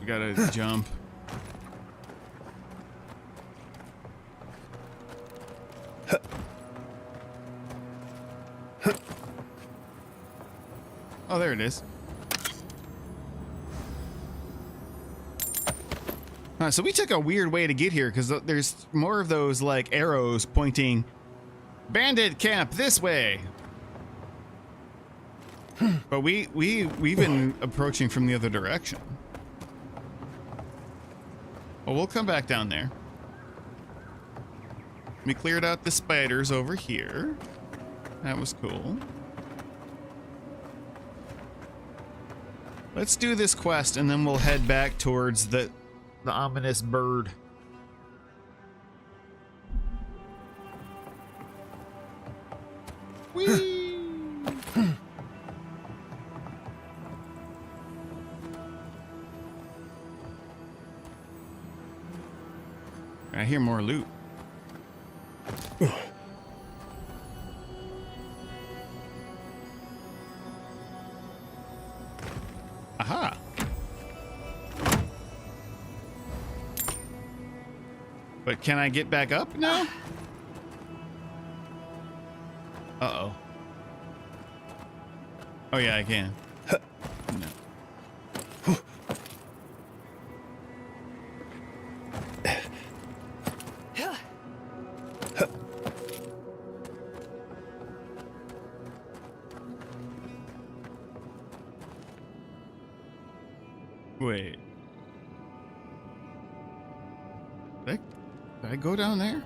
We gotta jump. Oh, there it is. So we took a weird way to get here because there's more of those like arrows pointing bandit camp this way. But we've been approaching from the other direction. Well, we'll come back down there. We cleared out the spiders over here. That was cool. Let's do this quest and then we'll head back towards the ominous bird. Whee! I hear more loot. Aha! But can I get back up now? Uh-oh. Oh yeah, I can. No. Wait. Did I go down there?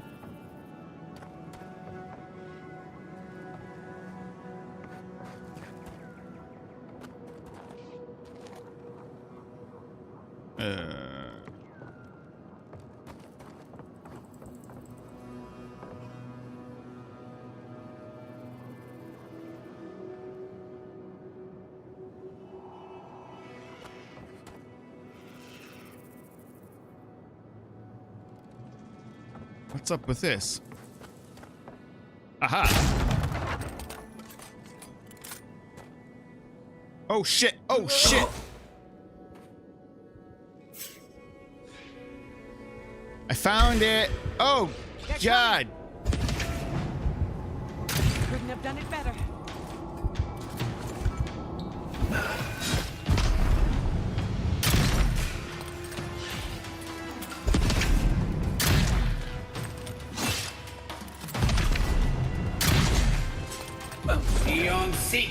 What's up with this? Aha! Oh shit! Oh shit! I found it! Oh God! Couldn't have done it better. Eon Seek.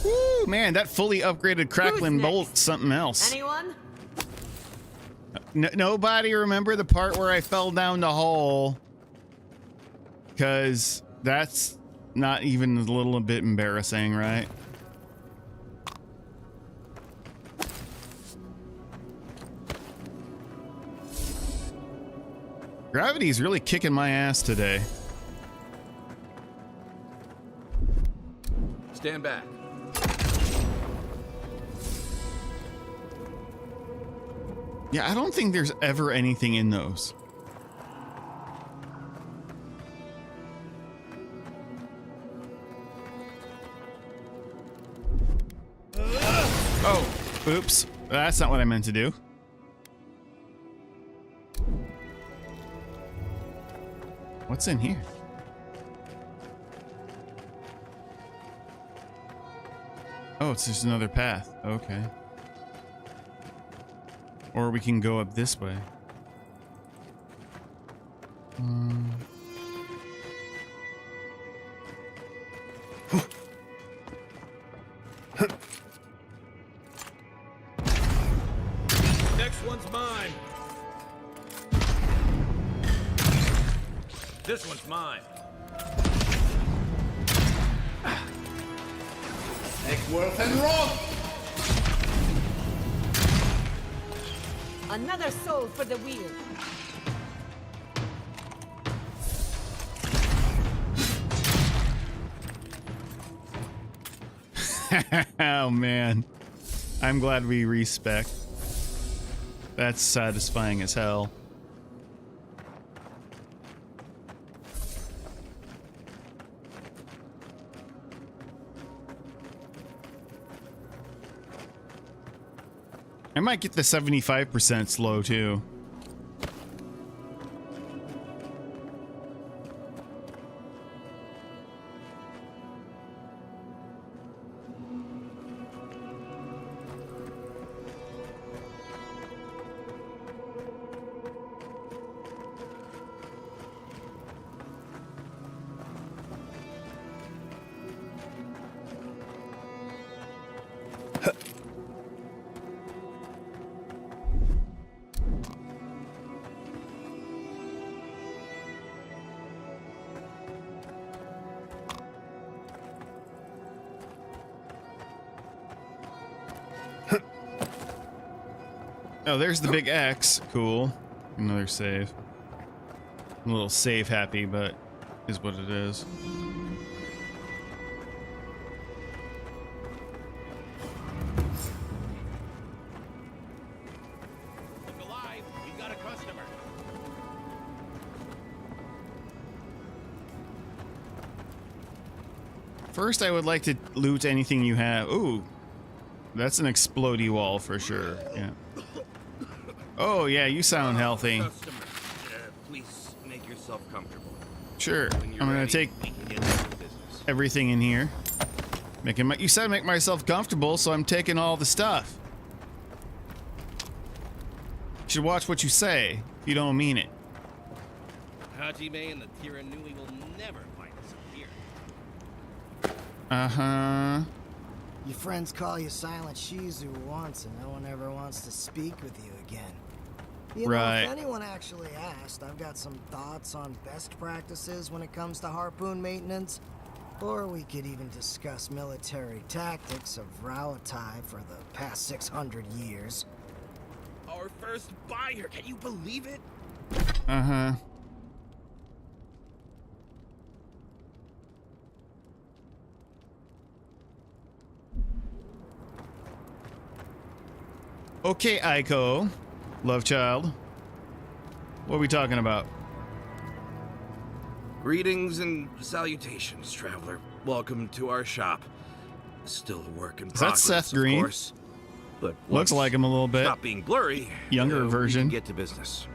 Woo, man, that fully upgraded crackling bolt's something else. Anyone? Nobody remember the part where I fell down the hole? Because that's not even a little bit embarrassing, right? Gravity's really kicking my ass today. Stand back. Yeah, I don't think there's ever anything in those. Oh, oops. That's not what I meant to do. What's in here? Oh, it's just another path. Okay. Or we can go up this way. Next one's mine. This one's mine. Eckworth and Rock. Another soul for the wheel. Oh man. I'm glad we respec. That's satisfying as hell. I might get the 75% slow too. Oh, there's the big X. Cool. Another save. I'm a little save happy, but is what it is. Look alive. We've got a customer. First, I would like to loot anything you have. Ooh, that's an explodey wall for sure. Yeah. Oh yeah, you sound healthy. Please make yourself comfortable. Sure. I'm gonna take everything in here. You said make myself comfortable, so I'm taking all the stuff. You should watch what you say if you don't mean it. Hajime and the Tiranui will never find us up here. Uh-huh. Your friends call you Silent Shizu once, and no one ever wants to speak with you again. You know, if anyone actually asked, I've got some thoughts on best practices when it comes to harpoon maintenance. Or we could even discuss military tactics of Rauatai for the past 600 years. Our first buyer, can you believe it? Uh-huh. Okay, Aiko. Love child. What are we talking about? Greetings and salutations, traveler. Welcome to our shop. Still a work in progress, Seth Green? of course. But Looks like him a little bit. Stop being blurry. Younger version. We can get to business.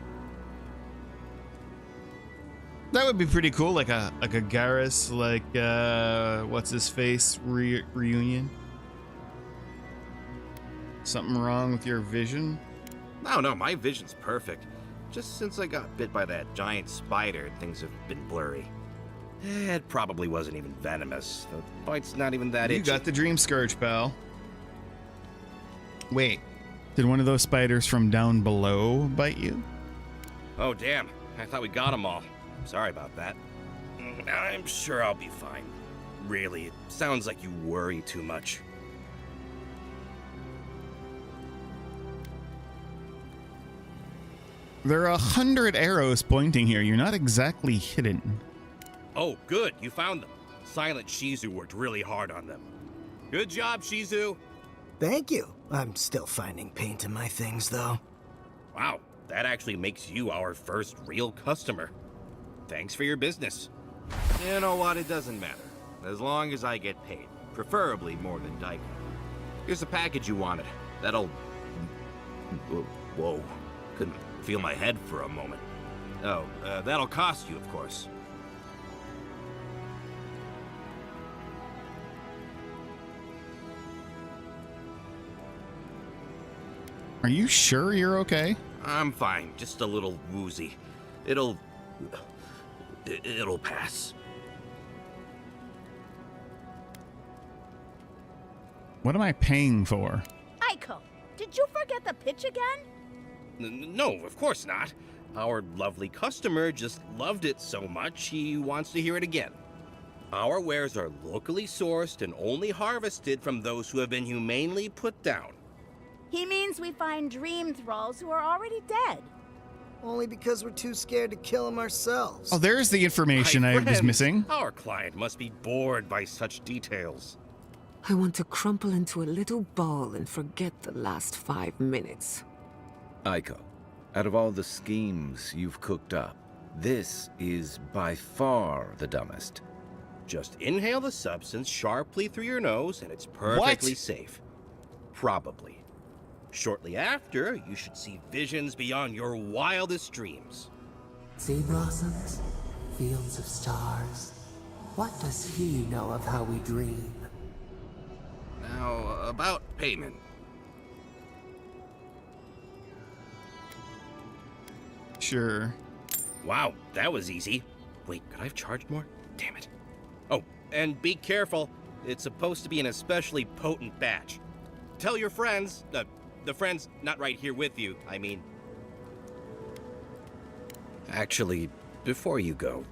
That would be pretty cool, like a Garrus, like what's his face reunion. Something wrong with your vision? No, my vision's perfect. Just since I got bit by that giant spider, things have been blurry. It probably wasn't even venomous. The bite's not even that itchy. You got the dream scourge, pal. Wait, did one of those spiders from down below bite you? Oh, damn. I thought we got them all. Sorry about that. I'm sure I'll be fine. Really, it sounds like you worry too much. There are 100 arrows pointing here. You're not exactly hidden. Oh, good. You found them. Silent Shizu worked really hard on them. Good job, Shizu. Thank you. I'm still finding paint in my things, though. Wow, that actually makes you our first real customer. Thanks for your business. You know what? It doesn't matter. As long as I get paid. Preferably more than Daiko. Here's the package you wanted. That'll... Whoa. Couldn't feel my head for a moment. Oh, that'll cost you, of course. Are you sure you're okay? I'm fine. Just a little woozy. It'll pass. What am I paying for? Aiko, did you forget the pitch again? No, of course not. Our lovely customer just loved it so much he wants to hear it again. Our wares are locally sourced and only harvested from those who have been humanely put down. He means we find dream thralls who are already dead. Only because we're too scared to kill them ourselves. Oh, there's the information I was missing. Our client must be bored by such details. I want to crumple into a little ball and forget the last 5 minutes. Aiko, out of all the schemes you've cooked up, this is by far the dumbest. Just inhale the substance sharply through your nose and it's perfectly safe. Probably. Shortly after, you should see visions beyond your wildest dreams. Sea blossoms, fields of stars. What does he know of how we dream? Now, about payment. Sure. Wow, that was easy. Wait, could I have charged more? Damn it. Oh, and be careful. It's supposed to be an especially potent batch. Tell your friends, the friends not right here with you, I mean. Actually, before you go,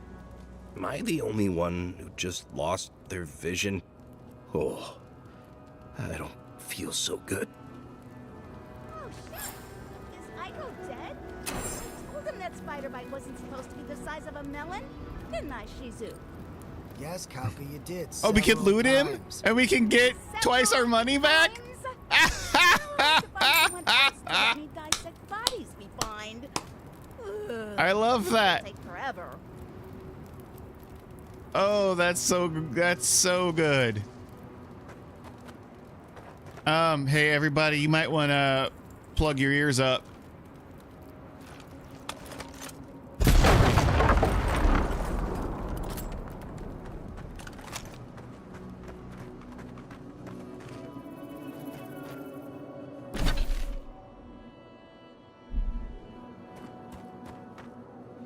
am I the only one who just lost their vision? Oh, I don't feel so good. Oh shit! Is Ico dead? I told him that spider bite wasn't supposed to be the size of a melon, didn't I, Shizu? Yes, Copy, you did. Oh, we can several loot him? times. And we can get twice our money back? Let me dissect bodies we find. I love that. Take forever. Oh, that's so good. Hey everybody, you might want to plug your ears up.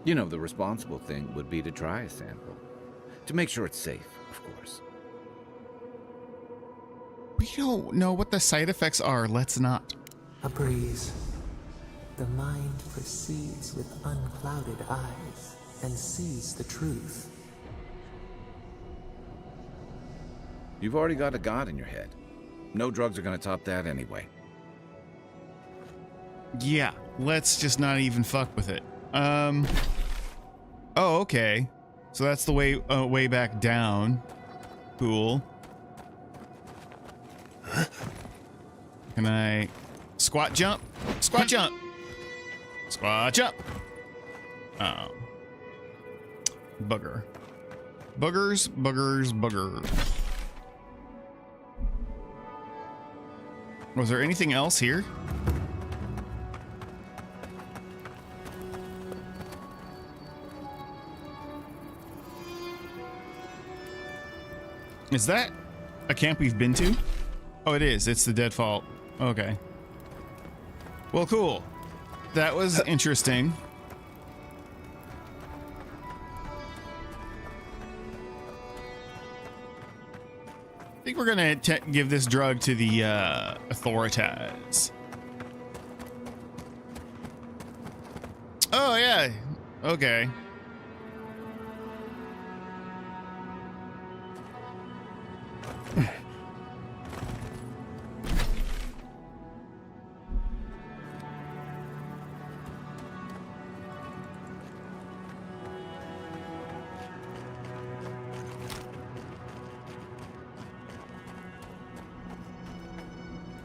You know, the responsible thing would be to try a sample. To make sure it's safe, of course. We don't know what the side effects are. Let's not. A breeze. The mind proceeds with unclouded eyes and sees the truth. You've already got a god in your head. No drugs are gonna top that anyway. Yeah, let's just not even fuck with it. Oh, okay. So that's the way back down. Cool. Can I squat jump? Squat jump. Squat jump. Oh. Bugger. Buggers, buggers, buggers. Was there anything else here? Is that a camp we've been to? Oh, it is. It's the Deadfall. Okay. Well, cool. That was interesting. I think we're gonna give this drug to the authorities. Oh yeah. Okay.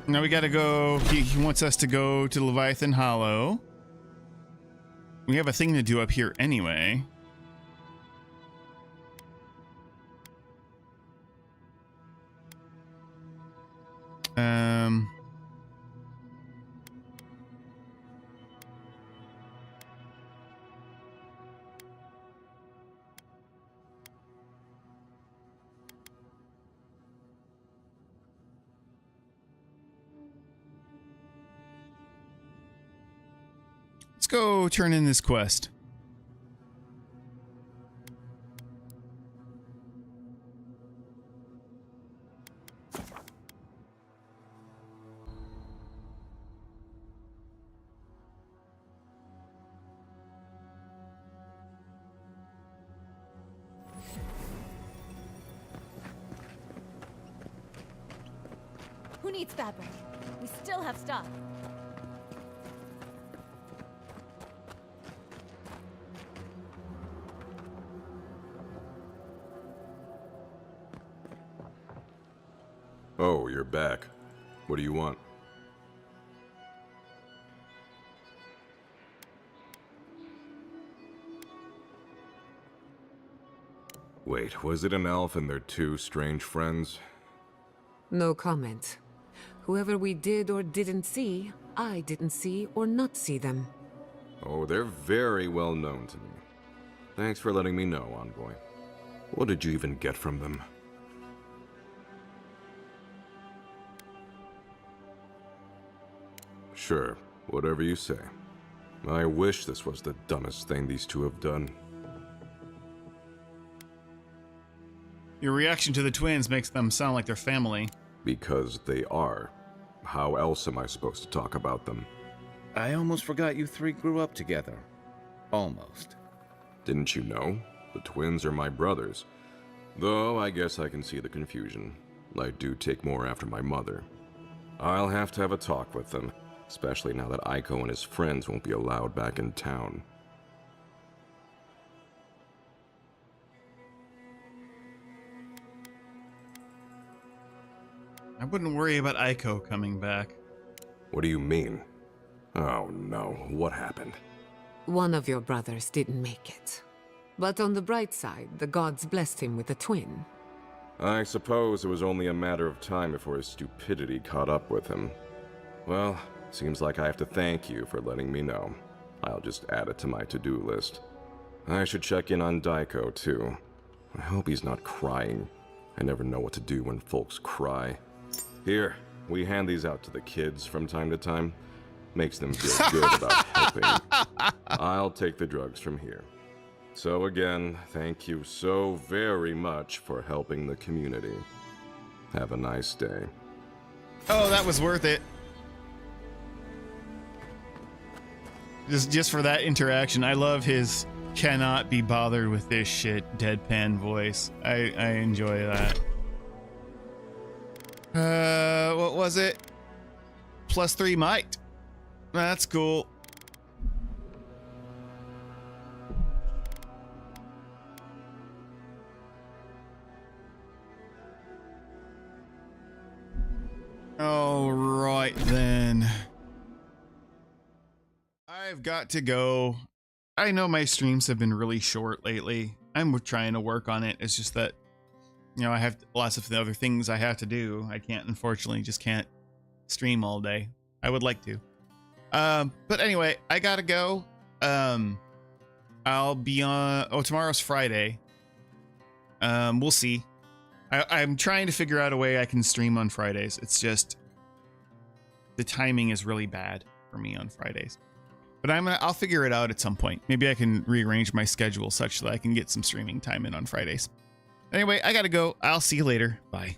Now we gotta go. He wants us to go to Leviathan Hollow. We have a thing to do up here anyway. Let's go turn in this quest. Who needs fabric? We still have stuff. Oh, you're back. What do you want? Wait, was it an elf and their two strange friends? No comment. Whoever we did or didn't see, I didn't see or not see them. Oh, they're very well known to me. Thanks for letting me know, Envoy. What did you even get from them? Sure, whatever you say. I wish this was the dumbest thing these two have done. Your reaction to the twins makes them sound like they're family. Because they are. How else am I supposed to talk about them? I almost forgot you three grew up together. Almost. Didn't you know? The twins are my brothers. Though I guess I can see the confusion. I do take more after my mother. I'll have to have a talk with them, especially now that Aiko and his friends won't be allowed back in town. I wouldn't worry about Aiko coming back. What do you mean? Oh no, what happened? One of your brothers didn't make it. But on the bright side, the gods blessed him with a twin. I suppose it was only a matter of time before his stupidity caught up with him. Well, seems like I have to thank you for letting me know. I'll just add it to my to-do list. I should check in on Daiko, too. I hope he's not crying. I never know what to do when folks cry. Here, we hand these out to the kids from time to time. Makes them feel good about helping. I'll take the drugs from here. So again, thank you so very much for helping the community. Have a nice day. Oh, that was worth it. Just for that interaction. I love his cannot be bothered with this shit deadpan voice. I enjoy that. What was it? +3 might. That's cool. All right then. I've got to go. I know my streams have been really short lately. I'm trying to work on it. It's just that, you know, I have lots of the other things I have to do. I can't, unfortunately, just can't stream all day. I would like to. But anyway, I gotta go. I'll be on. Oh, tomorrow's Friday. We'll see. I'm trying to figure out a way I can stream on Fridays. It's just the timing is really bad for me on Fridays. But I'll figure it out at some point. Maybe I can rearrange my schedule such that I can get some streaming time in on Fridays. Anyway, I gotta go. I'll see you later. Bye.